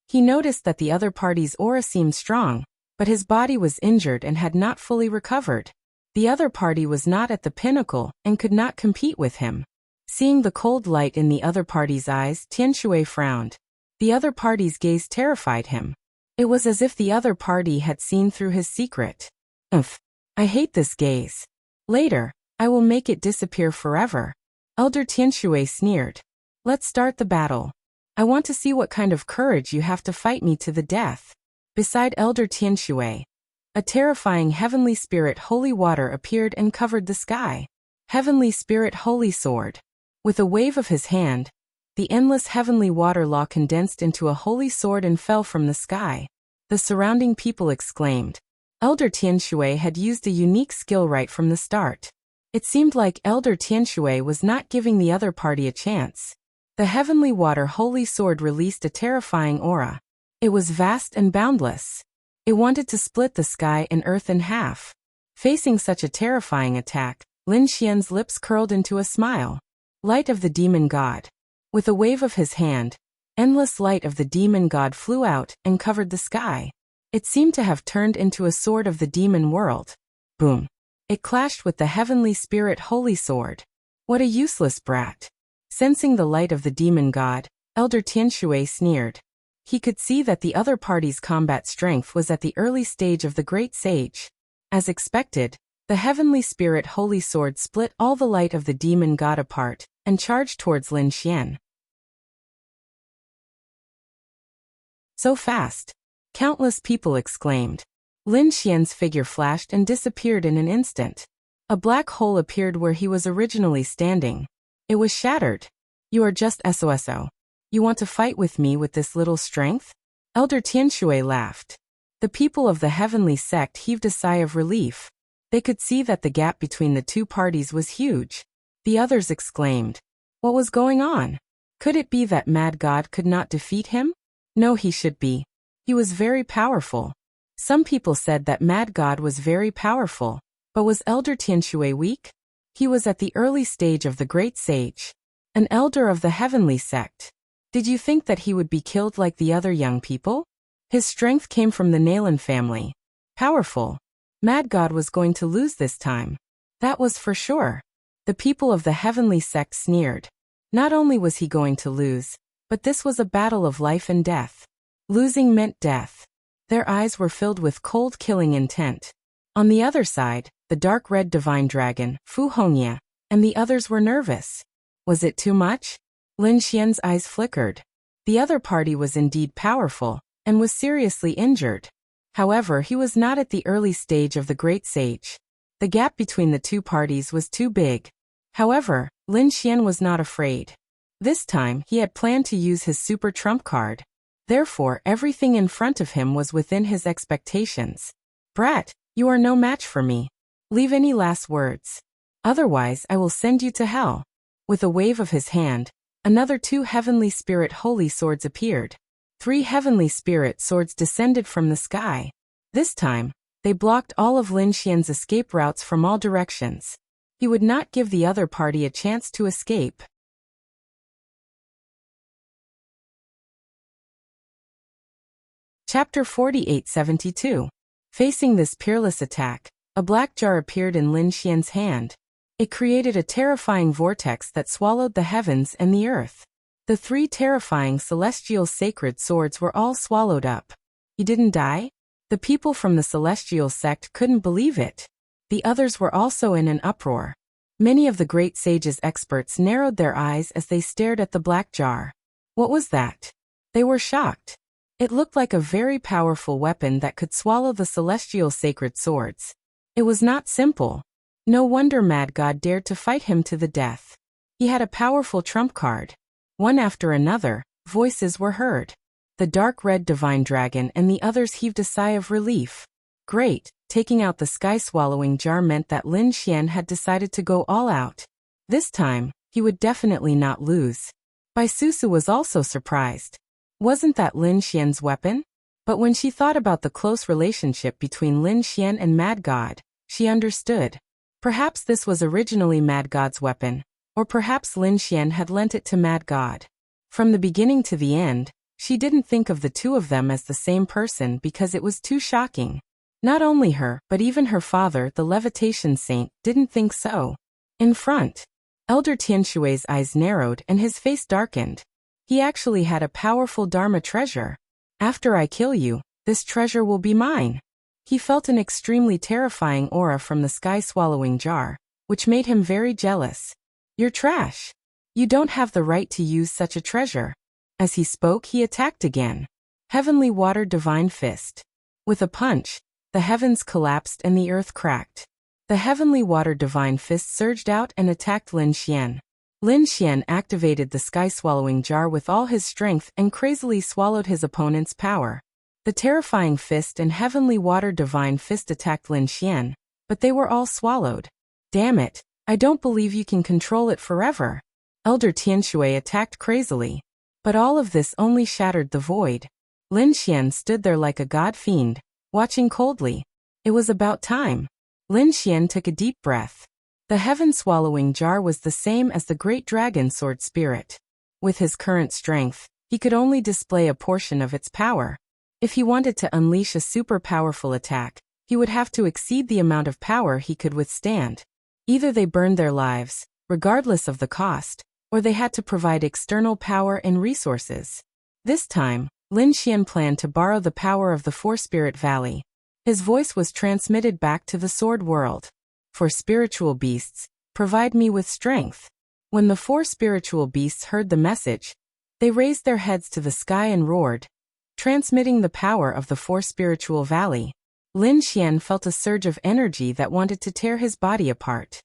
He noticed that the other party's aura seemed strong, but his body was injured and had not fully recovered. The other party was not at the pinnacle and could not compete with him. Seeing the cold light in the other party's eyes, Tianshui frowned. The other party's gaze terrified him. It was as if the other party had seen through his secret. "Umph. I hate this gaze. Later, I will make it disappear forever." Elder Tianshui sneered. "Let's start the battle. I want to see what kind of courage you have to fight me to the death." Beside Elder Tianshui, a terrifying heavenly spirit holy water appeared and covered the sky. Heavenly Spirit Holy Sword. With a wave of his hand, the endless heavenly water law condensed into a holy sword and fell from the sky. The surrounding people exclaimed. Elder Tianshui had used a unique skill right from the start. It seemed like Elder Tianshui was not giving the other party a chance. The heavenly water holy sword released a terrifying aura. It was vast and boundless. It wanted to split the sky and earth in half. Facing such a terrifying attack, Lin Xian's lips curled into a smile. Light of the demon god. With a wave of his hand, endless light of the demon god flew out and covered the sky. It seemed to have turned into a sword of the demon world. Boom. It clashed with the heavenly spirit holy sword. What a useless brat. Sensing the light of the demon god, Elder Tianshui sneered. He could see that the other party's combat strength was at the early stage of the great sage. As expected, the heavenly spirit holy sword split all the light of the demon god apart and charged towards Lin Xian. So fast! Countless people exclaimed. Lin Xian's figure flashed and disappeared in an instant. A black hole appeared where he was originally standing. It was shattered. You are just SOSO. You want to fight with me with this little strength? Elder Tianshui laughed. The people of the heavenly sect heaved a sigh of relief. They could see that the gap between the two parties was huge. The others exclaimed. What was going on? Could it be that Mad God could not defeat him? No, he should be. He was very powerful. Some people said that Mad God was very powerful, but was Elder Tianshui weak? He was at the early stage of the great sage. An elder of the heavenly sect. Did you think that he would be killed like the other young people? His strength came from the Nalan family. Powerful. Mad God was going to lose this time. That was for sure. The people of the heavenly sect sneered. Not only was he going to lose, but this was a battle of life and death. Losing meant death. Their eyes were filled with cold killing intent. On the other side, the dark red divine dragon, Fu Hongya, and the others were nervous. Was it too much? Lin Xian's eyes flickered. The other party was indeed powerful, and was seriously injured. However, he was not at the early stage of the great sage. The gap between the two parties was too big. However, Lin Xian was not afraid. This time, he had planned to use his super trump card. Therefore, everything in front of him was within his expectations. Brat, you are no match for me. Leave any last words. Otherwise, I will send you to hell. With a wave of his hand, another 2 heavenly spirit holy swords appeared. 3 heavenly spirit swords descended from the sky. This time, they blocked all of Lin Xian's escape routes from all directions. He would not give the other party a chance to escape. Chapter 4872. Facing this peerless attack, a black jar appeared in Lin Xian's hand. It created a terrifying vortex that swallowed the heavens and the earth. The 3 terrifying celestial sacred swords were all swallowed up. He didn't die? The people from the celestial sect couldn't believe it. The others were also in an uproar. Many of the great sage's experts narrowed their eyes as they stared at the black jar. What was that? They were shocked. It looked like a very powerful weapon that could swallow the celestial sacred swords. It was not simple. No wonder Mad God dared to fight him to the death. He had a powerful trump card. One after another, voices were heard. The dark red divine dragon and the others heaved a sigh of relief. Great, taking out the sky-swallowing jar meant that Lin Xian had decided to go all out. This time, he would definitely not lose. Bai Susu was also surprised. Wasn't that Lin Xian's weapon? But when she thought about the close relationship between Lin Xian and Mad God, she understood. Perhaps this was originally Mad God's weapon, or perhaps Lin Xian had lent it to Mad God. From the beginning to the end, she didn't think of the two of them as the same person because it was too shocking. Not only her, but even her father, the levitation saint, didn't think so. In front, Elder Tianshui's eyes narrowed and his face darkened. He actually had a powerful Dharma treasure. After I kill you, this treasure will be mine. He felt an extremely terrifying aura from the sky-swallowing jar, which made him very jealous. You're trash. You don't have the right to use such a treasure. As he spoke, he attacked again. Heavenly Water Divine Fist. With a punch, the heavens collapsed and the earth cracked. The Heavenly Water Divine Fist surged out and attacked Lin Xian. Lin Xian activated the sky-swallowing jar with all his strength and crazily swallowed his opponent's power. The terrifying fist and heavenly water divine fist attacked Lin Xian, but they were all swallowed. Damn it, I don't believe you can control it forever. Elder Tianshui attacked crazily. But all of this only shattered the void. Lin Xian stood there like a god fiend, watching coldly. It was about time. Lin Xian took a deep breath. The heaven-swallowing jar was the same as the great dragon sword spirit. With his current strength, he could only display a portion of its power. If he wanted to unleash a super powerful attack, he would have to exceed the amount of power he could withstand. Either they burned their lives, regardless of the cost, or they had to provide external power and resources. This time, Lin Xian planned to borrow the power of the Four Spirit Valley. His voice was transmitted back to the sword world. For spiritual beasts, provide me with strength. When the four spiritual beasts heard the message, they raised their heads to the sky and roared, transmitting the power of the Four Spiritual Valley. Lin Xian felt a surge of energy that wanted to tear his body apart.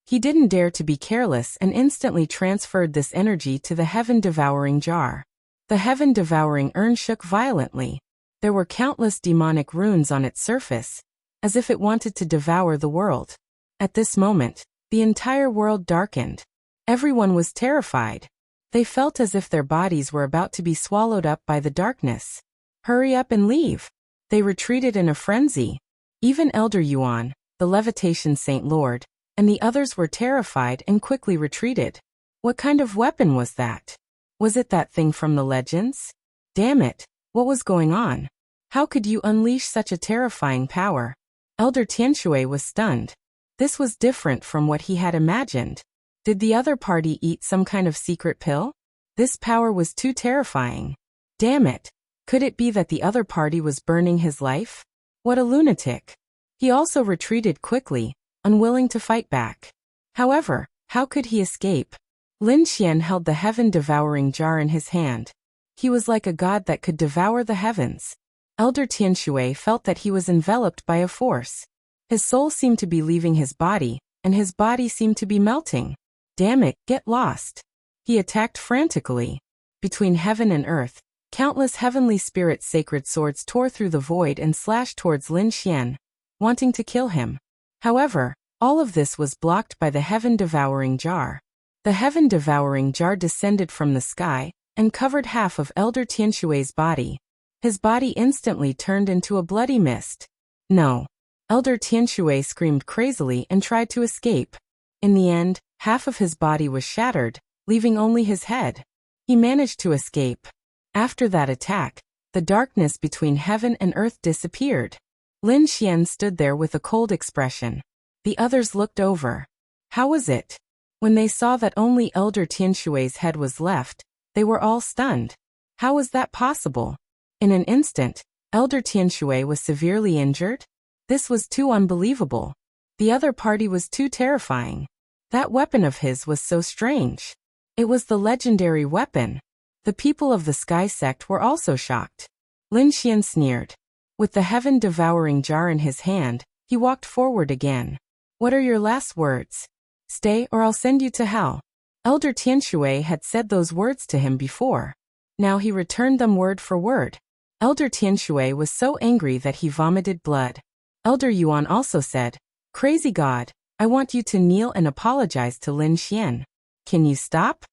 He didn't dare to be careless and instantly transferred this energy to the heaven-devouring jar. The heaven-devouring urn shook violently. There were countless demonic runes on its surface, as if it wanted to devour the world. At this moment, the entire world darkened. Everyone was terrified. They felt as if their bodies were about to be swallowed up by the darkness. Hurry up and leave. They retreated in a frenzy. Even Elder Yuan, the Levitation Saint Lord, and the others were terrified and quickly retreated. What kind of weapon was that? Was it that thing from the legends? Damn it, what was going on? How could you unleash such a terrifying power? Elder Tianshui was stunned. This was different from what he had imagined. Did the other party eat some kind of secret pill? This power was too terrifying. Damn it. Could it be that the other party was burning his life? What a lunatic. He also retreated quickly, unwilling to fight back. However, how could he escape? Lin Xian held the heaven-devouring jar in his hand. He was like a god that could devour the heavens. Elder Tianshui felt that he was enveloped by a force. His soul seemed to be leaving his body, and his body seemed to be melting. Damn it, get lost. He attacked frantically. Between heaven and earth, countless heavenly spirit sacred swords tore through the void and slashed towards Lin Xian, wanting to kill him. However, all of this was blocked by the heaven-devouring jar. The heaven-devouring jar descended from the sky and covered half of Elder Tianshui's body. His body instantly turned into a bloody mist. No. Elder Tianshui screamed crazily and tried to escape. In the end, half of his body was shattered, leaving only his head. He managed to escape. After that attack, the darkness between heaven and earth disappeared. Lin Xian stood there with a cold expression. The others looked over. How was it? When they saw that only Elder Tianshui's head was left, they were all stunned. How was that possible? In an instant, Elder Tianshui was severely injured? This was too unbelievable. The other party was too terrifying. That weapon of his was so strange. It was the legendary weapon. The people of the Sky Sect were also shocked. Lin Xian sneered. With the heaven-devouring jar in his hand, he walked forward again. What are your last words? Stay or I'll send you to hell. Elder Tianshui had said those words to him before. Now he returned them word for word. Elder Tianshui was so angry that he vomited blood. Elder Yuan also said, Crazy God, I want you to kneel and apologize to Lin Xian. Can you stop?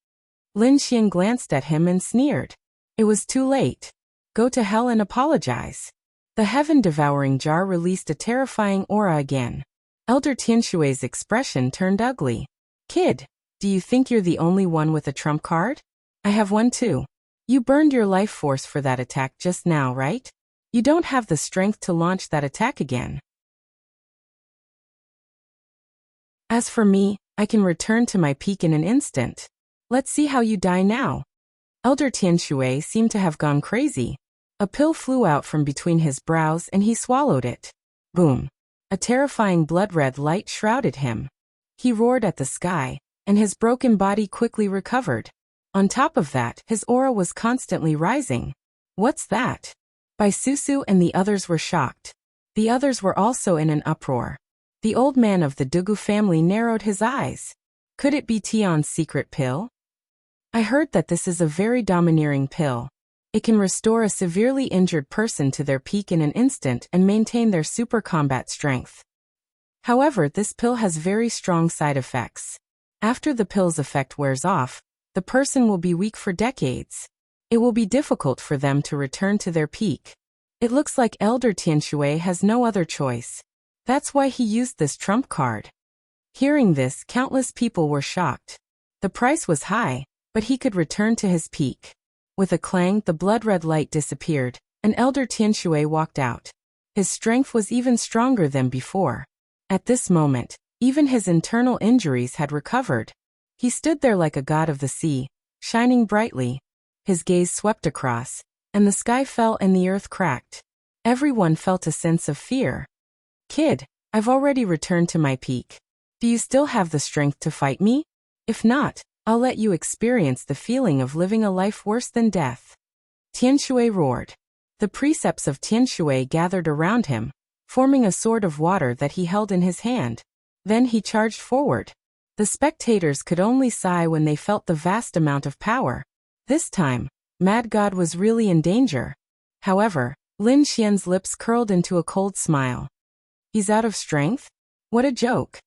Lin Xian glanced at him and sneered. It was too late. Go to hell and apologize. The heaven-devouring jar released a terrifying aura again. Elder Tianshui's expression turned ugly. Kid, do you think you're the only one with a trump card? I have one too. You burned your life force for that attack just now, right? You don't have the strength to launch that attack again. As for me, I can return to my peak in an instant. Let's see how you die now. Elder Tianshui seemed to have gone crazy. A pill flew out from between his brows and he swallowed it. Boom. A terrifying blood-red light shrouded him. He roared at the sky, and his broken body quickly recovered. On top of that, his aura was constantly rising. What's that? Bai Susu and the others were shocked. The others were also in an uproar. The old man of the Dugu family narrowed his eyes. Could it be Tian's secret pill? I heard that this is a very domineering pill. It can restore a severely injured person to their peak in an instant and maintain their super combat strength. However, this pill has very strong side effects. After the pill's effect wears off, the person will be weak for decades. It will be difficult for them to return to their peak. It looks like Elder Tianshui has no other choice. That's why he used this trump card. Hearing this, countless people were shocked. The price was high, but he could return to his peak. With a clang, the blood-red light disappeared, and Elder Tianshui walked out. His strength was even stronger than before. At this moment, even his internal injuries had recovered. He stood there like a god of the sea, shining brightly. His gaze swept across, and the sky fell and the earth cracked. Everyone felt a sense of fear. Kid, I've already returned to my peak. Do you still have the strength to fight me? If not, I'll let you experience the feeling of living a life worse than death. Tianshui roared. The precepts of Tianshui gathered around him, forming a sword of water that he held in his hand. Then he charged forward. The spectators could only sigh when they felt the vast amount of power. This time, Mad God was really in danger. However, Lin Xian's lips curled into a cold smile. He's out of strength? What a joke.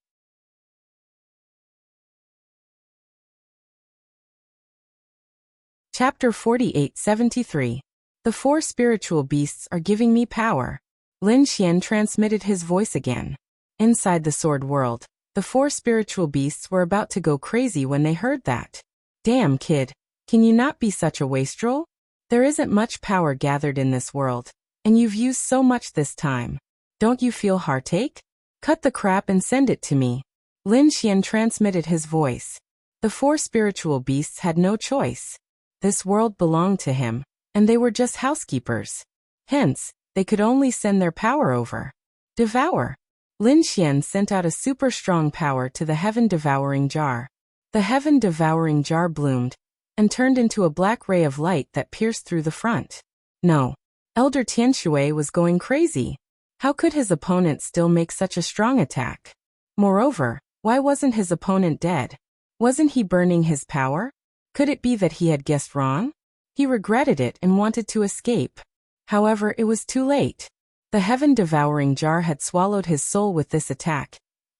Chapter 48-73. The four spiritual beasts are giving me power. Lin Xian transmitted his voice again. Inside the sword world, the four spiritual beasts were about to go crazy when they heard that. Damn, kid, can you not be such a wastrel? There isn't much power gathered in this world, and you've used so much this time. Don't you feel heartache? Cut the crap and send it to me. Lin Xian transmitted his voice. The four spiritual beasts had no choice. This world belonged to him, and they were just housekeepers. Hence, they could only send their power over. Devour. Lin Xian sent out a super strong power to the heaven-devouring jar. The heaven-devouring jar bloomed, and turned into a black ray of light that pierced through the front. No. Elder Tianshui was going crazy. How could his opponent still make such a strong attack? Moreover, why wasn't his opponent dead? Wasn't he burning his power? Could it be that he had guessed wrong? He regretted it and wanted to escape. However, it was too late. The heaven-devouring jar had swallowed his soul with this attack,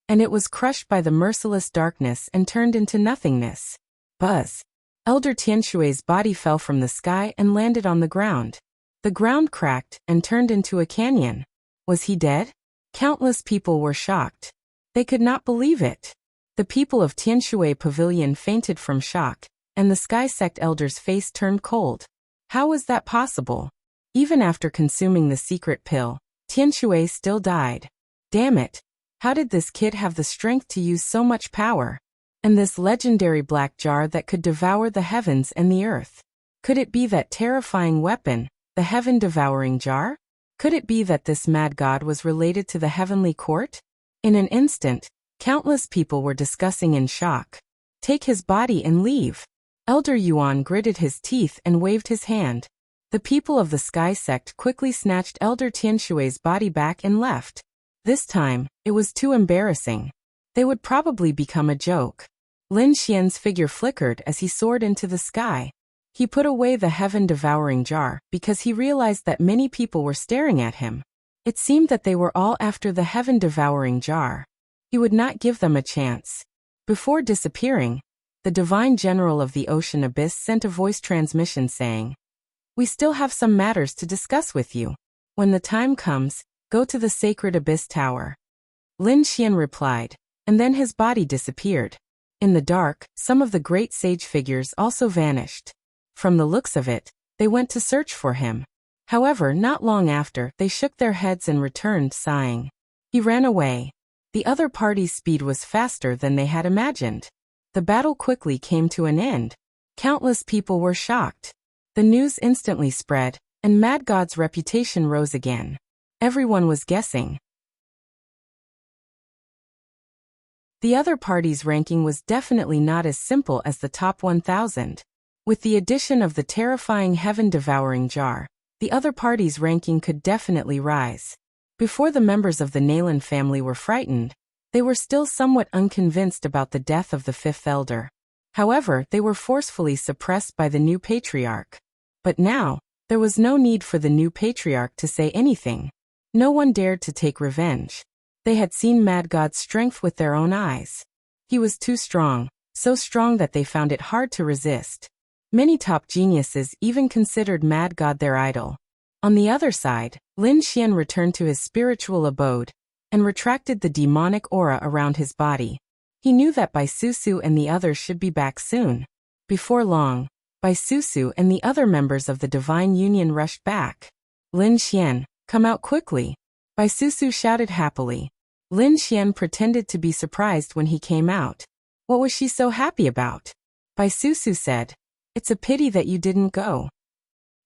and it was crushed by the merciless darkness and turned into nothingness. Buzz. Elder Tianshui's body fell from the sky and landed on the ground. The ground cracked and turned into a canyon. Was he dead? Countless people were shocked. They could not believe it. The people of Tianshui Pavilion fainted from shock, and the Sky Sect elder's face turned cold. How was that possible? Even after consuming the secret pill, Tianshui still died. Damn it! How did this kid have the strength to use so much power? And this legendary black jar that could devour the heavens and the earth? Could it be that terrifying weapon, the heaven-devouring jar? Could it be that this mad god was related to the heavenly court? In an instant, countless people were discussing in shock. Take his body and leave. Elder Yuan gritted his teeth and waved his hand. The people of the Sky Sect quickly snatched Elder Tianshui's body back and left. This time, it was too embarrassing. They would probably become a joke. Lin Xian's figure flickered as he soared into the sky. He put away the heaven-devouring jar because he realized that many people were staring at him. It seemed that they were all after the heaven-devouring jar. He would not give them a chance. Before disappearing, the Divine General of the Ocean Abyss sent a voice transmission saying, "We still have some matters to discuss with you. When the time comes, go to the Sacred Abyss Tower." Lin Xian replied, and then his body disappeared. In the dark, some of the great sage figures also vanished. From the looks of it, they went to search for him. However, not long after, they shook their heads and returned sighing. He ran away. The other party's speed was faster than they had imagined. The battle quickly came to an end. Countless people were shocked. The news instantly spread, and Mad God's reputation rose again. Everyone was guessing. The other party's ranking was definitely not as simple as the top 1,000. With the addition of the terrifying heaven-devouring jar, the other party's ranking could definitely rise. Before the members of the Nalan family were frightened, They were still somewhat unconvinced about the death of the fifth elder. However, they were forcefully suppressed by the new patriarch. But now, there was no need for the new patriarch to say anything. No one dared to take revenge. They had seen Mad God's strength with their own eyes. He was too strong, so strong that they found it hard to resist. Many top geniuses even considered Mad God their idol. On the other side, Lin Xian returned to his spiritual abode and retracted the demonic aura around his body. He knew that Bai Susu and the others should be back soon. Before long, Bai Susu and the other members of the Divine Union rushed back. Lin Xian, come out quickly. Bai Susu shouted happily. Lin Xian pretended to be surprised when he came out. What was she so happy about? Bai Susu said, it's a pity that you didn't go.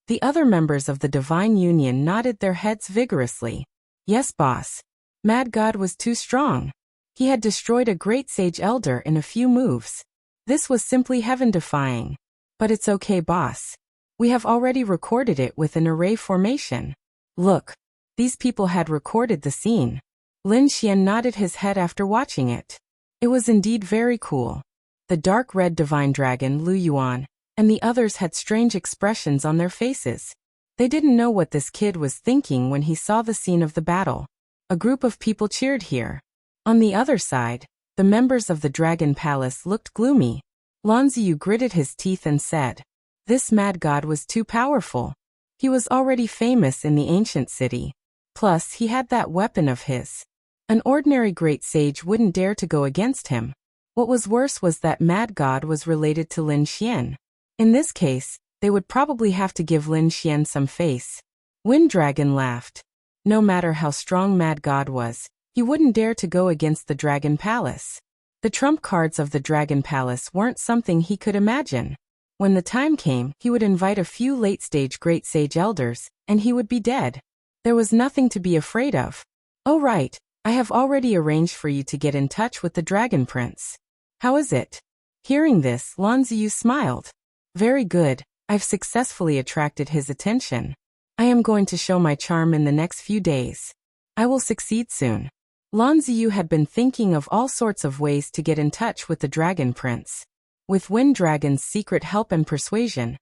The other members of the Divine Union nodded their heads vigorously. Yes, boss. Mad God was too strong. He had destroyed a great sage elder in a few moves. This was simply heaven-defying. But it's okay, boss. We have already recorded it with an array formation. Look, these people had recorded the scene. Lin Xian nodded his head after watching it. It was indeed very cool. The dark red divine dragon Lu Yuan and the others had strange expressions on their faces. They didn't know what this kid was thinking when he saw the scene of the battle. A group of people cheered here. On the other side, the members of the Dragon Palace looked gloomy. Lan Ziyu gritted his teeth and said, this Mad God was too powerful. He was already famous in the ancient city. Plus, he had that weapon of his. An ordinary great sage wouldn't dare to go against him. What was worse was that Mad God was related to Lin Xian. In this case, they would probably have to give Lin Xian some face. Wind Dragon laughed. No matter how strong Mad God was, he wouldn't dare to go against the Dragon Palace. The trump cards of the Dragon Palace weren't something he could imagine. When the time came, he would invite a few late-stage great sage elders, and he would be dead. There was nothing to be afraid of. Oh right, I have already arranged for you to get in touch with the Dragon Prince. How is it? Hearing this, Lan Ziyu smiled. Very good, I've successfully attracted his attention. I am going to show my charm in the next few days. I will succeed soon. Lan Ziyu had been thinking of all sorts of ways to get in touch with the Dragon Prince. With Wind Dragon's secret help and persuasion,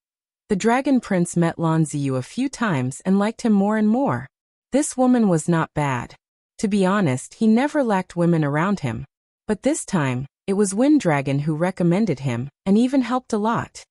the Dragon Prince met Lan Ziyu a few times and liked him more and more. This woman was not bad. To be honest, he never lacked women around him. But this time, it was Wind Dragon who recommended him, and even helped a lot.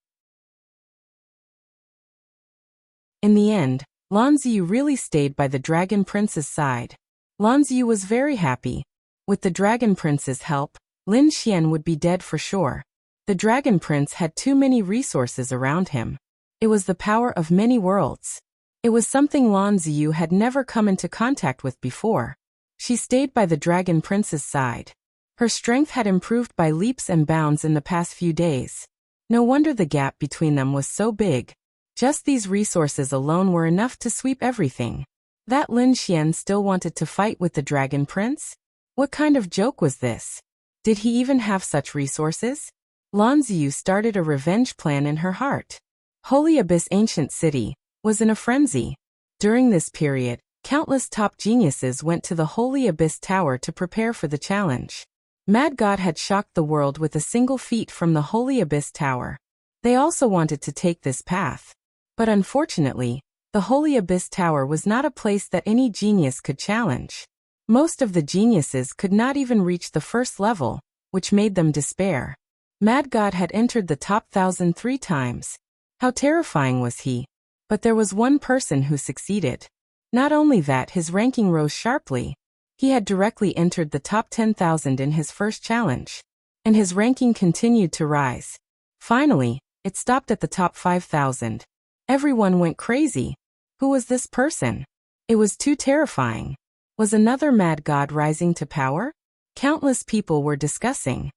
In the end, Lan Ziyu really stayed by the Dragon Prince's side. Lan Ziyu was very happy. With the Dragon Prince's help, Lin Xian would be dead for sure. The Dragon Prince had too many resources around him. It was the power of many worlds. It was something Lan Ziyu had never come into contact with before. She stayed by the Dragon Prince's side. Her strength had improved by leaps and bounds in the past few days. No wonder the gap between them was so big. Just these resources alone were enough to sweep everything. That Lin Xian still wanted to fight with the Dragon Prince? What kind of joke was this? Did he even have such resources? Lan Ziyu started a revenge plan in her heart. Holy Abyss Ancient City was in a frenzy. During this period, countless top geniuses went to the Holy Abyss Tower to prepare for the challenge. Mad God had shocked the world with a single feat from the Holy Abyss Tower. They also wanted to take this path. But unfortunately, the Holy Abyss Tower was not a place that any genius could challenge. Most of the geniuses could not even reach the first level, which made them despair. Mad God had entered the top 1,000 3 times. How terrifying was he? But there was one person who succeeded. Not only that, his ranking rose sharply. He had directly entered the top 10,000 in his first challenge. And his ranking continued to rise. Finally, it stopped at the top 5,000. Everyone went crazy. Who was this person? It was too terrifying. Was another Mad God rising to power? Countless people were discussing.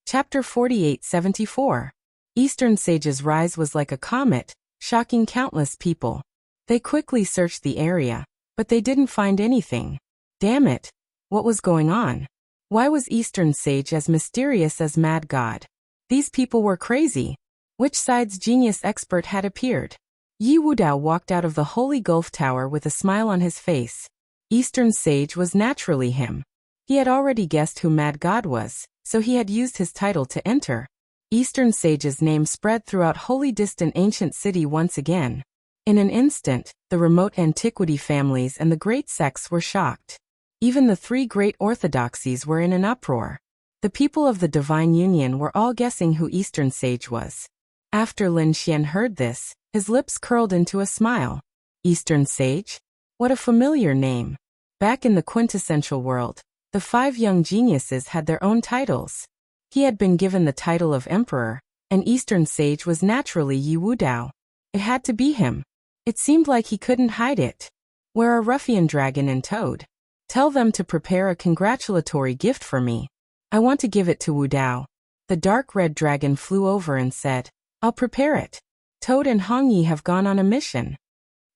Chapter 48-74. Eastern Sage's rise was like a comet, shocking countless people. They quickly searched the area, but they didn't find anything. Damn it! What was going on? Why was Eastern Sage as mysterious as Mad God? These people were crazy. Which side's genius expert had appeared? Yi Wudao walked out of the Holy Gulf Tower with a smile on his face. Eastern Sage was naturally him. He had already guessed who Mad God was, so he had used his title to enter. Eastern Sage's name spread throughout wholly distant ancient city once again. In an instant, the remote antiquity families and the great sects were shocked. Even the three great orthodoxies were in an uproar. The people of the Divine Union were all guessing who Eastern Sage was. After Lin Xian heard this, his lips curled into a smile. Eastern Sage? What a familiar name. Back in the quintessential world, the 5 young geniuses had their own titles. He had been given the title of Emperor, and Eastern Sage was naturally Yi Wudao. It had to be him. It seemed like he couldn't hide it. Where are Ruffian Dragon and Toad? Tell them to prepare a congratulatory gift for me. I want to give it to Wudao. The dark red dragon flew over and said, I'll prepare it. Toad and Hongyi have gone on a mission.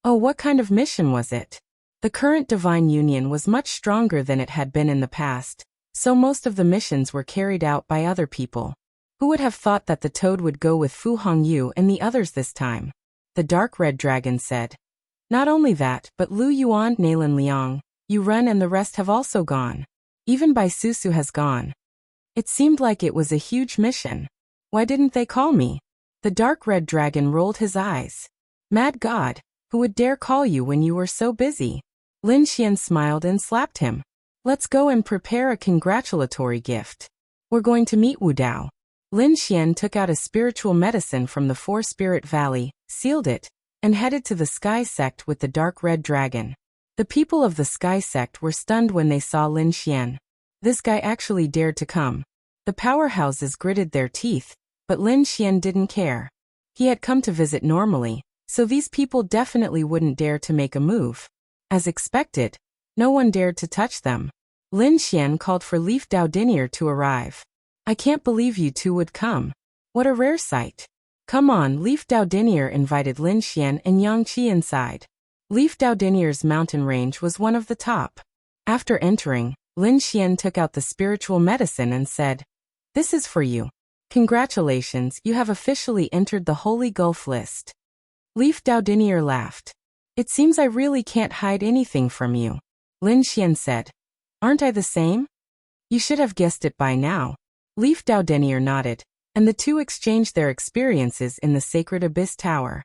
Oh, what kind of mission was it? The current Divine Union was much stronger than it had been in the past, so most of the missions were carried out by other people. Who would have thought that the Toad would go with Fu Hongyu and the others this time? The dark red dragon said. Not only that, but Lu Yuan, Nalan Liang, Yu Ren and the rest have also gone. Even Bai Susu has gone. It seemed like it was a huge mission. Why didn't they call me? The dark red dragon rolled his eyes. Mad God, who would dare call you when you were so busy? Lin Xian smiled and slapped him. Let's go and prepare a congratulatory gift. We're going to meet Wudao. Lin Xian took out a spiritual medicine from the Four Spirit Valley, sealed it, and headed to the Sky Sect with the dark red dragon. The people of the Sky Sect were stunned when they saw Lin Xian. This guy actually dared to come. The powerhouses gritted their teeth, but Lin Xian didn't care. He had come to visit normally, so these people definitely wouldn't dare to make a move. As expected, no one dared to touch them. Lin Xian called for Leaf Dao Dinier to arrive. I can't believe you two would come. What a rare sight. Come on, Leaf Dao Dinier invited Lin Xian and Yang Qi inside. Leaf Dao Dinier's mountain range was one of the top. After entering, Lin Xian took out the spiritual medicine and said, This is for you. Congratulations, you have officially entered the Holy Gulf list. Leaf Dao Dinier laughed. It seems I really can't hide anything from you. Lin Xian said. Aren't I the same? You should have guessed it by now. Leaf Dao Dinier nodded, and the two exchanged their experiences in the Sacred Abyss Tower.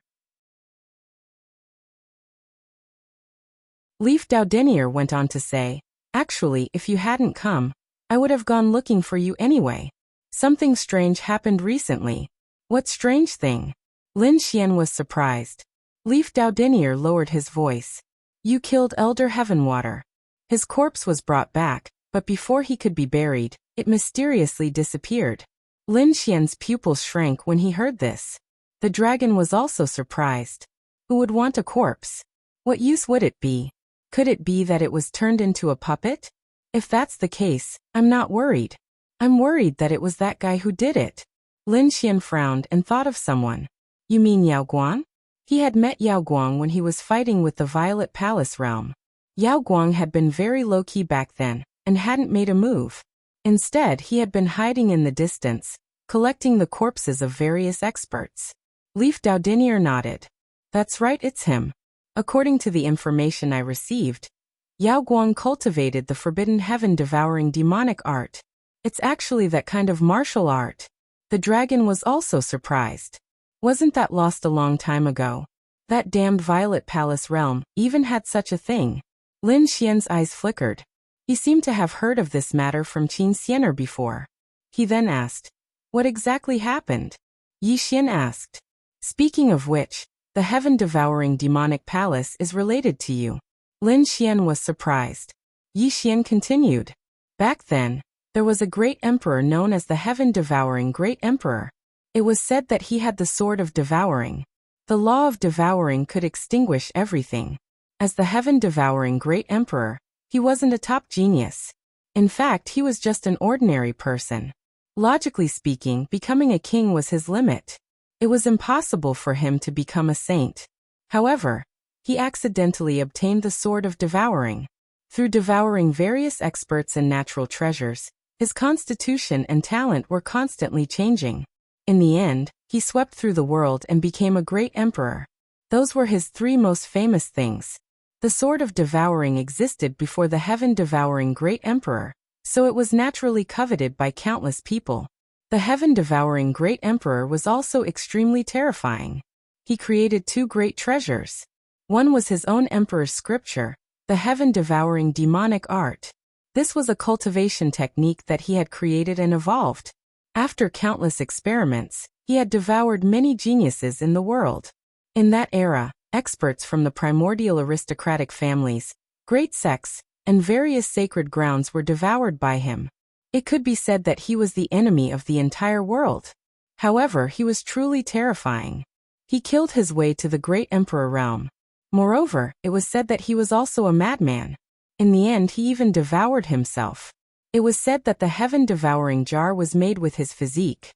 Leaf Dao Dinier went on to say, Actually, if you hadn't come, I would have gone looking for you anyway. Something strange happened recently. What strange thing? Lin Xian was surprised. Leaf Dao Dinier lowered his voice. You killed Elder Heavenwater. His corpse was brought back, but before he could be buried, it mysteriously disappeared. Lin Xian's pupils shrank when he heard this. The dragon was also surprised. Who would want a corpse? What use would it be? Could it be that it was turned into a puppet? If that's the case, I'm not worried. I'm worried that it was that guy who did it. Lin Xian frowned and thought of someone. You mean Yao Guang? He had met Yao Guang when he was fighting with the Violet Palace realm. Yao Guang had been very low-key back then, and hadn't made a move. Instead, he had been hiding in the distance, collecting the corpses of various experts. Leaf Dao Dinier nodded. That's right, it's him. According to the information I received, Yao Guang cultivated the Forbidden Heaven-devouring demonic art. It's actually that kind of martial art. The dragon was also surprised. Wasn't that lost a long time ago? That damned Violet Palace realm even had such a thing. Lin Xian's eyes flickered. He seemed to have heard of this matter from Qin Xiener before. He then asked, What exactly happened? Yi Xian asked. Speaking of which, the heaven-devouring demonic palace is related to you. Lin Xian was surprised. Yi Xian continued. Back then, there was a great emperor known as the heaven-devouring great emperor. It was said that he had the sword of devouring. The law of devouring could extinguish everything. As the heaven-devouring great emperor, he wasn't a top genius. In fact, he was just an ordinary person. Logically speaking, becoming a king was his limit. It was impossible for him to become a saint. However, he accidentally obtained the sword of devouring. Through devouring various experts and natural treasures, his constitution and talent were constantly changing. In the end, he swept through the world and became a great emperor. Those were his three most famous things. The Sword of Devouring existed before the Heaven-Devouring Great Emperor, so it was naturally coveted by countless people. The Heaven-Devouring Great Emperor was also extremely terrifying. He created two great treasures. One was his own emperor's scripture, the Heaven-Devouring Demonic Art. This was a cultivation technique that he had created and evolved. After countless experiments, he had devoured many geniuses in the world. In that era, experts from the primordial aristocratic families, great sects, and various sacred grounds were devoured by him. It could be said that he was the enemy of the entire world. However, he was truly terrifying. He killed his way to the great emperor realm. Moreover, it was said that he was also a madman. In the end, he even devoured himself. It was said that the heaven-devouring jar was made with his physique.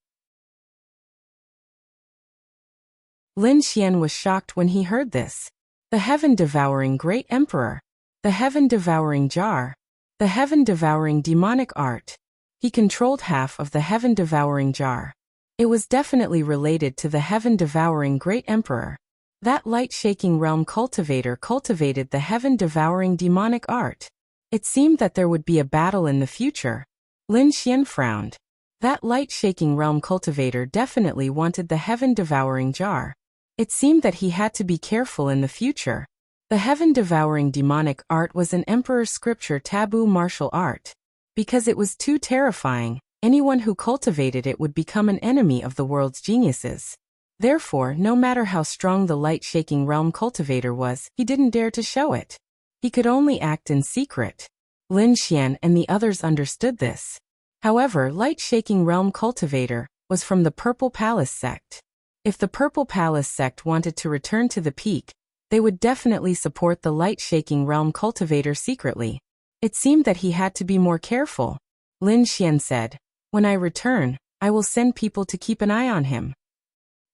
Lin Xian was shocked when he heard this. The heaven-devouring great emperor. The heaven-devouring jar. The heaven-devouring demonic art. He controlled half of the heaven-devouring jar. It was definitely related to the heaven-devouring great emperor. That light-shaking realm cultivator cultivated the heaven-devouring demonic art. It seemed that there would be a battle in the future. Lin Xian frowned. That light-shaking realm cultivator definitely wanted the heaven-devouring jar. It seemed that he had to be careful in the future. The heaven-devouring demonic art was an emperor's scripture taboo martial art. Because it was too terrifying, anyone who cultivated it would become an enemy of the world's geniuses. Therefore, no matter how strong the light-shaking realm cultivator was, he didn't dare to show it. He could only act in secret. Lin Xian and the others understood this. However, light-shaking realm cultivator was from the Purple Palace sect. If the Purple Palace sect wanted to return to the peak, they would definitely support the light-shaking realm cultivator secretly. It seemed that he had to be more careful. Lin Xian said, "When I return, I will send people to keep an eye on him."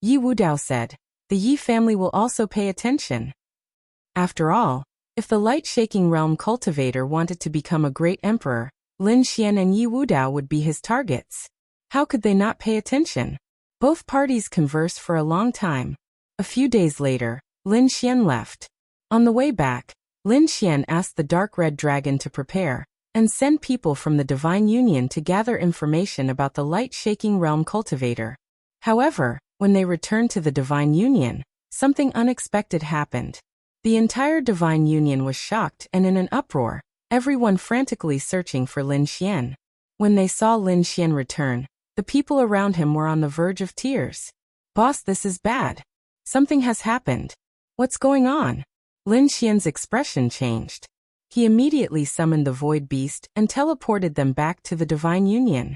Yi Wudao said, "The Yi family will also pay attention." After all, if the light-shaking realm cultivator wanted to become a great emperor, Lin Xian and Yi Wudao would be his targets. How could they not pay attention? Both parties conversed for a long time. A few days later, Lin Xian left. On the way back, Lin Xian asked the dark red dragon to prepare and send people from the Divine Union to gather information about the light-shaking realm cultivator. However, when they returned to the Divine Union, something unexpected happened. The entire Divine Union was shocked and in an uproar, everyone frantically searching for Lin Xian. When they saw Lin Xian return, the people around him were on the verge of tears. "Boss, this is bad. Something has happened. What's going on?" Lin Xian's expression changed. He immediately summoned the Void Beast and teleported them back to the Divine Union.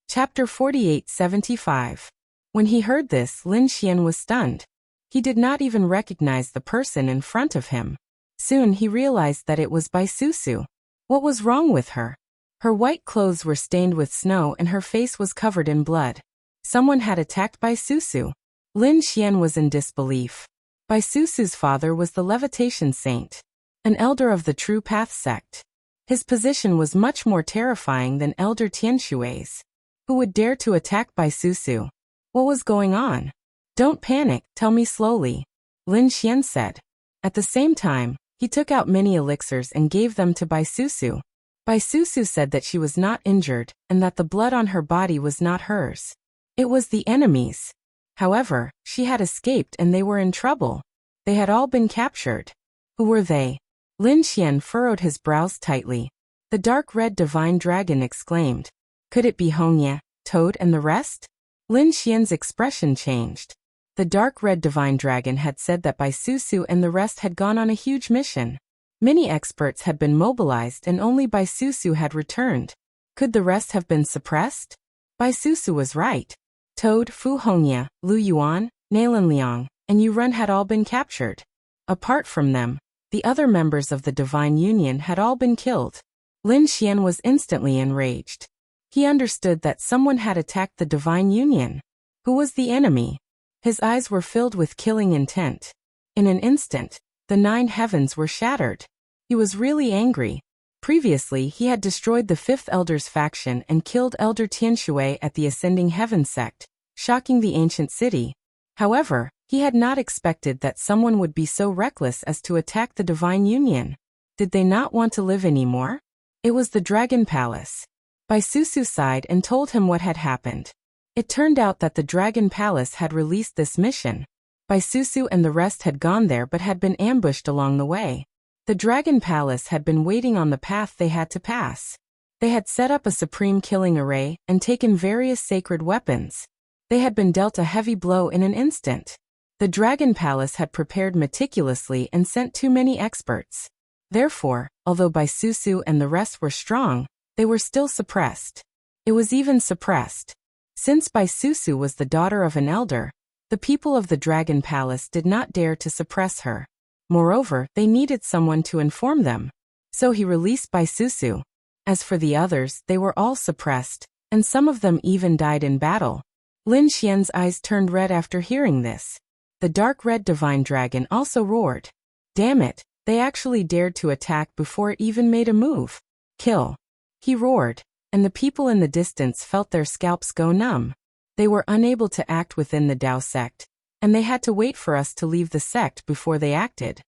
Chapter 4875. When he heard this, Lin Xian was stunned. He did not even recognize the person in front of him. Soon he realized that it was Bai Susu. What was wrong with her? Her white clothes were stained with snow and her face was covered in blood. Someone had attacked Bai Susu. Lin Xian was in disbelief. Bai Susu's father was the Levitation Saint, an elder of the True Path sect. His position was much more terrifying than Elder Tianshui's. Who would dare to attack Bai Susu? What was going on? "Don't panic, tell me slowly," Lin Xian said. At the same time, he took out many elixirs and gave them to Bai Susu. Bai Susu said that she was not injured and that the blood on her body was not hers. It was the enemy's. However, she had escaped and they were in trouble. They had all been captured. Who were they? Lin Xian furrowed his brows tightly. The dark red divine dragon exclaimed. Could it be Hongye, Toad and the rest? Lin Xian's expression changed. The dark red divine dragon had said that Bai Susu and the rest had gone on a huge mission. Many experts had been mobilized and only Bai Susu had returned. Could the rest have been suppressed? Bai Susu was right. Toad, Fu Hongye, Lu Yuan, Nalan Liang, and Yu Ren had all been captured. Apart from them, the other members of the Divine Union had all been killed. Lin Xian was instantly enraged. He understood that someone had attacked the Divine Union. Who was the enemy? His eyes were filled with killing intent. In an instant, the 9 heavens were shattered. He was really angry. Previously, he had destroyed the Fifth Elder's faction and killed Elder Tianshui at the Ascending Heaven sect, shocking the ancient city. However, he had not expected that someone would be so reckless as to attack the Divine Union. Did they not want to live anymore? It was the Dragon Palace. Baisusu sighed and told him what had happened. It turned out that the Dragon Palace had released this mission. Baisusu and the rest had gone there but had been ambushed along the way. The Dragon Palace had been waiting on the path they had to pass. They had set up a supreme killing array and taken various sacred weapons. They had been dealt a heavy blow in an instant. The Dragon Palace had prepared meticulously and sent too many experts. Therefore, although Baisusu and the rest were strong, they were still suppressed. It was even suppressed. Since Baisusu was the daughter of an elder, the people of the Dragon Palace did not dare to suppress her. Moreover, they needed someone to inform them. So he released Baisusu. As for the others, they were all suppressed, and some of them even died in battle. Lin Xian's eyes turned red after hearing this. The dark red divine dragon also roared. Damn it, they actually dared to attack before it even made a move. Kill. He roared, and the people in the distance felt their scalps go numb. They were unable to act within the Dao sect, and they had to wait for us to leave the sect before they acted.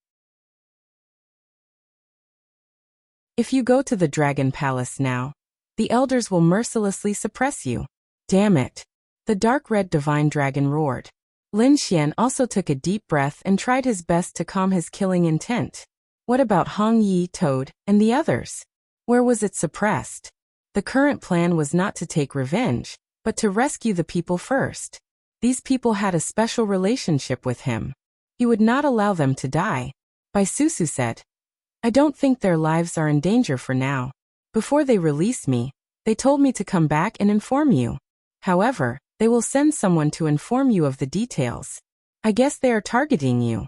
If you go to the Dragon Palace now, the elders will mercilessly suppress you. Damn it. The dark red divine dragon roared. Lin Xian also took a deep breath and tried his best to calm his killing intent. What about Hong Yi, Toad, and the others? Where was it suppressed? The current plan was not to take revenge, but to rescue the people first. These people had a special relationship with him. He would not allow them to die. Baisusu said, I don't think their lives are in danger for now. Before they release me, they told me to come back and inform you. However, they will send someone to inform you of the details. I guess they are targeting you.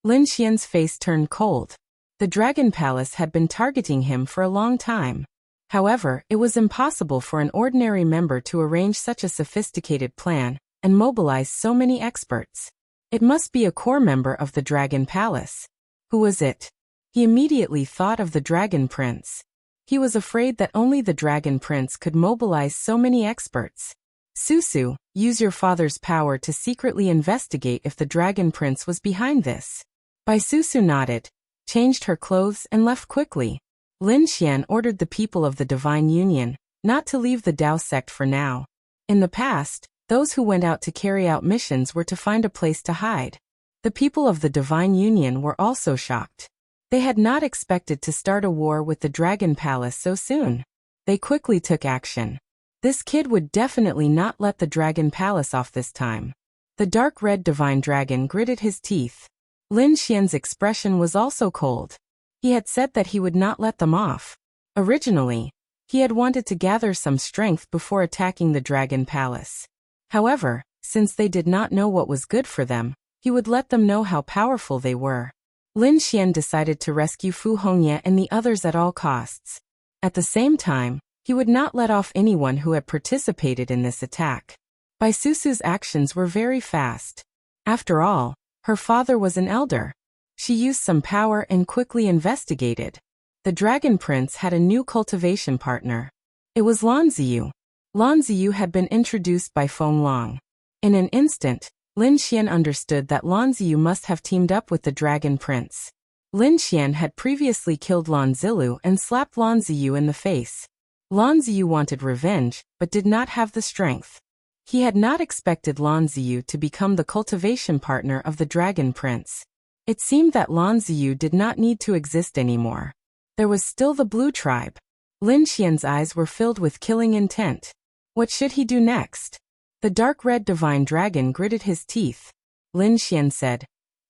Lin Xian's face turned cold. The Dragon Palace had been targeting him for a long time. However, it was impossible for an ordinary member to arrange such a sophisticated plan and mobilize so many experts. It must be a core member of the Dragon Palace. Who was it? He immediately thought of the Dragon Prince. He was afraid that only the Dragon Prince could mobilize so many experts. Susu, use your father's power to secretly investigate if the Dragon Prince was behind this. Baisusu nodded, changed her clothes and left quickly. Lin Xian ordered the people of the Divine Union not to leave the Dao sect for now. In the past, those who went out to carry out missions were to find a place to hide. The people of the Divine Union were also shocked. They had not expected to start a war with the Dragon Palace so soon. They quickly took action. This kid would definitely not let the Dragon Palace off this time. The dark red divine dragon gritted his teeth. Lin Xian's expression was also cold. He had said that he would not let them off. Originally, he had wanted to gather some strength before attacking the Dragon Palace. However, since they did not know what was good for them, he would let them know how powerful they were. Lin Xian decided to rescue Fu Hongye and the others at all costs. At the same time, he would not let off anyone who had participated in this attack. Baisusu's actions were very fast. After all, her father was an elder. She used some power and quickly investigated. The Dragon Prince had a new cultivation partner. It was Lan Ziyu. Lan Ziyu had been introduced by Feng Long. In an instant, Lin Xian understood that Lan Ziyu must have teamed up with the Dragon Prince. Lin Xian had previously killed Lan Zilu and slapped Lan Ziyu in the face. Lan Ziyu wanted revenge, but did not have the strength. He had not expected Lan Ziyu to become the cultivation partner of the Dragon Prince. It seemed that Lan Ziyu did not need to exist anymore. There was still the Blue Tribe. Lin Xian's eyes were filled with killing intent. What should he do next? The dark red divine dragon gritted his teeth. Lin Xian said,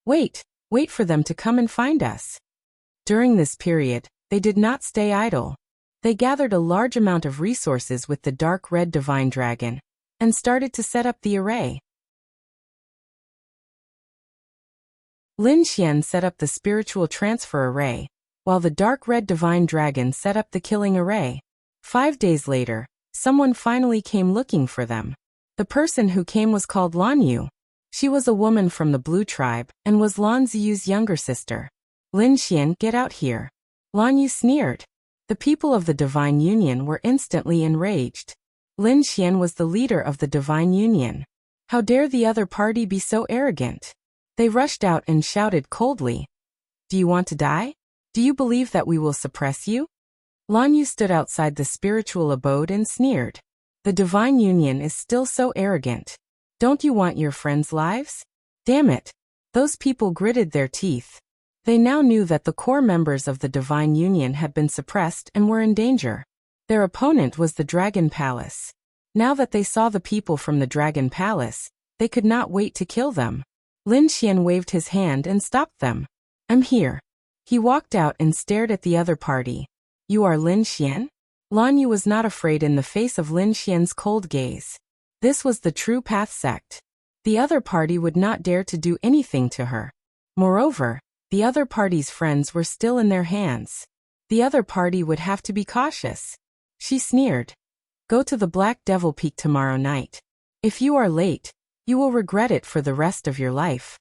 wait for them to come and find us. During this period, they did not stay idle. They gathered a large amount of resources with the dark red divine dragon and started to set up the array. Lin Xian set up the spiritual transfer array, while the dark red divine dragon set up the killing array. 5 days later, someone finally came looking for them. The person who came was called Lan Yu. She was a woman from the Blue Tribe and was Lan Ziyu's younger sister. Lin Xian, get out here. Lan Yu sneered. The people of the Divine Union were instantly enraged. Lin Xian was the leader of the Divine Union. How dare the other party be so arrogant? They rushed out and shouted coldly, "Do you want to die? Do you believe that we will suppress you?" Lan Yu stood outside the spiritual abode and sneered. The Divine Union is still so arrogant. Don't you want your friends' lives? Damn it. Those people gritted their teeth. They now knew that the core members of the Divine Union had been suppressed and were in danger. Their opponent was the Dragon Palace. Now that they saw the people from the Dragon Palace, they could not wait to kill them. Lin Xian waved his hand and stopped them. "I'm here." He walked out and stared at the other party. "You are Lin Xian?" Lan Yu was not afraid in the face of Lin Xian's cold gaze. This was the True Path sect. The other party would not dare to do anything to her. Moreover, the other party's friends were still in their hands. The other party would have to be cautious. She sneered. "Go to the Black Devil Peak tomorrow night. If you are late, you will regret it for the rest of your life."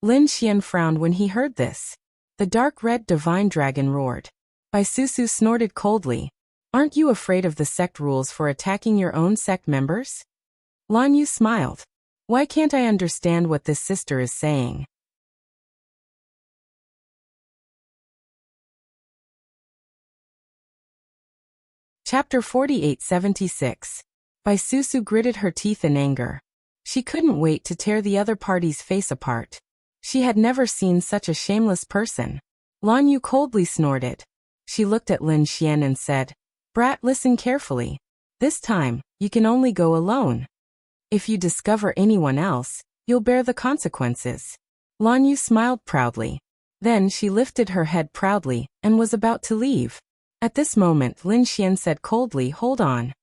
Lin Xian frowned when he heard this. The dark red divine dragon roared. Bai Susu snorted coldly. "Aren't you afraid of the sect rules for attacking your own sect members?" Lan Yu smiled. "Why can't I understand what this sister is saying?" Chapter 4876. Bai Susu gritted her teeth in anger. She couldn't wait to tear the other party's face apart. She had never seen such a shameless person. Lan Yu coldly snorted. She looked at Lin Xian and said, "Brat, listen carefully. This time, you can only go alone. If you discover anyone else, you'll bear the consequences." Lan Yu smiled proudly. Then she lifted her head proudly and was about to leave. At this moment, Lin Xian said coldly, "Hold on."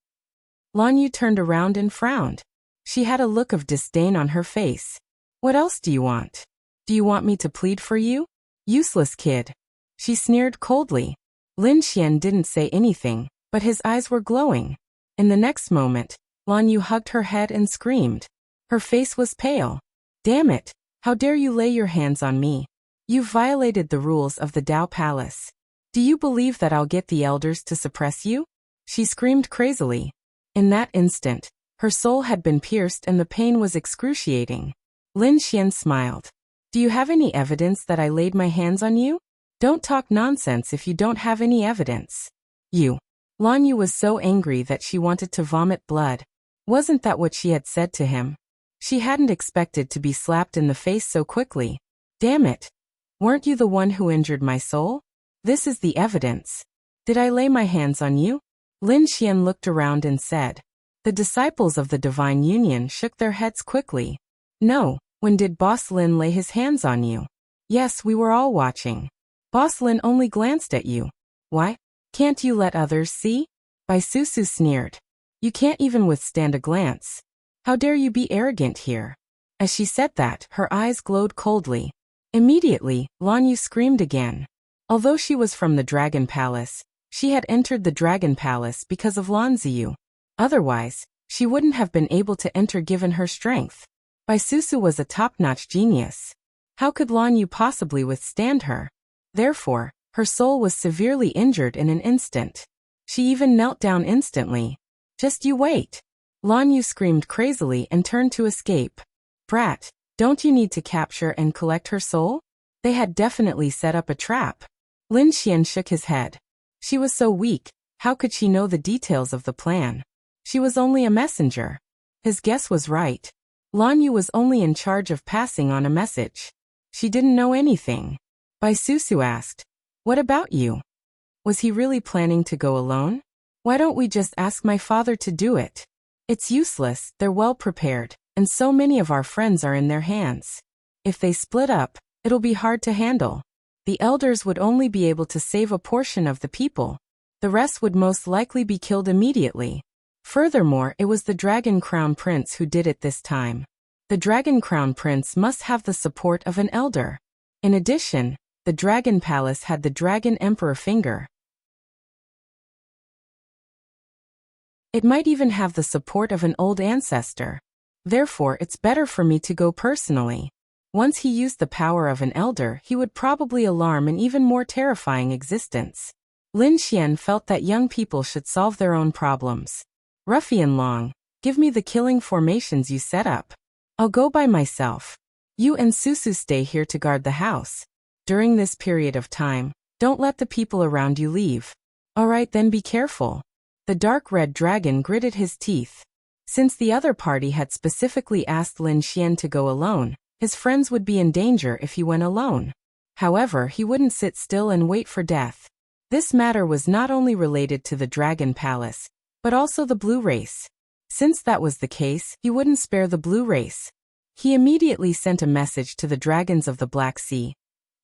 Lan Yu turned around and frowned. She had a look of disdain on her face. "What else do you want? Do you want me to plead for you? Useless kid." She sneered coldly. Lin Xian didn't say anything, but his eyes were glowing. In the next moment, Lan Yu hugged her head and screamed. Her face was pale. "Damn it! How dare you lay your hands on me? You've violated the rules of the Dao Palace. Do you believe that I'll get the elders to suppress you?" She screamed crazily. In that instant, her soul had been pierced and the pain was excruciating. Lin Xian smiled. "Do you have any evidence that I laid my hands on you? Don't talk nonsense if you don't have any evidence." "You." Lan Yu was so angry that she wanted to vomit blood. Wasn't that what she had said to him? She hadn't expected to be slapped in the face so quickly. "Damn it. Weren't you the one who injured my soul? This is the evidence. Did I lay my hands on you?" Lin Xian looked around and said. The disciples of the Divine Union shook their heads quickly. "No, when did Boss Lin lay his hands on you?" "Yes, we were all watching. Boss Lin only glanced at you." "Why? Can't you let others see?" Bai Susu sneered. "You can't even withstand a glance. How dare you be arrogant here?" As she said that, her eyes glowed coldly. Immediately, Lan Yu screamed again. Although she was from the Dragon Palace, she had entered the Dragon Palace because of Lan Ziyu. Otherwise, she wouldn't have been able to enter given her strength. Bai Susu was a top-notch genius. How could Lan Yu possibly withstand her? Therefore, her soul was severely injured in an instant. She even knelt down instantly. "Just you wait." Lan Yu screamed crazily and turned to escape. "Brat, don't you need to capture and collect her soul?" They had definitely set up a trap. Lin Xian shook his head. She was so weak, how could she know the details of the plan? She was only a messenger. His guess was right. Lan Yu was only in charge of passing on a message. She didn't know anything. Bai Susu asked, "What about you? Was he really planning to go alone? Why don't we just ask my father to do it? It's useless, they're well prepared, and so many of our friends are in their hands. If they split up, it'll be hard to handle. The elders would only be able to save a portion of the people. The rest would most likely be killed immediately. Furthermore, it was the Dragon Crown Prince who did it this time. The Dragon Crown Prince must have the support of an elder. In addition, the Dragon Palace had the Dragon Emperor finger. It might even have the support of an old ancestor. Therefore, it's better for me to go personally. Once he used the power of an elder, he would probably alarm an even more terrifying existence. Lin Xian felt that young people should solve their own problems. Ruffian Long, give me the killing formations you set up. I'll go by myself. You and Susu stay here to guard the house. During this period of time, don't let the people around you leave. Alright, then be careful. The dark red dragon gritted his teeth. Since the other party had specifically asked Lin Xian to go alone, his friends would be in danger if he went alone. However, he wouldn't sit still and wait for death. This matter was not only related to the Dragon Palace, but also the Blue Race. Since that was the case, he wouldn't spare the Blue Race. He immediately sent a message to the dragons of the Black Sea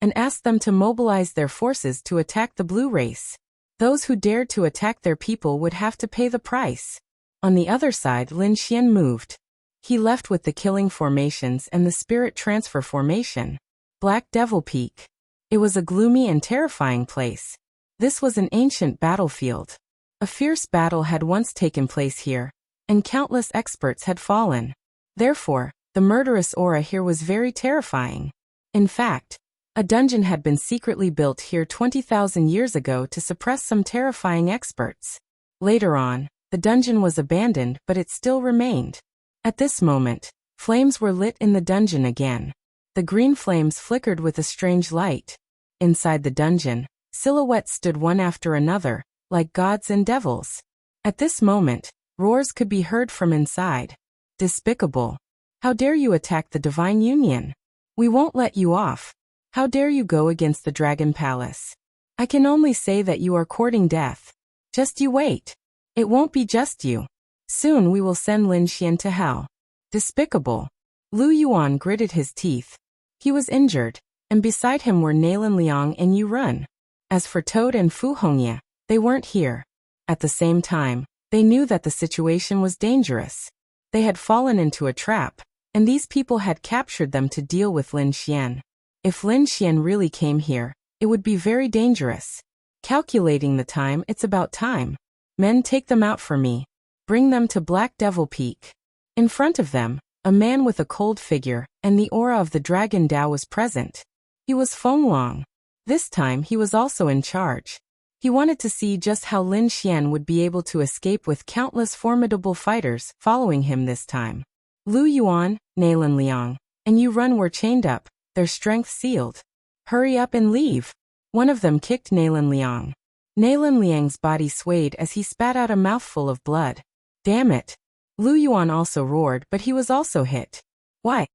and asked them to mobilize their forces to attack the Blue Race. Those who dared to attack their people would have to pay the price. On the other side, Lin Xian moved. He left with the killing formations and the spirit transfer formation. Black Devil Peak. It was a gloomy and terrifying place. This was an ancient battlefield. A fierce battle had once taken place here, and countless experts had fallen. Therefore, the murderous aura here was very terrifying. In fact, a dungeon had been secretly built here 20,000 years ago to suppress some terrifying experts. Later on, the dungeon was abandoned, but it still remained. At this moment, flames were lit in the dungeon again. The green flames flickered with a strange light. Inside the dungeon, silhouettes stood one after another, like gods and devils. At this moment, roars could be heard from inside. Despicable. How dare you attack the Divine Union? We won't let you off. How dare you go against the Dragon Palace? I can only say that you are courting death. Just you wait. It won't be just you. Soon we will send Lin Xian to hell. Despicable. Lu Yuan gritted his teeth. He was injured, and beside him were Nalan Liang and Yu Run. As for Toad and Fu Hongye, they weren't here. At the same time, they knew that the situation was dangerous. They had fallen into a trap, and these people had captured them to deal with Lin Xian. If Lin Xian really came here, it would be very dangerous. Calculating the time, it's about time. Men, take them out for me. Bring them to Black Devil Peak. In front of them, a man with a cold figure and the aura of the Dragon Dao was present. He was Feng Long. This time he was also in charge. He wanted to see just how Lin Xian would be able to escape with countless formidable fighters following him this time. Lu Yuan, Nalan Liang, and Yu Run were chained up, their strength sealed. Hurry up and leave. One of them kicked Nalan Liang. Nalan Liang's body swayed as he spat out a mouthful of blood. Damn it. Lu Yuan also roared, but he was also hit. Why?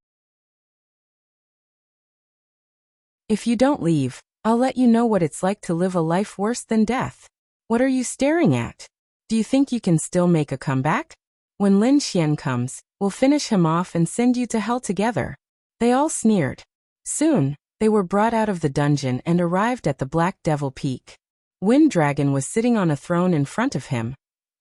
If you don't leave, I'll let you know what it's like to live a life worse than death. What are you staring at? Do you think you can still make a comeback? When Lin Xian comes, we'll finish him off and send you to hell together. They all sneered. Soon, they were brought out of the dungeon and arrived at the Black Devil Peak. Wind Dragon was sitting on a throne in front of him,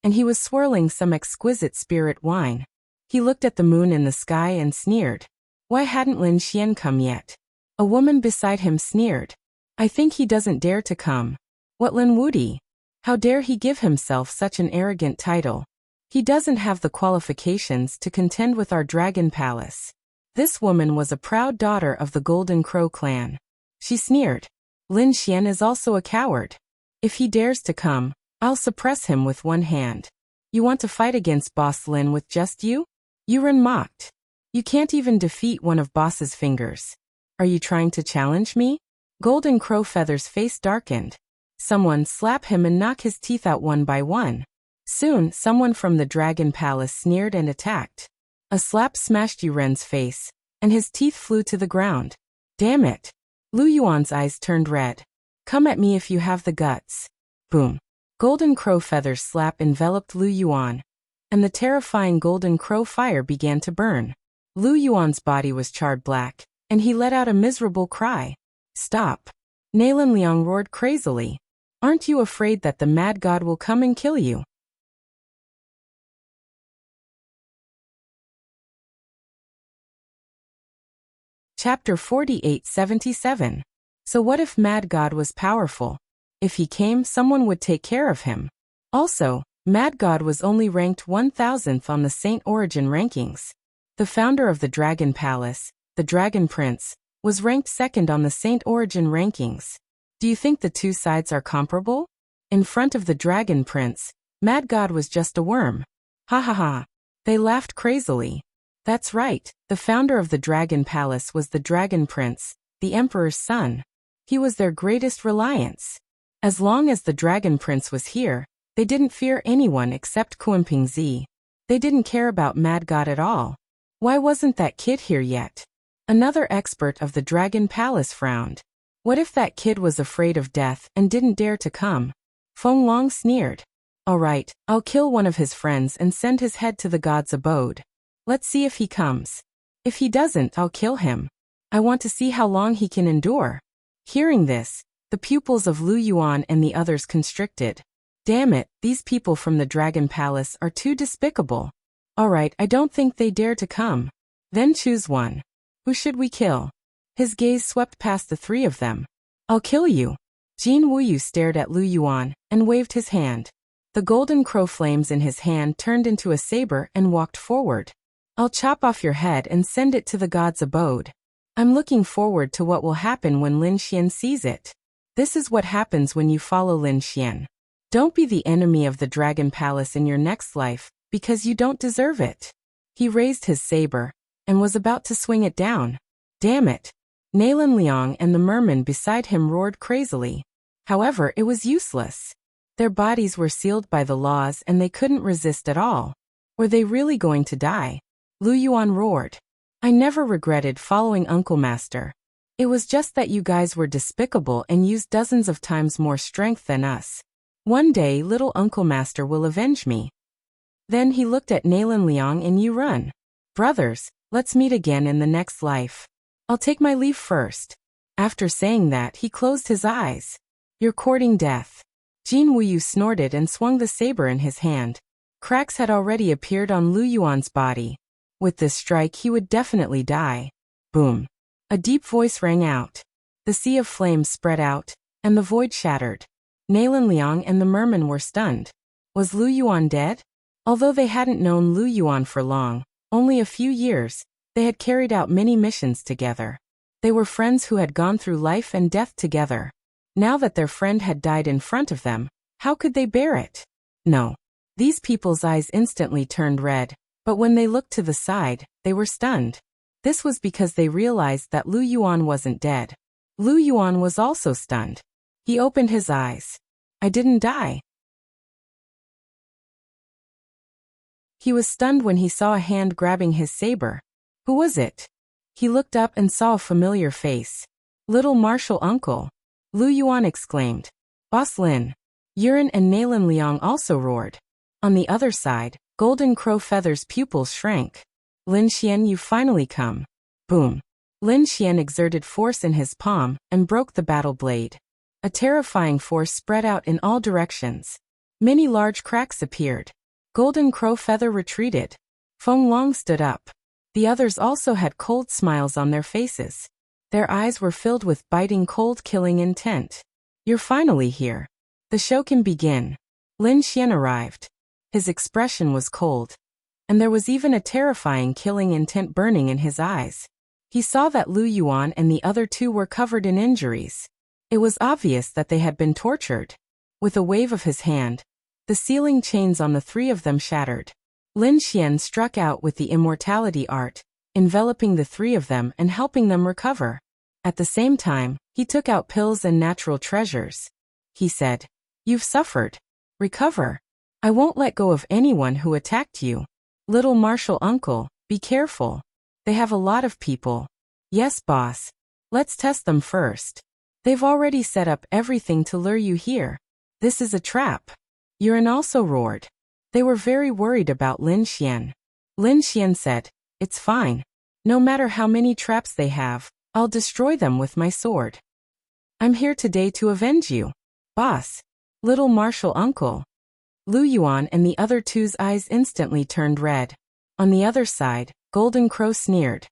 and he was swirling some exquisite spirit wine. He looked at the moon in the sky and sneered. Why hadn't Lin Xian come yet? A woman beside him sneered. I think he doesn't dare to come. What Lin Wudi? How dare he give himself such an arrogant title? He doesn't have the qualifications to contend with our Dragon Palace. This woman was a proud daughter of the Golden Crow clan. She sneered. Lin Xian is also a coward. If he dares to come, I'll suppress him with one hand. You want to fight against Boss Lin with just you? Yuren mocked. You can't even defeat one of Boss's fingers. Are you trying to challenge me? Golden Crow Feather's face darkened. Someone slap him and knock his teeth out one by one. Soon, someone from the Dragon Palace sneered and attacked. A slap smashed Yuren's face, and his teeth flew to the ground. Damn it. Lu Yuan's eyes turned red. Come at me if you have the guts. Boom. Golden Crow Feather's slap enveloped Lu Yuan, and the terrifying Golden Crow fire began to burn. Lu Yuan's body was charred black, and he let out a miserable cry. Stop. Nalan Liang roared crazily. Aren't you afraid that the mad god will come and kill you? Chapter 4877. So what if Mad God was powerful? If he came, someone would take care of him. Also, Mad God was only ranked 1000th on the Saint Origin rankings. The founder of the Dragon Palace, the Dragon Prince, was ranked second on the Saint Origin rankings. Do you think the two sides are comparable? In front of the Dragon Prince, Mad God was just a worm. Ha ha ha. They laughed crazily. That's right, the founder of the Dragon Palace was the Dragon Prince, the Emperor's son. He was their greatest reliance. As long as the Dragon Prince was here, they didn't fear anyone except Kuanpingzi. They didn't care about Mad God at all. Why wasn't that kid here yet? Another expert of the Dragon Palace frowned. What if that kid was afraid of death and didn't dare to come? Feng Long sneered. All right, I'll kill one of his friends and send his head to the god's abode. Let's see if he comes. If he doesn't, I'll kill him. I want to see how long he can endure. Hearing this, the pupils of Lu Yuan and the others constricted. Damn it, these people from the Dragon Palace are too despicable. All right, I don't think they dare to come. Then choose one. Who should we kill? His gaze swept past the three of them. I'll kill you. Jin Wuyu stared at Lu Yuan and waved his hand. The golden crow flames in his hand turned into a saber and walked forward. I'll chop off your head and send it to the god's abode. I'm looking forward to what will happen when Lin Xian sees it. This is what happens when you follow Lin Xian. Don't be the enemy of the Dragon Palace in your next life, because you don't deserve it. He raised his saber and was about to swing it down. Damn it. Nalan Liang and the merman beside him roared crazily. However, it was useless. Their bodies were sealed by the laws and they couldn't resist at all. Were they really going to die? Lu Yuan roared. I never regretted following Uncle Master. It was just that you guys were despicable and used dozens of times more strength than us. One day little Uncle Master will avenge me. Then he looked at Nalan Liang and you run. Brothers, let's meet again in the next life. I'll take my leave first. After saying that, he closed his eyes. You're courting death. Jin Wuyu snorted and swung the saber in his hand. Cracks had already appeared on Lu Yuan's body. With this strike he would definitely die. Boom. A deep voice rang out. The sea of flames spread out, and the void shattered. Nalan Liang and the merman were stunned. Was Lu Yuan dead? Although they hadn't known Lu Yuan for long, only a few years, they had carried out many missions together. They were friends who had gone through life and death together. Now that their friend had died in front of them, how could they bear it? No. These people's eyes instantly turned red, but when they looked to the side, they were stunned. This was because they realized that Lu Yuan wasn't dead. Lu Yuan was also stunned. He opened his eyes. I didn't die. He was stunned when he saw a hand grabbing his saber. Who was it? He looked up and saw a familiar face. Little martial uncle. Lu Yuan exclaimed. Boss Lin. Yuren and Nalan Liang also roared. On the other side, Golden Crow Feather's pupils shrank. Lin Xian, you finally come. Boom. Lin Xian exerted force in his palm and broke the battle blade. A terrifying force spread out in all directions. Many large cracks appeared. Golden Crow Feather retreated. Feng Long stood up. The others also had cold smiles on their faces. Their eyes were filled with biting cold killing intent. You're finally here. The show can begin. Lin Xian arrived. His expression was cold. And there was even a terrifying killing intent burning in his eyes. He saw that Lu Yuan and the other two were covered in injuries. It was obvious that they had been tortured. With a wave of his hand, the sealing chains on the three of them shattered. Lin Xian struck out with the immortality art, enveloping the three of them and helping them recover. At the same time, he took out pills and natural treasures. He said, You've suffered. Recover. I won't let go of anyone who attacked you. Little martial uncle, be careful. They have a lot of people. Yes, boss. Let's test them first. They've already set up everything to lure you here. This is a trap. Yuren also roared. They were very worried about Lin Xian. Lin Xian said, It's fine. No matter how many traps they have, I'll destroy them with my sword. I'm here today to avenge you. Boss. Little martial uncle. Lu Yuan and the other two's eyes instantly turned red. On the other side, Golden Crow sneered.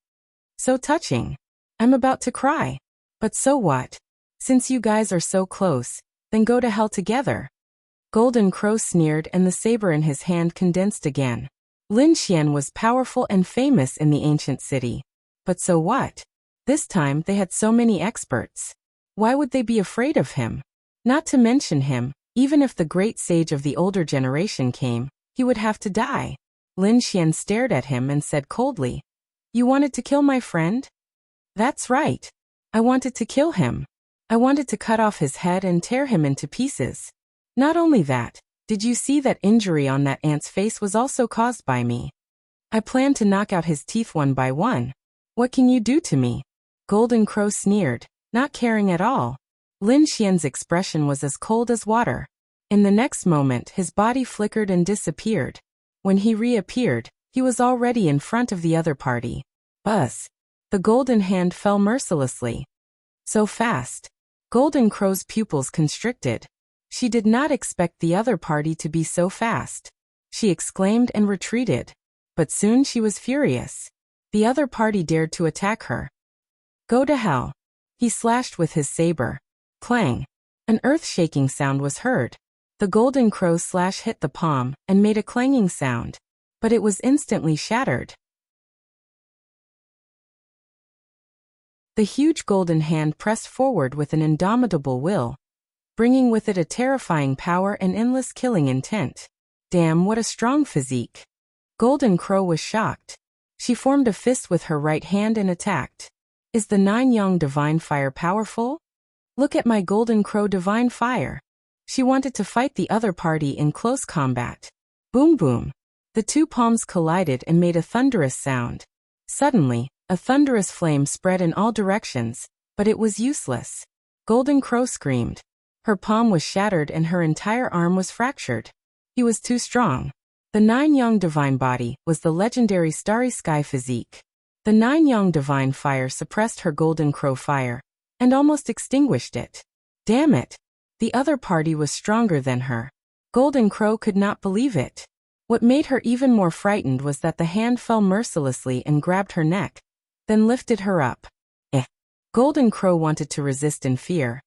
So touching. I'm about to cry. But so what? Since you guys are so close, then go to hell together. Golden Crow sneered and the saber in his hand condensed again. Lin Xian was powerful and famous in the ancient city. But so what? This time they had so many experts. Why would they be afraid of him? Not to mention him, Even if the great sage of the older generation came, he would have to die. Lin Xian stared at him and said coldly, "You wanted to kill my friend?" "That's right. I wanted to kill him. I wanted to cut off his head and tear him into pieces. Not only that, did you see that injury on that ant's face was also caused by me? I planned to knock out his teeth one by one. What can you do to me?" Golden Crow sneered, not caring at all. Lin Xian's expression was as cold as water. In the next moment, his body flickered and disappeared. When he reappeared, he was already in front of the other party. Buzz! The golden hand fell mercilessly. So fast. Golden Crow's pupils constricted. She did not expect the other party to be so fast. She exclaimed and retreated. But soon she was furious. The other party dared to attack her. "Go to hell." He slashed with his saber. Clang! An earth-shaking sound was heard. The golden crow slash hit the palm and made a clanging sound. But it was instantly shattered. The huge golden hand pressed forward with an indomitable will, bringing with it a terrifying power and endless killing intent. Damn, what a strong physique. Golden Crow was shocked. She formed a fist with her right hand and attacked. "Is the Nine-Yang Divine Fire powerful? Look at my Golden Crow Divine Fire." She wanted to fight the other party in close combat. Boom boom. The two palms collided and made a thunderous sound. Suddenly, a thunderous flame spread in all directions, but it was useless. Golden Crow screamed. Her palm was shattered and her entire arm was fractured. He was too strong. The Nine-Yang Divine Body was the legendary Starry Sky physique. The Nine-Yang Divine Fire suppressed her Golden Crow fire and almost extinguished it. Damn it! The other party was stronger than her. Golden Crow could not believe it. What made her even more frightened was that the hand fell mercilessly and grabbed her neck, then lifted her up. Golden Crow wanted to resist in fear.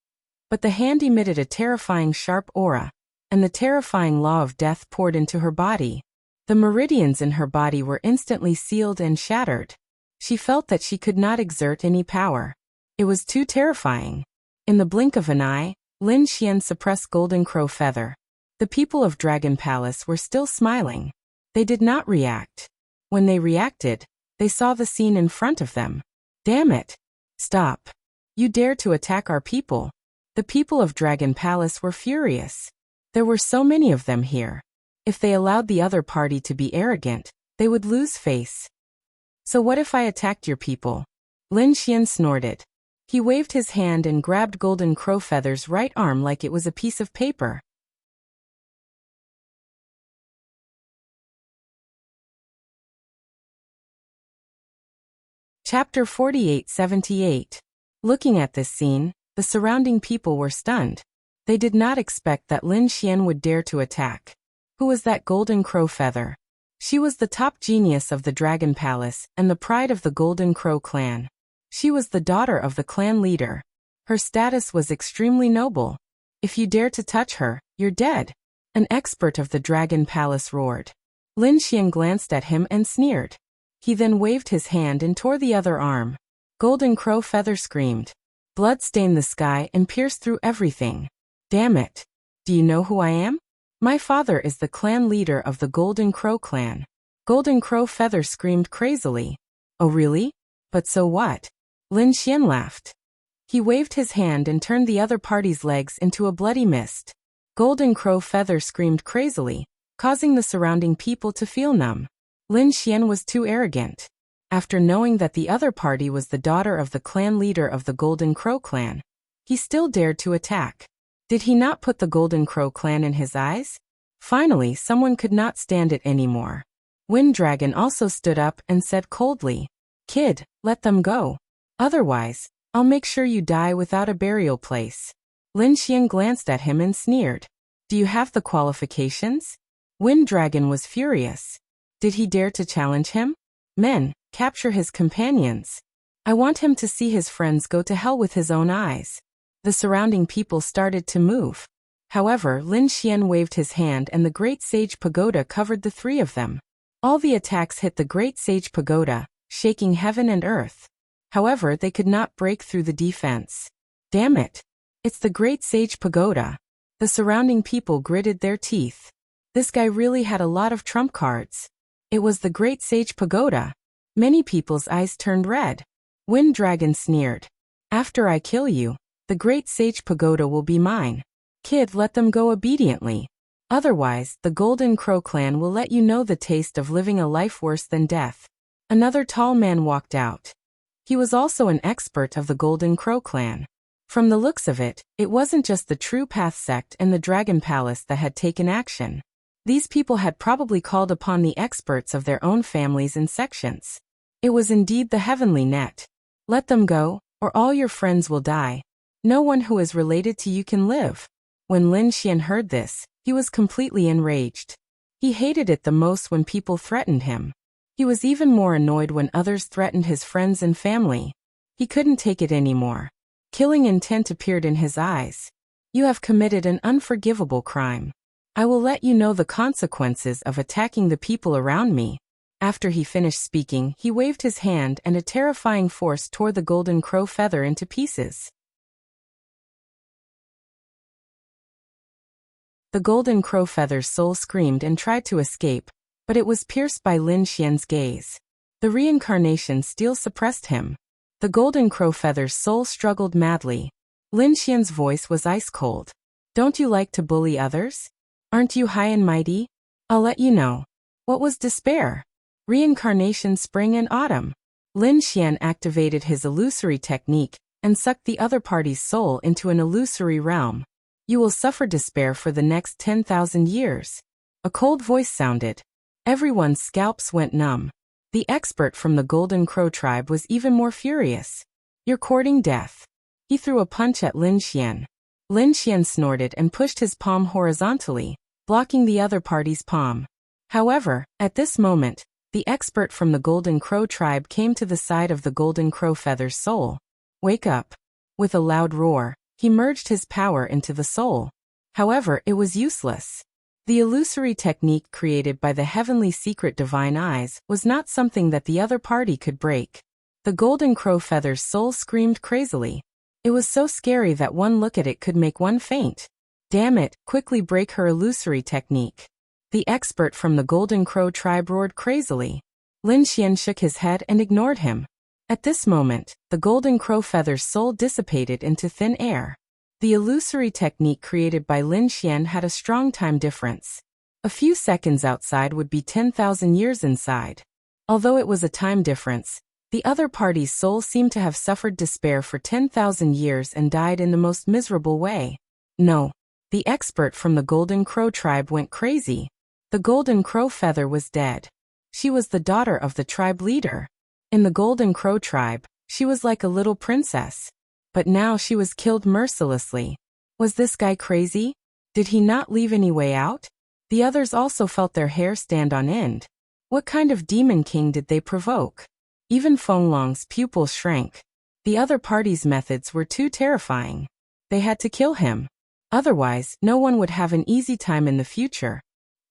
But the hand emitted a terrifying sharp aura, and the terrifying law of death poured into her body. The meridians in her body were instantly sealed and shattered. She felt that she could not exert any power. It was too terrifying. In the blink of an eye, Lin Xian suppressed Golden Crow Feather. The people of Dragon Palace were still smiling. They did not react. When they reacted, they saw the scene in front of them. Damn it! Stop! You dare to attack our people! The people of Dragon Palace were furious. There were so many of them here. If they allowed the other party to be arrogant, they would lose face. "So what if I attacked your people?" Lin Xian snorted. He waved his hand and grabbed Golden Crow Feather's right arm like it was a piece of paper. Chapter 4878. Looking at this scene, the surrounding people were stunned. They did not expect that Lin Xian would dare to attack. Who was that Golden Crow Feather? She was the top genius of the Dragon Palace and the pride of the Golden Crow clan. She was the daughter of the clan leader. Her status was extremely noble. "If you dare to touch her, you're dead," an expert of the Dragon Palace roared. Lin Xian glanced at him and sneered. He then waved his hand and tore the other arm. Golden Crow Feather screamed. Blood stained the sky and pierced through everything. "Damn it! Do you know who I am? My father is the clan leader of the Golden Crow clan." Golden Crow Feather screamed crazily. "Oh really? But so what?" Lin Xian laughed. He waved his hand and turned the other party's legs into a bloody mist. Golden Crow Feather screamed crazily, causing the surrounding people to feel numb. Lin Xian was too arrogant. After knowing that the other party was the daughter of the clan leader of the Golden Crow clan, he still dared to attack. Did he not put the Golden Crow clan in his eyes? Finally, someone could not stand it anymore. Wind Dragon also stood up and said coldly, "Kid, let them go. Otherwise, I'll make sure you die without a burial place." Lin Xian glanced at him and sneered. "Do you have the qualifications?" Wind Dragon was furious. Did he dare to challenge him? "Men, capture his companions. I want him to see his friends go to hell with his own eyes." The surrounding people started to move. However, Lin Xian waved his hand and the Great Sage Pagoda covered the three of them. All the attacks hit the Great Sage Pagoda, shaking heaven and earth. However, they could not break through the defense. "Damn it! It's the Great Sage Pagoda." The surrounding people gritted their teeth. This guy really had a lot of trump cards. It was the Great Sage Pagoda. Many people's eyes turned red. Wind Dragon sneered. After I kill you, the Great Sage Pagoda will be mine. Kid, let them go obediently. Otherwise, the Golden Crow clan will let you know the taste of living a life worse than death. Another tall man walked out. He was also an expert of the Golden Crow clan. From the looks of it, it wasn't just the True Path sect and the Dragon Palace that had taken action. These people had probably called upon the experts of their own families and sections. It was indeed the heavenly net. Let them go, or all your friends will die. No one who is related to you can live. When Lin Xian heard this, he was completely enraged. He hated it the most when people threatened him. He was even more annoyed when others threatened his friends and family. He couldn't take it anymore. Killing intent appeared in his eyes. You have committed an unforgivable crime. I will let you know the consequences of attacking the people around me. After he finished speaking, he waved his hand and a terrifying force tore the Golden Crow feather into pieces. The Golden Crow feather's soul screamed and tried to escape, but it was pierced by Lin Xian's gaze. The reincarnation still suppressed him. The Golden Crow feather's soul struggled madly. Lin Xian's voice was ice cold. Don't you like to bully others? Aren't you high and mighty? I'll let you know. What was despair? Reincarnation, spring and autumn. Lin Xian activated his illusory technique and sucked the other party's soul into an illusory realm. You will suffer despair for the next 10,000 years. A cold voice sounded. Everyone's scalps went numb. The expert from the Golden Crow tribe was even more furious. You're courting death. He threw a punch at Lin Xian. Lin Xian snorted and pushed his palm horizontally, blocking the other party's palm. However, at this moment, the expert from the Golden Crow tribe came to the side of the Golden Crow feather's soul. Wake up. With a loud roar, he merged his power into the soul. However, it was useless. The illusory technique created by the heavenly secret divine eyes was not something that the other party could break. The Golden Crow feather's soul screamed crazily. It was so scary that one look at it could make one faint. Damn it, quickly break her illusory technique. The expert from the Golden Crow tribe roared crazily. Lin Xian shook his head and ignored him. At this moment, the Golden Crow feather's soul dissipated into thin air. The illusory technique created by Lin Xian had a strong time difference. A few seconds outside would be 10,000 years inside. Although it was a time difference, the other party's soul seemed to have suffered despair for 10,000 years and died in the most miserable way. No. The expert from the Golden Crow tribe went crazy. The Golden Crow feather was dead. She was the daughter of the tribe leader. In the Golden Crow tribe, she was like a little princess. But now she was killed mercilessly. Was this guy crazy? Did he not leave any way out? The others also felt their hair stand on end. What kind of demon king did they provoke? Even Fenglong's pupils shrank. The other party's methods were too terrifying. They had to kill him. Otherwise, no one would have an easy time in the future.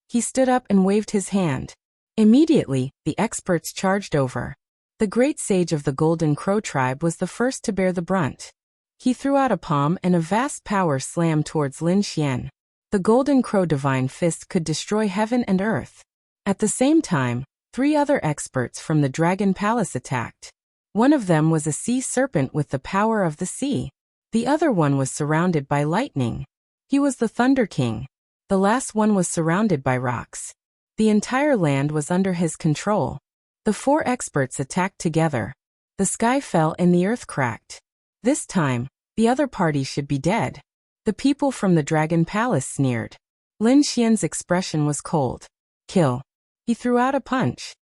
He stood up and waved his hand. Immediately, the experts charged over. The great sage of the Golden Crow tribe was the first to bear the brunt. He threw out a palm and a vast power slammed towards Lin Xian. The Golden Crow divine fist could destroy heaven and earth. At the same time, 3 other experts from the Dragon Palace attacked. One of them was a sea serpent with the power of the sea. The other one was surrounded by lightning. He was the Thunder King. The last one was surrounded by rocks. The entire land was under his control. The 4 experts attacked together. The sky fell and the earth cracked. This time, the other party should be dead. The people from the Dragon Palace sneered. Lin Xian's expression was cold. Kill. He threw out a punch.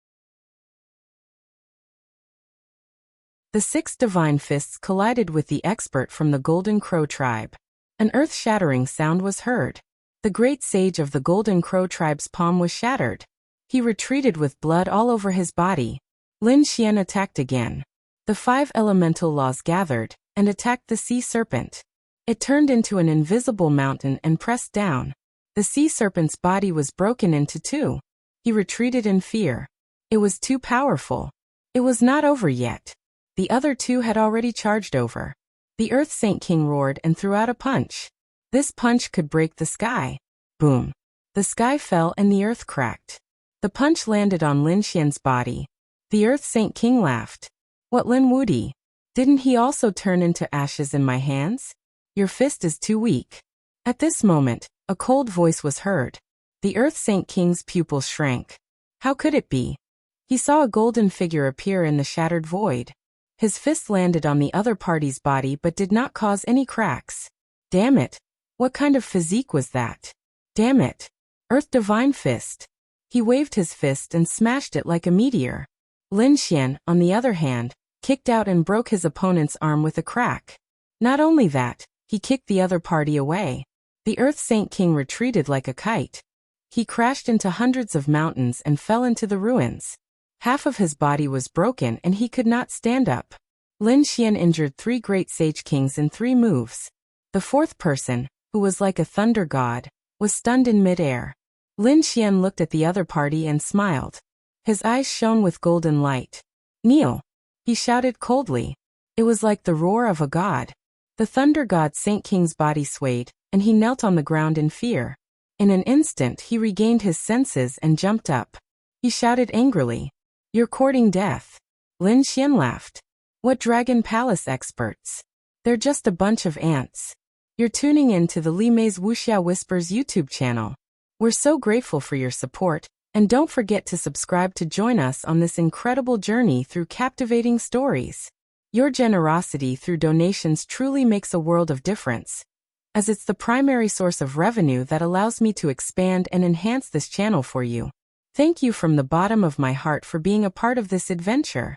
The 6 divine fists collided with the expert from the Golden Crow tribe. An earth-shattering sound was heard. The great sage of the Golden Crow tribe's palm was shattered. He retreated with blood all over his body. Lin Xian attacked again. The 5 elemental laws gathered and attacked the sea serpent. It turned into an invisible mountain and pressed down. The sea serpent's body was broken into 2. He retreated in fear. It was too powerful. It was not over yet. The other 2 had already charged over. The Earth Saint King roared and threw out a punch. This punch could break the sky. Boom. The sky fell and the earth cracked. The punch landed on Lin Xian's body. The Earth Saint King laughed. What, Lin Wudi? Didn't he also turn into ashes in my hands? Your fist is too weak. At this moment, a cold voice was heard. The Earth Saint King's pupils shrank. How could it be? He saw a golden figure appear in the shattered void. His fist landed on the other party's body but did not cause any cracks. Damn it! What kind of physique was that? Damn it! Earth Divine Fist. He waved his fist and smashed it like a meteor. Lin Xian, on the other hand, kicked out and broke his opponent's arm with a crack. Not only that, he kicked the other party away. The Earth Saint King retreated like a kite. He crashed into hundreds of mountains and fell into the ruins. Half of his body was broken and he could not stand up. Lin Xian injured 3 great sage kings in 3 moves. The fourth person, who was like a thunder god, was stunned in midair. Lin Xian looked at the other party and smiled. His eyes shone with golden light. Kneel! He shouted coldly. It was like the roar of a god. The thunder god Saint King's body swayed, and he knelt on the ground in fear. In an instant he regained his senses and jumped up. He shouted angrily. You're courting death. Lin Xian laughed. What Dragon Palace experts? They're just a bunch of ants. You're tuning in to the Li Mei's Wuxia Whispers YouTube channel. We're so grateful for your support, and don't forget to subscribe to join us on this incredible journey through captivating stories. Your generosity through donations truly makes a world of difference, as it's the primary source of revenue that allows me to expand and enhance this channel for you. Thank you from the bottom of my heart for being a part of this adventure.